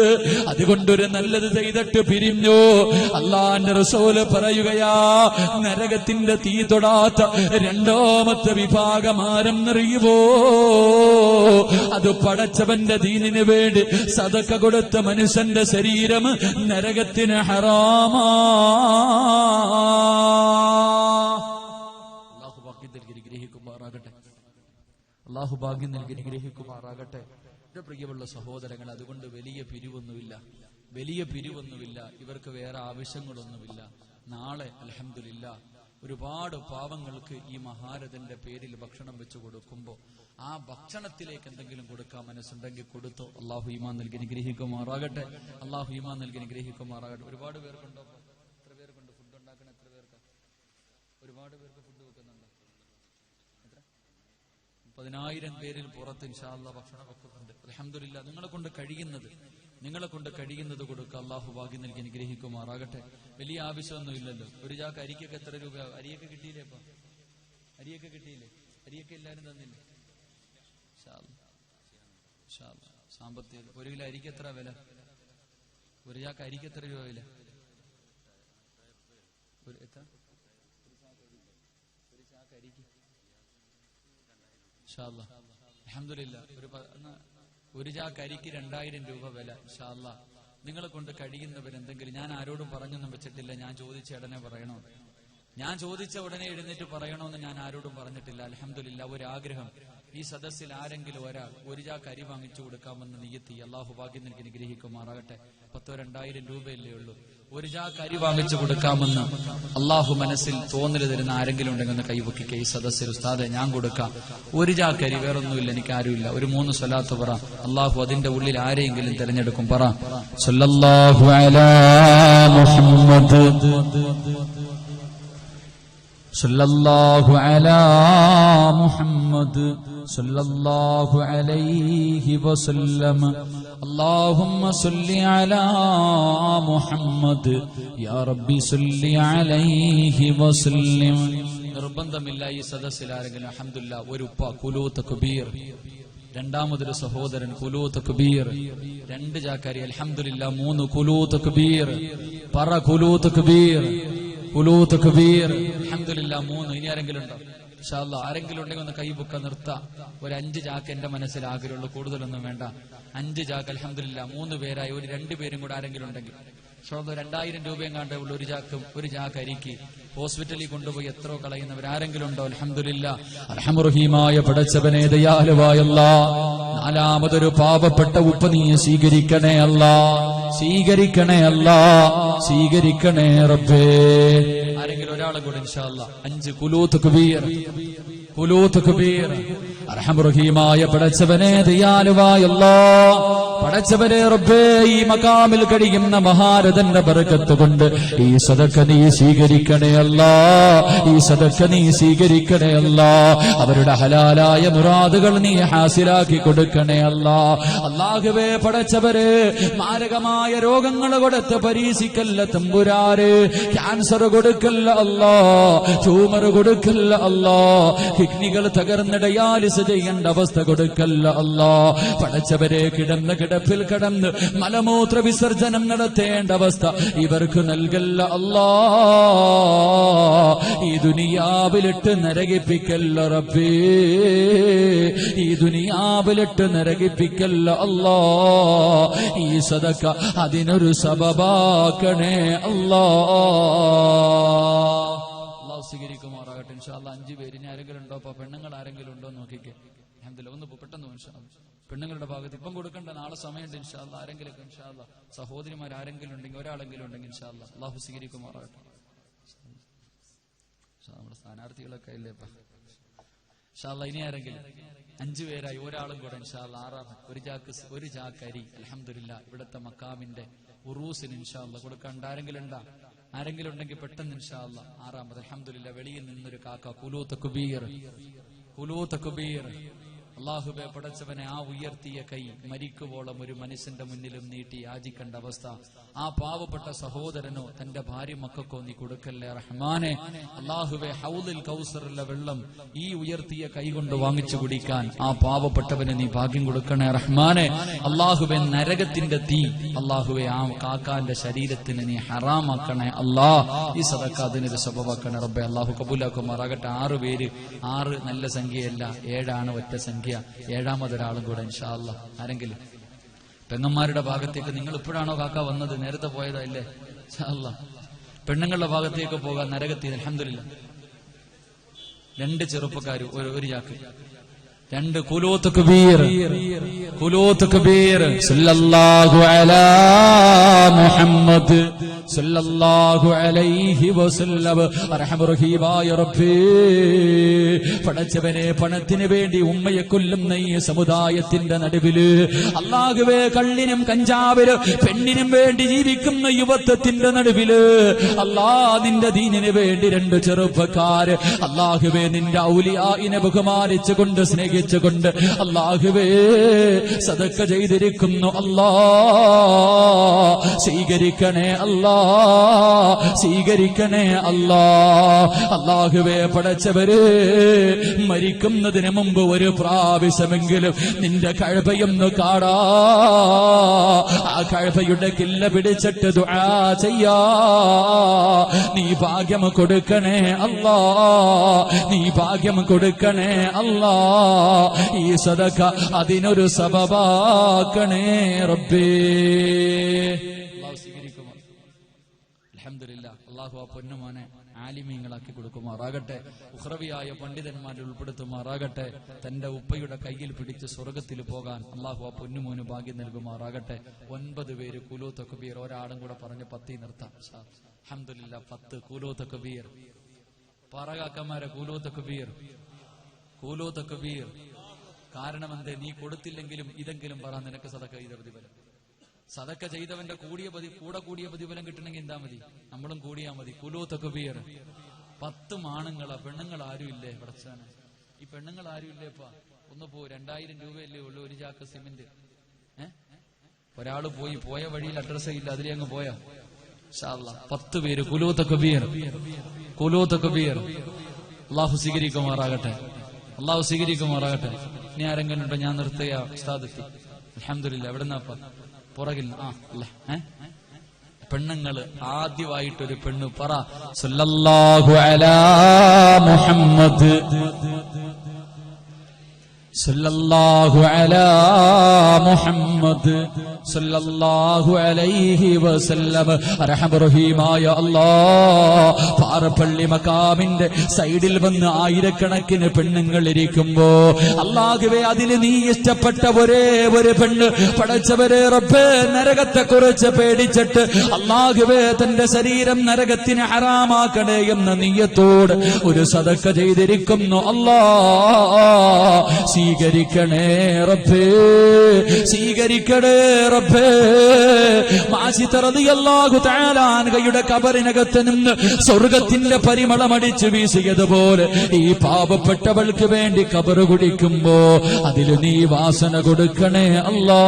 അതുകൊണ്ടൊരു നല്ലത് ചെയ്തിട്ട് പിരിഞ്ഞു. അല്ലാഹുവിന്റെ റസൂല് പറയുകയാ, നരകത്തിന്റെ തീ തൊടാത്ത രണ്ടാമത്തെ വിഭാഗം ആരെന്നറിയുമോ? അത് പടച്ചവന്റെ ദീനിന് വേണ്ടി സദക്ക കൊടുത്ത മനുഷ്യന്റെ ശരീരം നരകത്തിന് ഹറാമാ. അല്ലാഹു ഭാഗ്യം നൽകി ഗ്രഹിക്കുമാറാകട്ടെ, അല്ലാഹു ഭാഗ്യം നൽകി ഗ്രഹിക്കുമാറാകട്ടെ. എന്റെ പ്രിയമുള്ള സഹോദരങ്ങൾ, അതുകൊണ്ട് വലിയ പിരിവൊന്നുമില്ല, വലിയ പിരിവൊന്നുമില്ല. ഇവർക്ക് വേറെ ആവശ്യങ്ങളൊന്നുമില്ല. നാളെ അൽഹംദുലില്ലാ ഒരുപാട് പാവങ്ങൾക്ക് ഈ മഹാരഥന്റെ പേരിൽ ഭക്ഷണം വെച്ച് കൊടുക്കുമ്പോൾ ആ ഭക്ഷണത്തിലേക്ക് എന്തെങ്കിലും കൊടുക്കാൻ മനസ്സുണ്ടെങ്കിൽ കൊടുത്തോ. അള്ളാഹു ഈമാൻ നൽകി അനുഗ്രഹിക്കുമാറാകട്ടെ, അള്ളാഹു ഈമാൻ നൽകി അനുഗ്രഹിക്കുമാറാകട്ടെ. ഒരുപാട് പേർക്കുണ്ടോ? എത്ര പേർക്കുണ്ട് ഫുഡ് ഉണ്ടാക്കണ? എത്ര പേർക്ക്? ഒരുപാട് പേർക്ക് ഫുഡ് വെക്കുന്നുണ്ട്. എത്ര? 10,000 പേരിൽ പുറത്ത് ഇൻഷാ അല്ലാഹ് ഭക്ഷണം വെക്കുന്നുണ്ട്. അൽഹംദുലില്ലാ, നിങ്ങളെ കൊണ്ട് കഴിയുന്നത് കൊടുക്കുക. അള്ളാഹു ഭാഗ്യം നൽകി അനുഗ്രഹിക്കുമാറാകട്ടെ. വലിയ ആവശ്യമൊന്നും ഇല്ലല്ലോ. ഒരു ചാക്ക് അരിക്കൊക്കെ എത്ര രൂപ? അരിയൊക്കെ കിട്ടിയില്ലേ? ഇപ്പൊ അരിയൊക്കെ കിട്ടിയില്ലേ? അരിയൊക്കെ എല്ലാരും തന്നില്ലേ? സാമ്പത്തിക 1 കിലോ അരിക്ക് എത്ര വില? ഒരു ചാക്ക് അരിക്ക് എത്ര രൂപ വില? ഒരു ചാക്ക് അരിക്ക് അൽഹംദുലില്ലാ ഒരു ചാക്ക് അരിക്ക് 2000 രൂപ വില. ഇൻഷാ അല്ലാഹ് നിങ്ങളെ കൊണ്ട് കഴിയുന്നവരെന്തെങ്കിലും, ഞാൻ ആരോടും പറഞ്ഞൊന്നും വെച്ചിട്ടില്ല, ഞാൻ ചോദിച്ച ഉടനെ പറയണോ, ഞാൻ ചോദിച്ച ഉടനെ എഴുന്നേറ്റ് പറയണമെന്ന് ഞാൻ ആരോടും പറഞ്ഞിട്ടില്ല. അൽഹംദുലില്ലാ, ഒരാഗ്രഹം, ഈ സദസ്സിൽ ആരെങ്കിലും ഒരാൾ ഒരു ചാക്ക് അരി വാങ്ങിച്ചു കൊടുക്കാമെന്ന് നിയത്തി അള്ളാഹു ഭാഗ്യം എനിക്ക് അനുഗ്രഹിക്കുമാറാകട്ടെ. 10,000-2,000 രൂപയല്ലേ ഉള്ളൂ. ഒരു ചാക്ക് അരി വാങ്ങിച്ചു കൊടുക്കാമെന്ന് അള്ളാഹു മനസ്സിൽ തോന്നൽ തരുന്ന ആരെങ്കിലും ഉണ്ടെങ്കിൽ ഒന്ന് കൈവക്കിക്കുക ഈ സദസ്സിൽ. ഉസ്താദെ ഞാൻ കൊടുക്കാം ഒരു ചാക്ക് അരി, വേറൊന്നുമില്ല, എനിക്ക് ആരുമില്ല. ഒരു 3 സ്വലാത്ത് പറ, അള്ളാഹു അതിന്റെ ഉള്ളിൽ ആരെയെങ്കിലും തിരഞ്ഞെടുക്കും. പറ സല്ലല്ലാഹു അലാ മുഹമ്മദ് സല്ലല്ലാഹു അലാ മുഹമ്മദ് സല്ലല്ലാഹു അലൈഹി വസല്ലം. അല്ലാഹുമ്മ സല്ലി അലാ മുഹമ്മദ് യാ റബ്ബി സല്ലി അലൈഹി വസല്ലം. നിർബന്ധമില്ല ഈ സദസ്സിൽ ആരെങ്കിലും അൽഹംദുലില്ലാ ഒരു ഉപ്പ കുലൂ തക്ബീർ, രണ്ടാമതൊരു സഹോദരൻ കുലൂ തക്ബീർ, 2 ചാക്കാരി അൽഹംദുലില്ലാ 3 കുലൂ തക്ബീർ. പറ കുലൂ തക്ബീർ, കുലൂ തക്ബീർ. അൽഹംദുലില്ലാ 3. ഇനി ആരെങ്കിലും ഉണ്ടോ? ഇൻഷാ അല്ലാഹ് ആരെങ്കിലും ഉണ്ടെങ്കിൽ ഒന്ന് കൈബുക്ക നിർത്താം. ഒരു 5 ചാക്ക് എന്റെ മനസ്സിൽ ആഗ്രഹമുള്ളൂ, കൂടുതലൊന്നും വേണ്ട. 5 ചാക്ക് അൽഹംദുലില്ലാ 3 പേരായി. ഒരു 2 പേരും കൂടെ ആരെങ്കിലും ഉണ്ടെങ്കിൽ 2000 രൂപയും കാണ്ടേ ഉള്ളൂ ഒരു ചാക്ക് അരിക്ക്. ഹോസ്പിറ്റലിൽ കൊണ്ടുപോയി എത്രയോ കളയുന്നവർ ആരെങ്കിലും ഉണ്ടോ? അൽഹംദുലില്ലാ. അർഹമുറഹീമായ പടച്ചവനെ, ദയാലുവായ അല്ലാഹ്, 4മതൊരു പാവപ്പെട്ട ഉപ്പ നീ സ്വീകരിക്കണേ അല്ലാ, സ്വീകരിക്കണേ അല്ലാ, സ്വീകരിക്കണേ റബ്ബേ. ആരെങ്കിലും ഒരാളെ കൂടെ ഇൻഷാ അല്ലാഹ് 5 കുലൂ തക്ബീർ, കുലൂ തക്ബീർ. അർഹമുറഹീമായ പടച്ചവനെ, ദയാലുവായ അല്ലാഹ്, പടച്ചവനെ റബ്ബേ, ഈ മഖാമിൽ കഴിയുന്ന മഹാരഥന്റെ ബർക്കത്ത് കൊണ്ട് ഈ സദഖ നീ സ്വീകരിക്കണേ അല്ലാ, ഈ സദഖ നീ സ്വീകരിക്കണേ അല്ലാ. അവരുടെ ഹലാലായ മുറാദുകൾ നീ ഹാസിലാക്കി കൊടുക്കണേ അല്ലാ. അല്ലാഹുവേ പടച്ചവരെ, മാരകമായ രോഗങ്ങൾ കൊടുത്ത് പരീക്ഷിക്കല്ല തമ്പുരാരെ. ക്യാൻസർ കൊടുക്കല്ല അല്ലാ, ട്യൂമർ കൊടുക്കല്ല അല്ലാ, കിഡ്നികൾ തകർന്ന് ഡയാലിസ് ചെയ്യേണ്ട അവസ്ഥ കൊടുക്കല്ല അല്ലാ. പടച്ചവരെ, കിടന്ന് കിടപ്പിൽ കിടന്ന് മലമൂത്ര വിസർജനം നടത്തേണ്ട അവസ്ഥ ഇവർക്ക് നൽകല്ല അല്ലാ. ഈ ദുനിയാവിലിട്ട് നരകിപ്പിക്കല്ല റബ്ബേ, ഈ ദുനിയാവിലിട്ട് നരകിപ്പിക്കല്ല അല്ലാ. ഈ സദഖ അതിനൊരു സബബാക്കണേ അല്ലാ. അല്ലാഹു സ്വീകരിക്കുമാറാകട്ടെ ഇൻഷാ അല്ലാഹ്. 5 പേര് ആരെങ്കിലും ഉണ്ടോ? അപ്പൊ പെണ്ണുങ്ങൾ ആരെങ്കിലും ഉണ്ടോ നോക്കിക്കേ. അൽഹംദുലില്ലാ, ഒന്ന് പെട്ടെന്ന് ഇൻഷാ അല്ലാഹ്. പെണ്ണുങ്ങളുടെ ഭാഗത്ത് ഇപ്പം കൊടുക്കണ്ട, നാളെ സമയമുണ്ട് ഇൻഷാ അല്ലാഹ്. ആരെങ്കിലും ഇൻഷാ അല്ലാഹ് സഹോദരിമാർ ആരെങ്കിലും ഉണ്ടെങ്കിൽ, ഒരാളെങ്കിലും ഉണ്ടെങ്കിൽ ഇൻഷാ അല്ലാഹ് അല്ലാഹു സ്വീകരിക്കുമാറാകട്ടെ. നമ്മുടെ സ്ഥാനാർത്ഥികളൊക്കെ ഇല്ലേ ഇപ്പൊ? ഇൻഷാ അല്ലാഹ് ഇനി ആരെങ്കിലും 5 പേരായി, ഒരാളും കൂടെ ഇൻഷാ അല്ലാഹ്. 6 ഒരു ചാക്ക് അരി അൽഹംദുലില്ലാ ഇവിടുത്തെ മക്കാമിന്റെ ഉറൂസിന് ഇൻഷാ അല്ലാഹ് കൊടുക്കണ്ട. ആരെങ്കിലും ഉണ്ടാ? ആരെങ്കിലും ഉണ്ടെങ്കിൽ പെട്ടെന്ന് ഇൻഷാ അല്ലാഹ്. 6 അൽഹംദുലില്ലാ വെളിയിൽ നിന്നൊരു കാക്ക കുലൂ തക്ബീർ, കുലൂ തക്ബീർ. അല്ലാഹുവേ പടച്ചവനെ, ആ ഉയർത്തിയ കൈ മരിക്കുവോളം ഒരു മനുഷ്യന്റെ മുന്നിലും നീട്ടി യാചിക്കേണ്ട അവസ്ഥ ആ പാവപ്പെട്ട സഹോദരനോ തന്റെ ഭാര്യ മക്കൾക്കോ നീ കൊടുക്കല്ലേ റഹ്മാനെ. അല്ലാഹുവേ, ഹൗദിൽ കൗസറിലെ വെള്ളം ഈ ഉയർത്തിയ കൈ കൊണ്ട് വാങ്ങിച്ചു കുടിക്കാൻ ആ പാവപ്പെട്ടവന് നീ ഭാഗ്യം കൊടുക്കണേ റഹ്മാനെ. അല്ലാഹുവേ, നരകത്തിന്റെ തീ അല്ലാഹുവേ ആ കാക്കാന്റെ ശരീരത്തിന് നീ ഹറാമാക്കണേ അല്ലാ. ഈ സദഖ അതിനൊരു സബബാക്കണേ റബ്ബേ. അല്ലാഹു കബൂലാക്കുമാറാകട്ടെ. 6 പേര്, 6 നല്ല സംഖ്യയല്ല, 7 ഒറ്റ സംഖ്യ. 7മതൊരാളും കൂടെ ഇൻഷാ അല്ലാഹ്. ആരെങ്കിലും പെങ്ങന്മാരുടെ ഭാഗത്തേക്ക് നിങ്ങൾ ഇപ്പോഴാണോ കാക്ക വന്നത്? നേരത്തെ പോയതാ ഇല്ലേ? ഇൻഷാ അല്ലാഹ് പെണ്ണുങ്ങളുടെ ഭാഗത്തേക്ക് പോകാൻ നരകത്തിൽ അൽഹംദുലില്ലാ 2 ചെറുപ്പക്കാർ, ഒരു ചാക്ക്, 2 കുലൂ തക്ബീർ, കുലൂ തക്ബീർ. സല്ലല്ലാഹു അലാ മുഹമ്മദ് സല്ലല്ലാഹു അലൈഹി വസല്ലം. അർഹമുറഹീമായ റബ്ബേ പടച്ചവനെ, പണത്തിന് വേണ്ടി ഉമ്മയെ കൊല്ലുന്ന ഈ സമുദായത്തിന്റെ നടുവില് അല്ലാഹുവേ, കള്ളിനും കഞ്ചാവിനും പെണ്ണിനും വേണ്ടി ജീവിക്കുന്ന യുവത്വത്തിന്റെ നടുവില് അല്ലാ, നിന്റെ ദീനിന് വേണ്ടി 2 ചെറുപ്പക്കാര് അല്ലാഹുവേ, നിന്റെ ഔലിയായിനെ ബഹുമാനിച്ചുകൊണ്ട് സ്നേഹിച്ചുകൊണ്ട് അല്ലാഹുവേ സദഖ ചെയ്തിരിക്കുന്നു അല്ലാ. സ്വീകരിക്കണേ അല്ലാ, സ്വീകരിക്കണേ അല്ലാ. അല്ലാഹുവേ പടച്ചവരെ, മരിക്കുന്നതിന് മുമ്പ് ഒരു പ്രാവശ്യമെങ്കിലും നിന്റെ കഅബയൊന്ന് കാണാ, ആ കഅബയുടെ കില്ല പിടിച്ചിട്ട് ദുആ ചെയ്യാ നീ ഭാഗ്യം കൊടുക്കണേ അല്ലാ, നീ ഭാഗ്യം കൊടുക്കണേ അല്ലാ. ഈ സദഖ അതിനൊരു സബബാക്കണേ റബ്ബേ. പൊന്നുമോനെ ആലിമീങ്ങളാക്കി കൊടുക്കുമാറാകട്ടെ, ഉഖ്റവിയായ പണ്ഡിതന്മാരിൽ ഉൾപ്പെടുത്തുമാറാകട്ടെ. തന്റെ ഉപ്പയുടെ കയ്യിൽ പിടിച്ച് സ്വർഗത്തിൽ പോകാൻ അള്ളാഹു ആ പൊന്നുമോന് ഭാഗ്യം നൽകുമാറാകട്ടെ. 9 പേര് കുലൂ തക്ബീർ, ഒരാളും കൂടെ പറഞ്ഞ് 10 നിർത്താം. അൽഹംദുലില്ലാഹ് 10 കുലൂ തക്ബീർ. പാറകാക്കന്മാരെ കൂലോ തക്ബീർ, കൂലോ തക്ബീർ. കാരണം എന്തേ? നീ കൊടുത്തില്ലെങ്കിലും ഇതെങ്കിലും പറ, നിനക്ക് സദക്ക ചെയ്ത പ്രതിഫലം. സദക്ക ചെയ്തവന്റെ കൂടിയ പ്രതിഫലം കിട്ടണമെങ്കിൽ എന്താ മതി? നമ്മളും കൂടിയാ മതി. കൂലോ തക്ബീർ. 10 ആണുങ്ങളാ, പെണ്ണുങ്ങൾ ആരും ഇല്ലേ? പടച്ചാനെ, ഈ പെണ്ണുങ്ങൾ ആരും ഇല്ലേപ്പാ? ഒന്ന് പോ, 2000 രൂപയല്ലേ ഉള്ളൂ ഒരു ചാക്ക് സിമെന്റ്. ഒരാള് പോയ വഴിയിൽ അഡ്രസ്സേ ഇല്ല, അതിലേ അങ്ങ് പോയാ. 10 പേര് കുലൂ തക്ബീർ, കുലൂ തക്ബീർ. അള്ളാഹു സ്വീകരിക്കുമാറാകട്ടെ, അള്ളാഹു സ്വീകരിക്കുമാറാകട്ടെ. ഇനി ആരെങ്കിലും ഉണ്ടോ? ഞാൻ നിർത്തുക. ഉസ്താദ് എത്തി. അൽഹംദുലില്ലാഹ്. എവിടെന്നാപ്പാ? പുറകിൽ. പെണ്ണുങ്ങള് ആദ്യമായിട്ടൊരു പെണ്ണ് പറ, സല്ലല്ലാഹു അലാ മുഹമ്മദ്, സല്ലല്ലാഹു അലാ മുഹമ്മദ്, സല്ലല്ലാഹു അലൈഹി വസല്ലം. റഹീമായ അല്ലാഹ്, പാറപ്പള്ളി മഖാമിന്റെ സൈഡിൽ വന്ന് ആയിരക്കണക്കിന് പെണ്ണുങ്ങൾ ഇരിക്കുമ്പോ അല്ലാഹുവേ, അതിൽ നീ ഇഷ്ടപ്പെട്ട ഒരേ ഒരു പെണ്ണ് പടച്ചവരെ റബ്ബേ, നരകത്തെ കുറിച്ച് പേടിച്ചിട്ട് അല്ലാഹുവേ തന്റെ ശരീരം നരകത്തിന് ഹറാമാക്കണേ എന്ന നിയ്യത്തോട് ഒരു സദക്ക ചെയ്തിരിക്കുന്നു. അല്ലാഹ് സ്വീകരിക്കണേ റബ്ബേ, സ്വീകരിക്കണേ റബ്ബേ. മാസിത റളിയല്ലാഹു തആല അൻഹയുടെ ഖബറിനകത്ത് നിന്ന് സ്വർഗ്ഗത്തിന്റെ പരിമളമടിച്ചു വീശിയതുപോലെ ഈ പാപപ്പെട്ടവൾക്ക് വേണ്ടി ഖബർ കുടിക്കുമ്പോ അതിൽ നീ വാസന കൊടുക്കണേ അല്ലാഹ്.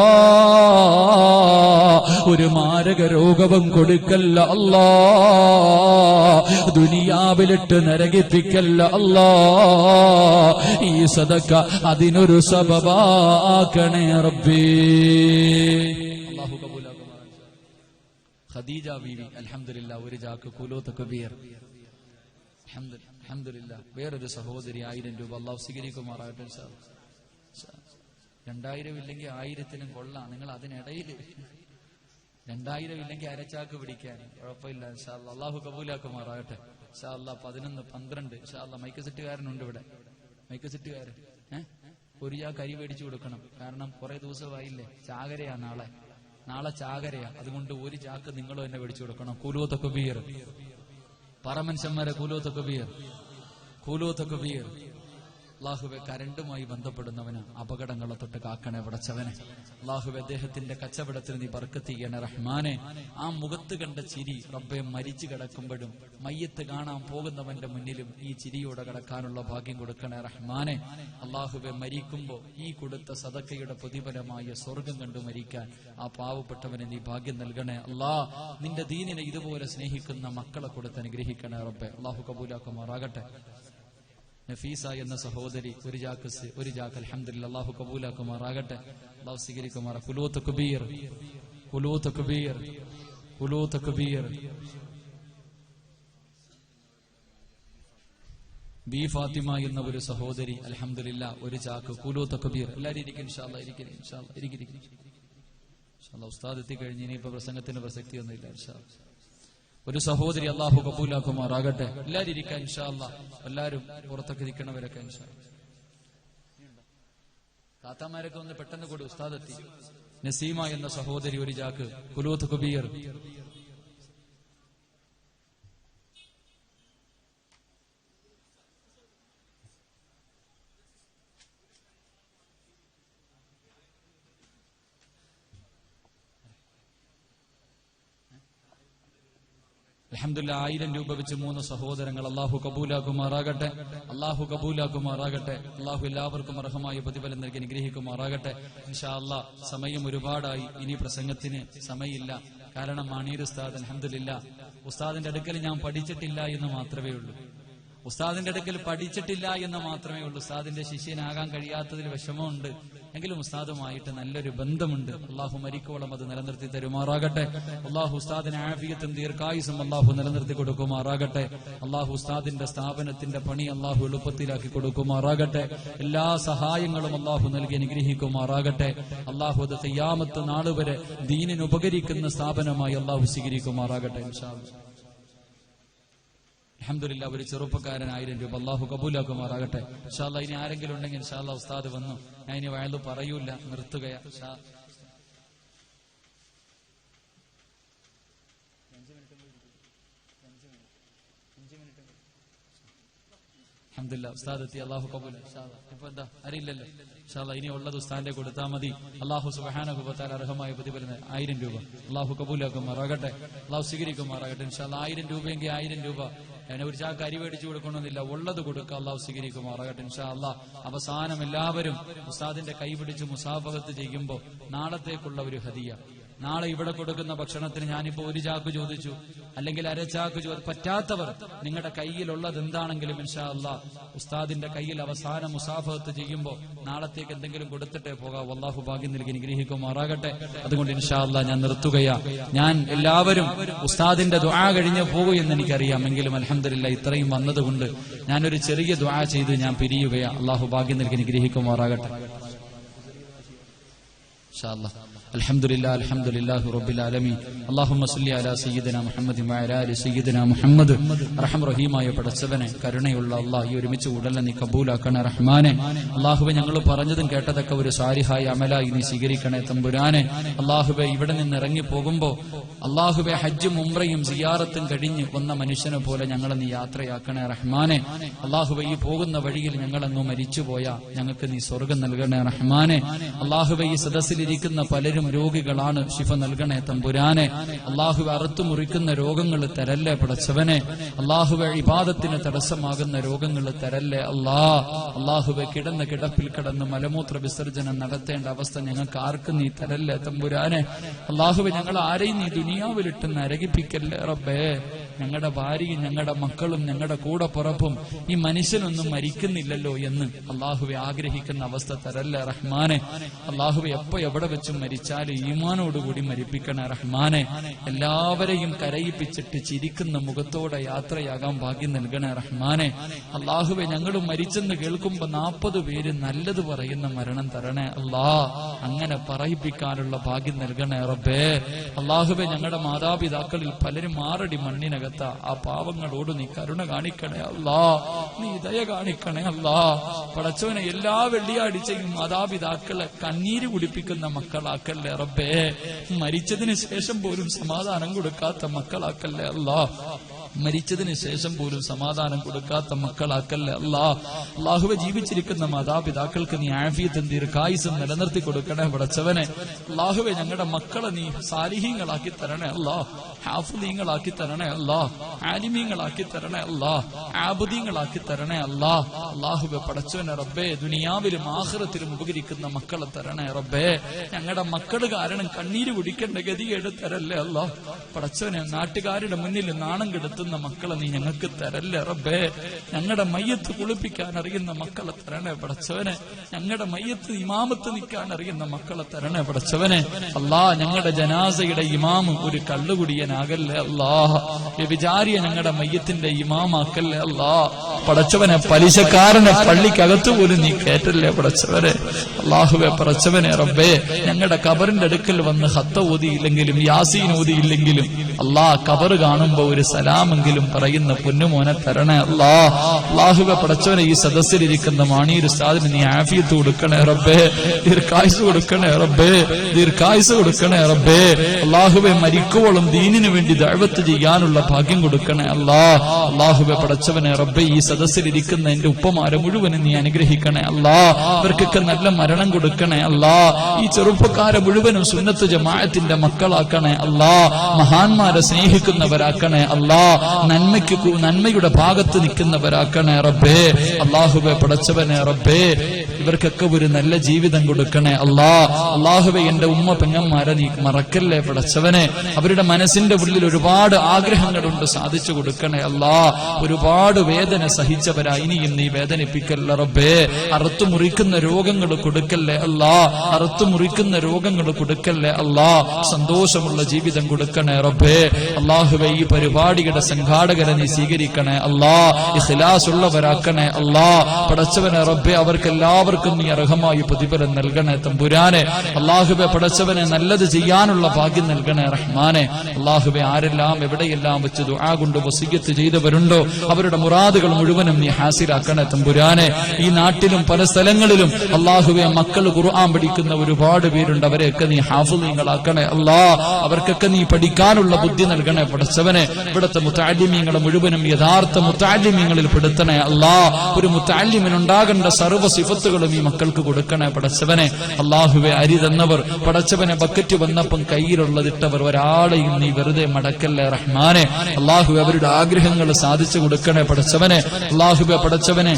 ഒരു മാരക രോഗവും കൊടുക്കല്ല അല്ലാഹ്, ദുനിയാവിലിട്ട് നരകിപ്പിക്കല്ല അല്ലാഹ്. ഈ സദക്ക അതിനൊരു സബബാക്കണേ റബ്ബേ. അല്ലാഹു കബൂലാക്കുമാറാകട്ടെ. ഖദീജ ബീവി അൽഹംദുലില്ലാഹ് ഒരു ചാക്ക് കുലൂ തക്ബീർ. അൽഹംദുലില്ലാഹ്. വേറൊരു സഹോദരി 1000 രൂപ. അല്ലാഹു സ്വീകരിക്കുമാറാകട്ടെ. 2000 ഇല്ലെങ്കിൽ 1000ത്തിനും കൊള്ളാം. നിങ്ങൾ അതിനിടയിൽ 2000 ഇല്ലെങ്കിൽ അരച്ചാക്ക് പിടിക്കാൻ കുഴപ്പമില്ല. ഇൻഷാ അല്ലാഹ്. അല്ലാഹു കബൂലാക്കുമാറാകട്ടെ. ഇൻഷാ അല്ലാഹ് 11, 12. ഇൻഷാ അല്ലാഹ് മൈക്ക് സെറ്റുകാരനുണ്ട് ഇവിടെ. മൈക്ക് സെറ്റുകാരൻ ഒരു ചാക്ക് അരി മേടിച്ചു കൊടുക്കണം. കാരണം കുറെ ദിവസമായില്ലേ, ചാകരയാ നാളെ ചാകരയാ. അതുകൊണ്ട് ഒരു ചാക്ക് നിങ്ങൾ തന്നെ മേടിച്ചു കൊടുക്കണം. കുലൂ തക്ബീർ. പറമനുഷ്യന്മാരെ കുലൂ തക്ബീർ, കുലൂ തക്ബീർ. അല്ലാഹുവേ, കരണ്ടുമായി ബന്ധപ്പെടുന്നവന് അപകടങ്ങളെ തൊട്ട് കാക്കണേ പടച്ചവനെ. അല്ലാഹുവേ, അദ്ദേഹത്തിന്റെ കച്ചവടത്തിൽ നീ ബർക്കത്ത് ചെയ്യണേ റഹ്മാനെ. ആ മുഖത്ത് കണ്ട ചിരി റബ്ബേ, മരിച്ചു കിടക്കുമ്പോഴും മയ്യത്ത് കാണാൻ പോകുന്നവന്റെ മുന്നിലും ഈ ചിരിയോടെ കിടക്കാനുള്ള ഭാഗ്യം കൊടുക്കണേ റഹ്മാനെ. അല്ലാഹുവേ, മരിക്കുമ്പോ ഈ കൊടുത്ത സദക്കയുടെ പ്രതിഫലമായ സ്വർഗം കണ്ടു മരിക്കാൻ ആ പാവപ്പെട്ടവനെ നീ ഭാഗ്യം നൽകണേ അല്ലാഹ്. നിന്റെ ദീനിനെ ഇതുപോലെ സ്നേഹിക്കുന്ന മക്കളെ കൊടുത്ത് അനുഗ്രഹിക്കണേ റബ്ബേ. അല്ലാഹു കബൂലാക്കുമാറാകട്ടെ. നഫീസ എന്ന സഹോദരി ഒരു ചാക്ക് അൽഹംദുലില്ലാഹ്. അല്ലാഹു കബൂലാക്കുമാറാകട്ടെ, അല്ലാഹു സ്വീകരിക്കുമാറാ. കുലൂ തക്ബീർ, കുലൂ തക്ബീർ, കുലൂ തക്ബീർ. ബി ഫാത്തിമ എന്ന ഒരു സഹോദരി അൽഹംദുലില്ലാഹ് ഒരു ചാക്ക് കുലൂ തക്ബീർ. എല്ലാവരും ഇരിക്കും ഇൻഷാ അല്ലാഹ്. ഇൻഷാ അല്ലാഹ്. ഉസ്താദ് എത്തിക്കഴിഞ്ഞ് ഇനിയിപ്പോ പ്രസംഗത്തിന് പ്രസക്തിയൊന്നുമില്ല ഇൻഷാ അല്ലാഹ്. ഒരു സഹോദരി അല്ലാഹു കബൂലാക്കുമാറാകട്ടെ. എല്ലാവരും ഇരിക്കാൻ ഇൻഷാ അല്ലാഹ്. എല്ലാവരും പുറത്തൊക്കെ ഇരിക്കണവരൊക്കെ ഇൻഷാ അല്ലാഹ്. താത്താമാരൊക്കെ ഒന്ന് പെട്ടെന്ന് കൂടി, ഉസ്താദ് എത്തി. നസീമ എന്ന സഹോദരി ഒരു ചാക്ക് കുലൂ തക്ബീർ. അൽഹംദുലില്ലാഹ് 1000 രൂപ വെച്ച് 3 സഹോദരങ്ങൾ. അല്ലാഹു കബൂലാക്കുമാറാകട്ടെ, അല്ലാഹു കബൂലാക്കുമാറാകട്ടെ. അല്ലാഹു എല്ലാവർക്കും അർഹമായ പ്രതിഫലം നൽകി അനുഗ്രഹിക്കുമാറാകട്ടെ ഇൻഷാ അല്ലാഹ്. സമയം ഒരുപാടായി, ഇനി പ്രസംഗത്തിന് സമയമില്ല. കാരണം മാണീർ ഉസ്താദ് അൽഹംദുലില്ലാഹ് ഉസ്താദിന്റെ അടുക്കൽ ഞാൻ പഠിച്ചിട്ടില്ല എന്ന് മാത്രമേ ഉള്ളൂ. ഉസ്താദിന്റെ അടുക്കൽ പഠിച്ചിട്ടില്ല എന്ന് മാത്രമേ ഉള്ളൂ. ഉസ്താദിന്റെ ശിഷ്യനാകാൻ കഴിയാത്തതിൽ വിഷമമുണ്ട്. എങ്കിലും ഉസ്താദുമായിട്ട് നല്ലൊരു ബന്ധമുണ്ട്. അള്ളാഹു മരിക്കോളം അത് നിലനിർത്തി തരുമാറാകട്ടെ. അള്ളാഹു ഉസ്താദിന് ആഫിയത്തും ദീർഘായുസും അള്ളാഹു നിലനിർത്തി കൊടുക്കുമാറാകട്ടെ. അള്ളാഹു ഉസ്താദിന്റെ സ്ഥാപനത്തിന്റെ പണി അള്ളാഹു എളുപ്പത്തിലാക്കി കൊടുക്കുമാറാകട്ടെ. എല്ലാ സഹായങ്ങളും അള്ളാഹു നൽകി അനുഗ്രഹിക്കുമാറാകട്ടെ. അള്ളാഹു അത് ഖിയാമത്ത് നാൾ വരെ ദീനിന് ഉപകരിക്കുന്ന സ്ഥാപനമായി അള്ളാഹു സ്വീകരിക്കുമാറാകട്ടെ ഇൻഷാ അല്ലാഹ്. അൽഹംദുലില്ലാ ഒരു ചെറുപ്പക്കാരൻ 1000 രൂപ അള്ളാഹു കബൂലാക്കുമാറാകട്ടെ. ഇൻഷാ അല്ലാഹ് ഇനി ആരെങ്കിലും ഉണ്ടെങ്കിൽ ഇൻഷാ അല്ലാഹ് ഉസ്താദ് വന്നു, ഞാൻ ഇനി വയലു പറയൂല, നിർത്തുകയാ. അൽഹംദുലില്ലാ ഉസ്താദ് എത്തി, അള്ളാഹു കബൂൽ. ഇപ്പൊ എന്താ അറിയില്ലല്ലോ. ഇൻഷാ അല്ലാഹ് ഇനി ഉള്ളത് ഉസ്താദിന്റെ കൊടുത്താൽ മതി. അള്ളാഹു സുബ്ഹാനഹു വ തആല അർഹമായ പ്രതിഫലം 1000 രൂപ അള്ളാഹു കബൂലാക്കുമാറാകട്ടെ, അള്ളാഹു സ്വീകരിക്കുമാറാകട്ടെ. ഇൻഷാ അല്ലാഹ് 1000 രൂപയെങ്കിൽ 1000 രൂപ, അതിനെ ഒരു ചാക്ക് അരി മേടിച്ചു കൊടുക്കണമെന്നില്ല, ഉള്ളത് കൊടുക്കുക, അള്ളാഹു സ്വീകരിക്കുമാറാകട്ടെ. ഇൻഷാ അല്ലാഹ് അവസാനം എല്ലാവരും ഉസ്താദിന്റെ കൈ പിടിച്ച് മുസാഫഹത്ത് ചെയ്യുമ്പോൾ നാളത്തേക്കുള്ള ഒരു ഹദിയ, നാളെ ഇവിടെ കൊടുക്കുന്ന ഭക്ഷണത്തിന് ഞാനിപ്പോ 1 ചാക്ക് ചോദിച്ചു, അല്ലെങ്കിൽ 1/2 ചാക്ക് പറ്റാത്തവർ നിങ്ങളുടെ കയ്യിലുള്ളത് എന്താണെങ്കിലും ഇൻഷാ അല്ലാഹ് ഉസ്താദിന്റെ കയ്യിൽ അവസാനം മുസാഫഹത്ത് ചെയ്യുമ്പോൾ നാളത്തേക്ക് എന്തെങ്കിലും കൊടുത്തിട്ടേ പോകാം. അല്ലാഹു ഭാഗ്യം നൽകി അനുഗ്രഹിക്കുമാറാകട്ടെ. അതുകൊണ്ട് ഇൻഷാ അല്ലാഹ് ഞാൻ നിർത്തുകയാ. ഞാൻ എല്ലാവരും ഉസ്താദിന്റെ ദുആ കഴിഞ്ഞ് പോകുമെന്ന് എനിക്കറിയാം, എങ്കിലും അൽഹംദുലില്ലാഹ് ഇത്രയും വന്നതുകൊണ്ട് ഞാനൊരു ചെറിയ ദുആ ചെയ്ത് ഞാൻ പിരിയുകയാ. അല്ലാഹു ഭാഗ്യം നൽകി അനുഗ്രഹിക്കുമാറാകട്ടെ. ഇൻഷാ അല്ലാഹ് അൽഹംദുലില്ലാഹ് അൽഹംദുലില്ലാഹി റബ്ബിൽ ആലമീൻ. അല്ലാഹുമ്മ സ്വല്ലി അലാ സയ്യിദിനാ മുഹമ്മദിൻ വഅലാ ആലി സയ്യിദിനാ മുഹമ്മദ്. റഹ്മ റഹീമായ പടച്ചവനെ, കരുണയുള്ള അല്ലാഹ്, ഈ ഒരുമിച്ച് ഉടനെ നീ കബൂലാക്കണേ റഹ്മാനെ. അല്ലാഹുവേ, ഞങ്ങൾ പറഞ്ഞതും കേട്ടതൊക്കെ ഒരു സാലിഹായ അമലായി നീ സ്വീകരിക്കണേ തമ്പുരാനെ. അല്ലാഹുവേ, ഇവിടെ നിന്ന് ഇറങ്ങി പോകുമ്പോ അല്ലാഹുവേ ഹജ്ജും ഉംറയും സിയാറത്തും കഴിഞ്ഞ് വന്ന മനുഷ്യനെ പോലെ ഞങ്ങളെ നീ യാത്രയാക്കണേ റഹ്മാനെ. അല്ലാഹുവേ, ഈ പോകുന്ന വഴിയിൽ ഞങ്ങളങ്ങ് മരിച്ചുപോയാ ഞങ്ങൾക്ക് നീ സ്വർഗം നൽകണേ റഹ്മാനെ. അല്ലാഹുവേ, ഈ സദസ്സിലിരിക്കുന്ന പലരും രോഗികളാണ്, ശിഫ നൽകണേ തമ്പുരാനെ. അല്ലാഹുവേ, അറുത്തു മുറിക്കുന്ന രോഗങ്ങൾ തരല്ലേ പടച്ചവനെ. അല്ലാഹുവേ, ഇബാദത്തിന് തടസ്സമാകുന്ന രോഗങ്ങൾ തരല്ലേ അല്ലാഹുവേ, കിടന്ന കിടപ്പിൽ കിടന്ന് മലമൂത്ര വിസർജനം നടത്തേണ്ട അവസ്ഥ ഞങ്ങൾക്ക് ആർക്കും നീ തരല്ലേ തമ്പുരാനെ. അല്ലാഹുവേ, ഞങ്ങൾ ആരെയും നീ ദുനിയാവിലിട്ട് നരകിപ്പിക്കല്ലേ റബ്ബേ. ഞങ്ങളുടെ ഭാര്യയും ഞങ്ങളുടെ മക്കളും ഞങ്ങളുടെ കൂടെ പുറപ്പും ഈ മനുഷ്യനൊന്നും മരിക്കുന്നില്ലല്ലോ എന്ന് അല്ലാഹുവേ ആഗ്രഹിക്കുന്ന അവസ്ഥ തരല്ലേ റഹ്മാനെ. അല്ലാഹുവേ, എപ്പോ എവിടെ വെച്ചും മരിച്ചാൽ ഈമാനോടുകൂടി മരിപ്പിക്കണേ റഹ്മാനെ. എല്ലാവരെയും കരയിപ്പിച്ചിട്ട് ചിരിക്കുന്ന മുഖത്തോടെ യാത്രയാകാൻ ഭാഗ്യം നൽകണേ റഹ്മാനെ. അല്ലാഹുവേ, ഞങ്ങൾ മരിച്ചെന്ന് കേൾക്കുമ്പോ 40 പേര് നല്ലത് പറയുന്ന മരണം തരണേ അല്ലാ. അങ്ങനെ പറയിപ്പിക്കാനുള്ള ഭാഗ്യം നൽകണേ റബ്ബേ. അല്ലാഹുവേ, ഞങ്ങളുടെ മാതാപിതാക്കളിൽ പലരും 6 അടി മണ്ണിനകത്ത, ആ പാവങ്ങളോട് നീ കരുണ കാണിക്കണേ അല്ലാ, നീ ദയ കാണിക്കണേ അല്ലാ. പടച്ചവനെ, എല്ലാ വെള്ളിയാഴ്ചയും മാതാപിതാക്കളെ കണ്ണീര് കുടിപ്പിക്കുന്ന മക്കളാക്കല്ലേ റബ്ബേ. മരിച്ചതിന് ശേഷം പോലും സമാധാനം കൊടുക്കാത്ത മക്കളാക്കല്ലേ അല്ലാ. മരിച്ചതിന് ശേഷം പോലും സമാധാനം കൊടുക്കാത്ത മക്കളാക്കല്ലേ അല്ലാ. അല്ലാഹുവേ, ജീവിച്ചിരിക്കുന്ന മാതാപിതാക്കൾക്ക് നീ ആഫിയത്തും ദീർഘായുസ്സും നിലനിർത്തി കൊടുക്കണേ പടച്ചവനെ. അല്ലാഹുവേ, ഞങ്ങളുടെ മക്കളെ നീ സാലിഹീങ്ങളാക്കി തരണേ അല്ലാ, ഹാഫിളീങ്ങളാക്കി തരണേ അല്ലാ, ആലിമീങ്ങളാക്കി തരണേ അല്ലാ, ആബുദീങ്ങളാക്കി തരണേ അല്ലാ. അല്ലാഹുവേ, പടച്ചവനെ റബ്ബേ, ദുനിയാവിലും ആഖിറത്തിലും ഉപകരിക്കുന്ന മക്കളെ തരണേ റബ്ബേ. ഞങ്ങളുടെ മക്കൾ കാരണം കണ്ണീര് കുടിക്കേണ്ട ഗതികേട് തരല്ലേ അല്ലാ. പടച്ചവനെ, നാട്ടുകാരുടെ മുന്നിൽ നാണം കെടുത്തുന്ന മക്കളെ നീ ഞങ്ങൾക്ക് തരല്ലേ റബ്ബേ. ഞങ്ങളുടെ മയ്യത്ത് കുളിപ്പിക്കാൻ അറിയുന്ന മക്കളെ തരണേ പടച്ചവനെ. ഞങ്ങളുടെ മയ്യത്ത് ഇമാമത്ത് നിൽക്കാൻ അറിയുന്ന മക്കളെ തരണേ പടച്ചവനെ. അല്ലാ, ഞങ്ങളുടെ ജനാസയുടെ ഇമാമ് ഒരു കള്ളുകുടിയനാകല്ലേ അല്ലാ. വ്യഭിചാരിയെ ഞങ്ങളുടെ മയ്യത്തിന്റെ ഇമാമാക്കല്ലേ അല്ലാ. പടച്ചവനെ, പലിശക്കാരനെ പള്ളിക്കകത്ത് പോലും നീ കേട്ടല്ലേ പടച്ചവനെ. അല്ലാഹുവേ, പടച്ചവനെ റബ്ബേ, ഞങ്ങളുടെ കബറിന്റെ അടുക്കൽ വന്ന് ഹത്ത ഓതിയില്ലെങ്കിലും യാസീൻ ഓതിയില്ലെങ്കിലും അല്ലാ, കബർ കാണുമ്പോ ഒരു സലാമെങ്കിലും പറയുന്ന പൊന്നുമോനെ തരണേ അല്ലാ. അല്ലാഹുവേ, പടച്ചവനെ, ഈ സദസ്സിലിരിക്കുന്ന മാണീർ ഉസ്താദിന് നീ ആഫിയത്ത് കൊടുക്കണേ റബ്ബേ, ദീർഘായുസ് കൊടുക്കണേ റബ്ബേ, ദീർഘായുസ് കൊടുക്കണേ റബ്ബേ. അല്ലാഹുവേ, മരിക്കുവോളം ദീനിനു വേണ്ടി ദഅവത്ത് ചെയ്യാനുള്ള ഭാഗ്യം കൊടുക്കണേ അല്ലാ. അല്ലാഹുവേ, പടച്ചവനെ റബ്ബേ, ഈ സദസ്സിലിരിക്കുന്ന എന്റെ ഉപ്പമാരെ മുഴുവനും നീ അനുഗ്രഹിക്കണേ അല്ലാ. അവർക്കൊക്കെ നല്ല മരണം കൊടുക്കണേ അല്ലാ. ഈ ചെറുപ്പക്കാരെ മുഴുവനും സുന്നത്ത് ജമാഅത്തിന്റെ മക്കളാക്കണേ അല്ലാ. മഹാന്മാരെ സ്നേഹിക്കുന്നവരാക്കണേ അല്ലാ. നന്മയുടെ ഭാഗത്ത് നിൽക്കുന്നവരാക്കണേ റബ്ബേ. അല്ലാഹുവേ, പടച്ചവനെ റബ്ബേ, ഇവർക്കൊക്കെ ഒരു നല്ല ജീവിതം കൊടുക്കണേ അല്ലാ. അല്ലാഹുവേ, എന്റെ ഉമ്മ പെങ്ങന്മാരെ നീ മറക്കല്ലേ പടച്ചവനെ. അവരുടെ മനസ്സിന്റെ ഉള്ളിൽ ഒരുപാട് ആഗ്രഹങ്ങളുണ്ട്, സാധിച്ചു കൊടുക്കണേ അല്ലാ. ഒരുപാട് വേദന സഹിച്ചവരാ, ഇനിയും നീ വേദനിപ്പിക്കല്ല റബ്ബേ. അറുത്തു മുറിക്കുന്ന രോഗങ്ങൾ കൊടുക്കല്ലേ അല്ലാ, അറുത്തു മുറിക്കുന്ന രോഗങ്ങൾ കൊടുക്കല്ലേ അല്ലാ. സന്തോഷമുള്ള ജീവിതം കൊടുക്കണേ റബ്ബേ. അല്ലാഹുവേ, ഈ പരിപാടിയുടെ സംഘാടകരെ നീ സ്വീകരിക്കണേ അല്ലാ. ഇഖ്ലാസ് ഉള്ളവരാക്കണേ അല്ലാ. പടച്ചവനെ റബ്ബേ, അവർക്ക് എല്ലാവർക്കും എല്ലാവർക്കും നീ അർഹമായ പ്രതിഫലം നൽകണേ തമ്പുരാനെ. അല്ലാഹുവേ പടച്ചവനെ നല്ലത് ചെയ്യാനുള്ള ഭാഗ്യം നൽകണേ റഹ്മാനെ. അല്ലാഹുവേ ആരെല്ലാം എവിടെയെല്ലാം വെച്ച് ദുആ കൊണ്ട് വസിയ്യത്ത് ചെയ്തവരുണ്ടോ അവരുടെ മുറാദുകൾ മുഴുവനും നീ ഹാസിലാക്കണേ തമ്പുരാനെ. ഈ നാട്ടിലും പല സ്ഥലങ്ങളിലും അല്ലാഹുവേ മക്കൾ ഖുർആൻ പഠിക്കുന്ന ഒരുപാട് പേരുണ്ട്. അവരെയൊക്കെ നീ ഹാഫിളീങ്ങളാക്കണേ അല്ലാ. അവർക്കൊക്കെ നീ പഠിക്കാനുള്ള ബുദ്ധി നൽകണേ പടച്ചവനെ. ഇവിടുത്തെ മുതഅല്ലിമീങ്ങളെ മുഴുവനും യഥാർത്ഥ മുതഅല്ലിമീങ്ങളിൽ പെടുത്തണേ അല്ലാ. ഒരു മുതഅല്ലിമിനുണ്ടാകേണ്ട സർവ്വ സിഫത്തുകളും ഈ മക്കൾക്ക് കൊടുക്കണേ പടച്ചവനെ. അല്ലാഹുവേ അരി തന്നവർ പടച്ചവനെ ബക്കറ്റ് വന്നപ്പം കയ്യിലുള്ളതിട്ടവർ ഒരാളെയും നീ വെറുതെ മടക്കല്ലേ റഹ്മാനെ. അല്ലാഹുവേ അവരുടെ ആഗ്രഹങ്ങൾ സാധിച്ചു കൊടുക്കണേ പടച്ചവനെ. അല്ലാഹുവേ പടച്ചവനെ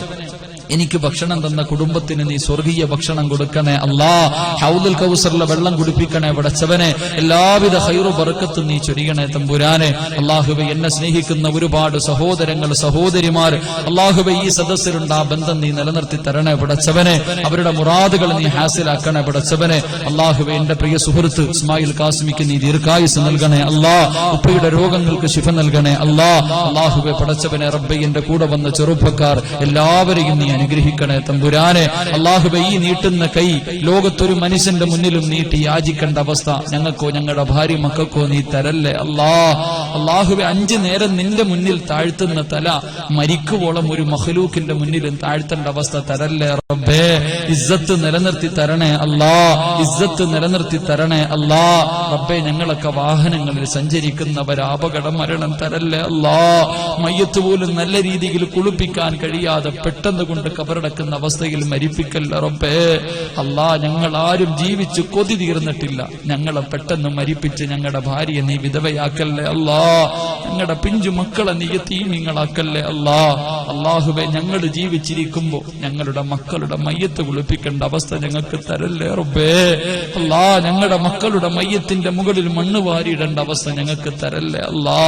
എനിക്ക് ഭക്ഷണം തന്ന കുടുംബത്തിന് നീ സ്വർഗീയ ഭക്ഷണം കൊടുക്കണേ അല്ലാ. ഹൗദുൽ കൗസറിലെ വെള്ളം കുടിപ്പിക്കണേ പടച്ചവനെ. എല്ലാവിധ ഖൈറു ബർക്കത്തും നീ ചൊരിയണേ തമ്പുരാനെ. അല്ലാഹുവേ എന്നെ സ്നേഹിക്കുന്ന ഒരുപാട് സഹോദരങ്ങൾ സഹോദരിമാർ അല്ലാഹുവേ ഈ സദസ്സിലുണ്ട്. ആ ബന്ധം നീ നിലനിർത്തി തരണേ പടച്ചവനെ. അവരുടെ മുറാദുകൾ നീ ഹാസിലാക്കണേ പടച്ചവനെ. അല്ലാഹുവേ എന്റെ പ്രിയ സുഹൃത്ത് ഇസ്മായിൽ കാസിമിക്ക് നീ ദീർഘായുസ് നൽകണേ അല്ലാ. ഉപ്പയുടെ രോഗങ്ങൾക്ക് ശിഫ നൽകണേ അല്ലാ. അല്ലാഹുവേ പടച്ചവനെ റബ്ബേ എന്റെ കൂടെ വന്ന ചെറുപ്പക്കാർ എല്ലാവരെയും നീ അനുഗ്രഹിക്കണേ തമ്പുരാനെ. അല്ലാഹുവേ ഈ നീട്ടുന്ന കൈ ലോകത്തൊരു മനുഷ്യന്റെ മുന്നിലും നീട്ടി യാചിക്കേണ്ട അവസ്ഥ ഞങ്ങൾക്കോ ഞങ്ങളുടെ ഭാര്യ മക്കൾക്കോ നീ തരല്ലേ അല്ലാ. അല്ലാഹുവേ 5 നേരം നിന്റെ മുന്നിൽ താഴ്ത്തുന്ന തല മരിക്കുവോളം ഒരു മഖ്ലൂക്കിന്റെ മുന്നിലും താഴ്ത്തേണ്ട അവസ്ഥ തരല്ലേ റബ്ബേ. ഇസ്സത്ത് നിലനിർത്തി തരണേ അല്ലാ. ഇസ്സത്ത് നിലനിർത്തി തരണേ അല്ലാ. റബ്ബേ ഞങ്ങളൊക്കെ വാഹനങ്ങളിൽ സഞ്ചരിക്കുന്നവർ അപകട മരണം തരല്ലേ അല്ലാ. മയ്യത്ത് പോലും നല്ല രീതിയിൽ കുളിപ്പിക്കാൻ കഴിയാതെ പെട്ടെന്ന് കൊണ്ട് കബറടക്കുന്ന അവസ്ഥയിൽ മരിപ്പിക്കല്ല റബ്ബേ. അല്ലാ ഞങ്ങൾ ആരും ജീവിച്ച് കൊതി തീർന്നിട്ടില്ല. ഞങ്ങളെ പെട്ടെന്ന് മരിപ്പിച്ച് ഞങ്ങളുടെ ഭാര്യയെ നീ വിധവയാക്കല്ലേ അല്ലാ. ഞങ്ങളുടെ പിഞ്ചു മക്കളെ നീ യതീമീങ്ങളാക്കല്ലേ അല്ലാ. അല്ലാഹുവേ ഞങ്ങൾ ജീവിച്ചിരിക്കുമ്പോ ഞങ്ങളുടെ മക്കളുടെ മയ്യത്ത് കുളിപ്പിക്കേണ്ട അവസ്ഥ ഞങ്ങൾക്ക് തരല്ലേ റബ്ബേ. അല്ലാ ഞങ്ങളുടെ മക്കളുടെ മയ്യത്തിന്റെ മുകളിൽ മണ്ണ് വാരിയിടേണ്ട അവസ്ഥ ഞങ്ങൾക്ക് തരല്ലേ അല്ലാ.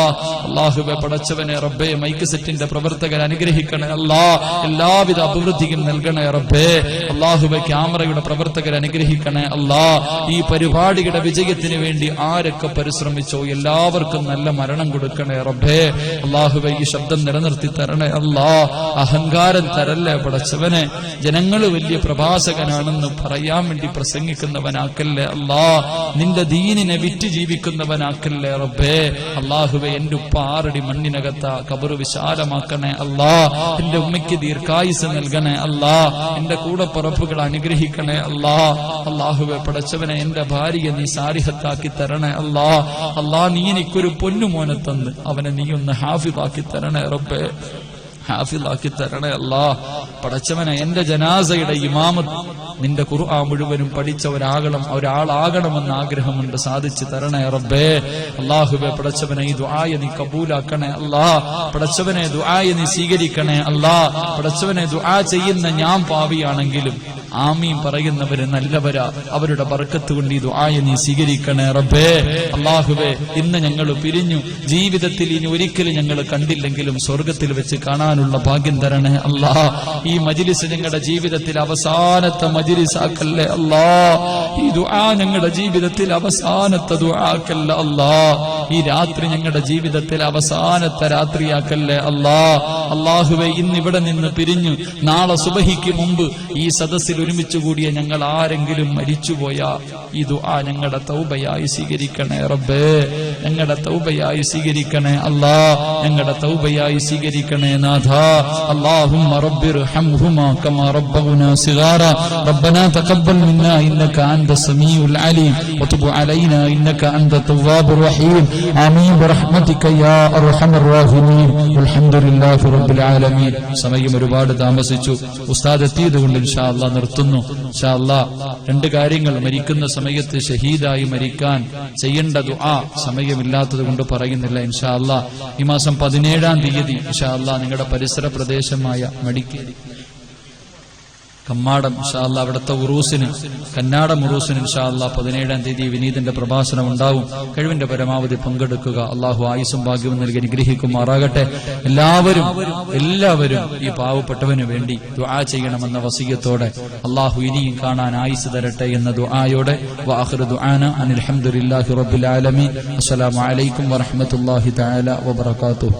അല്ലാഹുവേ പടച്ചവനെ റബ്ബേ മൈക്ക് സെറ്റിന്റെ പ്രവർത്തകർ അനുഗ്രഹിക്കണേ അല്ലാ. എല്ലാവിധ അഭിവൃദ്ധിയും നൽകണേ റബ്ബേ. അല്ലാഹുവേ ക്യാമറയുടെ പ്രവർത്തകർ അനുഗ്രഹിക്കണേ അല്ലാ. ഈ പരിപാടിയുടെ വിജയത്തിന് വേണ്ടി ആരൊക്കെ പരിശ്രമിച്ചോ എല്ലാവർക്കും നല്ല മരണം കൊടുക്കണേ റബ്ബേ. അല്ലാഹുവേ ഈ ശബ്ദം നിലനിർത്തി തരണേ അല്ലാ. അഹങ്കാരം തരല്ലേ പടച്ചവനെ. ജനങ്ങൾ വലിയ പ്രഭാഷകനാണെന്ന് പറയാൻ വേണ്ടി പ്രസംഗിക്കുന്നവനാക്കല്ലേ അല്ലാ. നിന്റെ ദീനിനെ വിറ്റ് ജീവിക്കുന്നവനാക്കല്ലേ റബ്ബേ. അല്ലാഹുവേ എന്റെ ഉപ്പ 6 അടി മണ്ണിനകത്ത ഖബർ വിശാലമാക്കണേ അല്ലാ. എന്റെ ഉമ്മയ്ക്ക് ദീർഘായുസ് നൽകണേ അല്ലാ. എന്റെ കൂടെ പുറപ്പുകൾ അനുഗ്രഹിക്കണേ അല്ലാ. അല്ലാഹുവേ പടച്ചവനെ എന്റെ ഭാര്യയെ നീ സാരിഹത്താക്കി തരണേ അല്ലാ. അല്ലാ നീ എനിക്കൊരു പൊന്നുമോനെ തന്ന് അവനെ നീ ഒന്ന് ഹാഫിദാക്കി തരണേ റബ്ബേ. ഹാഫിളാക്കി തരണേ അല്ലാ. പടച്ചവനെ എന്റെ ജനാസയുടെ ഇമാമത്ത് നിന്റെ ഖുർആൻ മുഴുവനും പഠിച്ച ഒരാളാകണമെന്ന് ആഗ്രഹമുണ്ട്. സാധിച്ചു തരണേ റബ്ബേ. അല്ലാഹുവേ പടച്ചവനെ ഈ ദുആയെ നീ കബൂലാക്കണേ അല്ലാ. പടച്ചവനെ ദുആയെ നീ സ്വീകരിക്കണേ അല്ലാ. പടച്ചവനെ ദുആ ചെയ്യുന്ന ഞാൻ പാവിയാണെങ്കിലും ആമീൻ പറയുന്നവര് നല്ലവരാ. അവരുടെ ബർക്കത്ത് കൊണ്ട് ഈ ദുആയെ നീ സ്വീകരിക്കണേ റബ്ബേ. അല്ലാഹുവേ ഇന്ന് ഞങ്ങൾ പിരിഞ്ഞു. ജീവിതത്തിൽ ഇനി ഒരിക്കലും ഞങ്ങൾ കണ്ടില്ലെങ്കിലും സ്വർഗത്തിൽ വെച്ച് കാണാനുള്ള ഭാഗ്യം തരണേ അല്ലാ. ഈ മജ്ലിസ് ഞങ്ങളുടെ ജീവിതത്തിൽ അവസാനത്തെ മജ്ലിസ് ആക്കല്ലേ അല്ലാ. ഈ ദുആ ഞങ്ങളുടെ ജീവിതത്തിൽ അവസാനത്തെ ദുആ ആക്കല്ലേ അല്ലാ. ഈ രാത്രി ഞങ്ങളുടെ ജീവിതത്തിൽ അവസാനത്തെ രാത്രിയാക്കല്ലേ അല്ലാ. അല്ലാഹുവേ ഇന്ന് ഇവിടെ നിന്ന് പിരിഞ്ഞു നാളെ സുബഹിക്ക് മുമ്പ് ഈ സദസ്സിൽ ഒരുമിച്ച് കൂടിയ ഞങ്ങൾ ആരെങ്കിലും മരിച്ചുപോയാ ഈ ദുആ ഞങ്ങളുടെ തൗബയായി സ്വീകരിക്കണേ റബ്ബേ. ഞങ്ങളുടെ തൗബയായി സ്വീകരിക്കണേ അല്ലാ. ഞങ്ങളുടെ തൗബയായി സ്വീകരിക്കണേ നാഥാ. اللهم رب ارحمهما كما ربونا صغارا ربنا تقبل منا إنك أنت السميع العليم وتب علينا إنك أنت التواب الرحيم آمين برحمتك يا أرحم الراحمين والحمد لله رب العالمين. സമയം ഒരുപാട് താമസിച്ചു. ഉസ്താദ് എത്തിയതുകൊണ്ട് ഇൻഷാ അല്ലാഹ് നിർത്തുന്നു. ഇൻഷാ അല്ലാഹ് 2 കാര്യങ്ങൾ മരിക്കുന്ന സമയത്ത് ഷഹീദായി മരിക്കാൻ ചെയ്യേണ്ട ദുആ സമയമില്ലാത്തത് കൊണ്ട് പറയുന്നില്ല. ഇൻഷാ അല്ലാഹ് ഈ മാസം 17-ാം തീയതി ഇൻഷാ അല്ലാഹ് നിങ്ങളുടെ പരിസര പ്രദേശമായ മടിക്കേരി കമ്മാടം ഇൻഷാ അല്ലാഹ് അവിടുത്തെ ഉറൂസിന് കന്നാടം ഉറൂസിന് ഇൻഷാ അല്ലാഹ് 17-ാം തീയതി വിനീതിന്റെ പ്രഭാഷണം ഉണ്ടാവും. കഴിവിന്റെ പരമാവധി പങ്കെടുക്കുക. അല്ലാഹു ആയുസ്സും ഭാഗ്യവും നൽകി അനുഗ്രഹിക്കുമാറാകട്ടെ. എല്ലാവരും ഈ പാവപ്പെട്ടവന് വേണ്ടി ദുആ ചെയ്യണമെന്ന വസിയത്തോടെ അല്ലാഹു ഇനിയും കാണാൻ ആയുസ് തരട്ടെ എന്ന ദുആയോടെ വആഖിറു ദുആന അനിൽ ഹംദുലില്ലാഹി റബ്ബിൽ ആലമീൻ. അസ്സലാമു അലൈക്കും വറഹ്മത്തുള്ളാഹി തആല വബറകാതുഹു.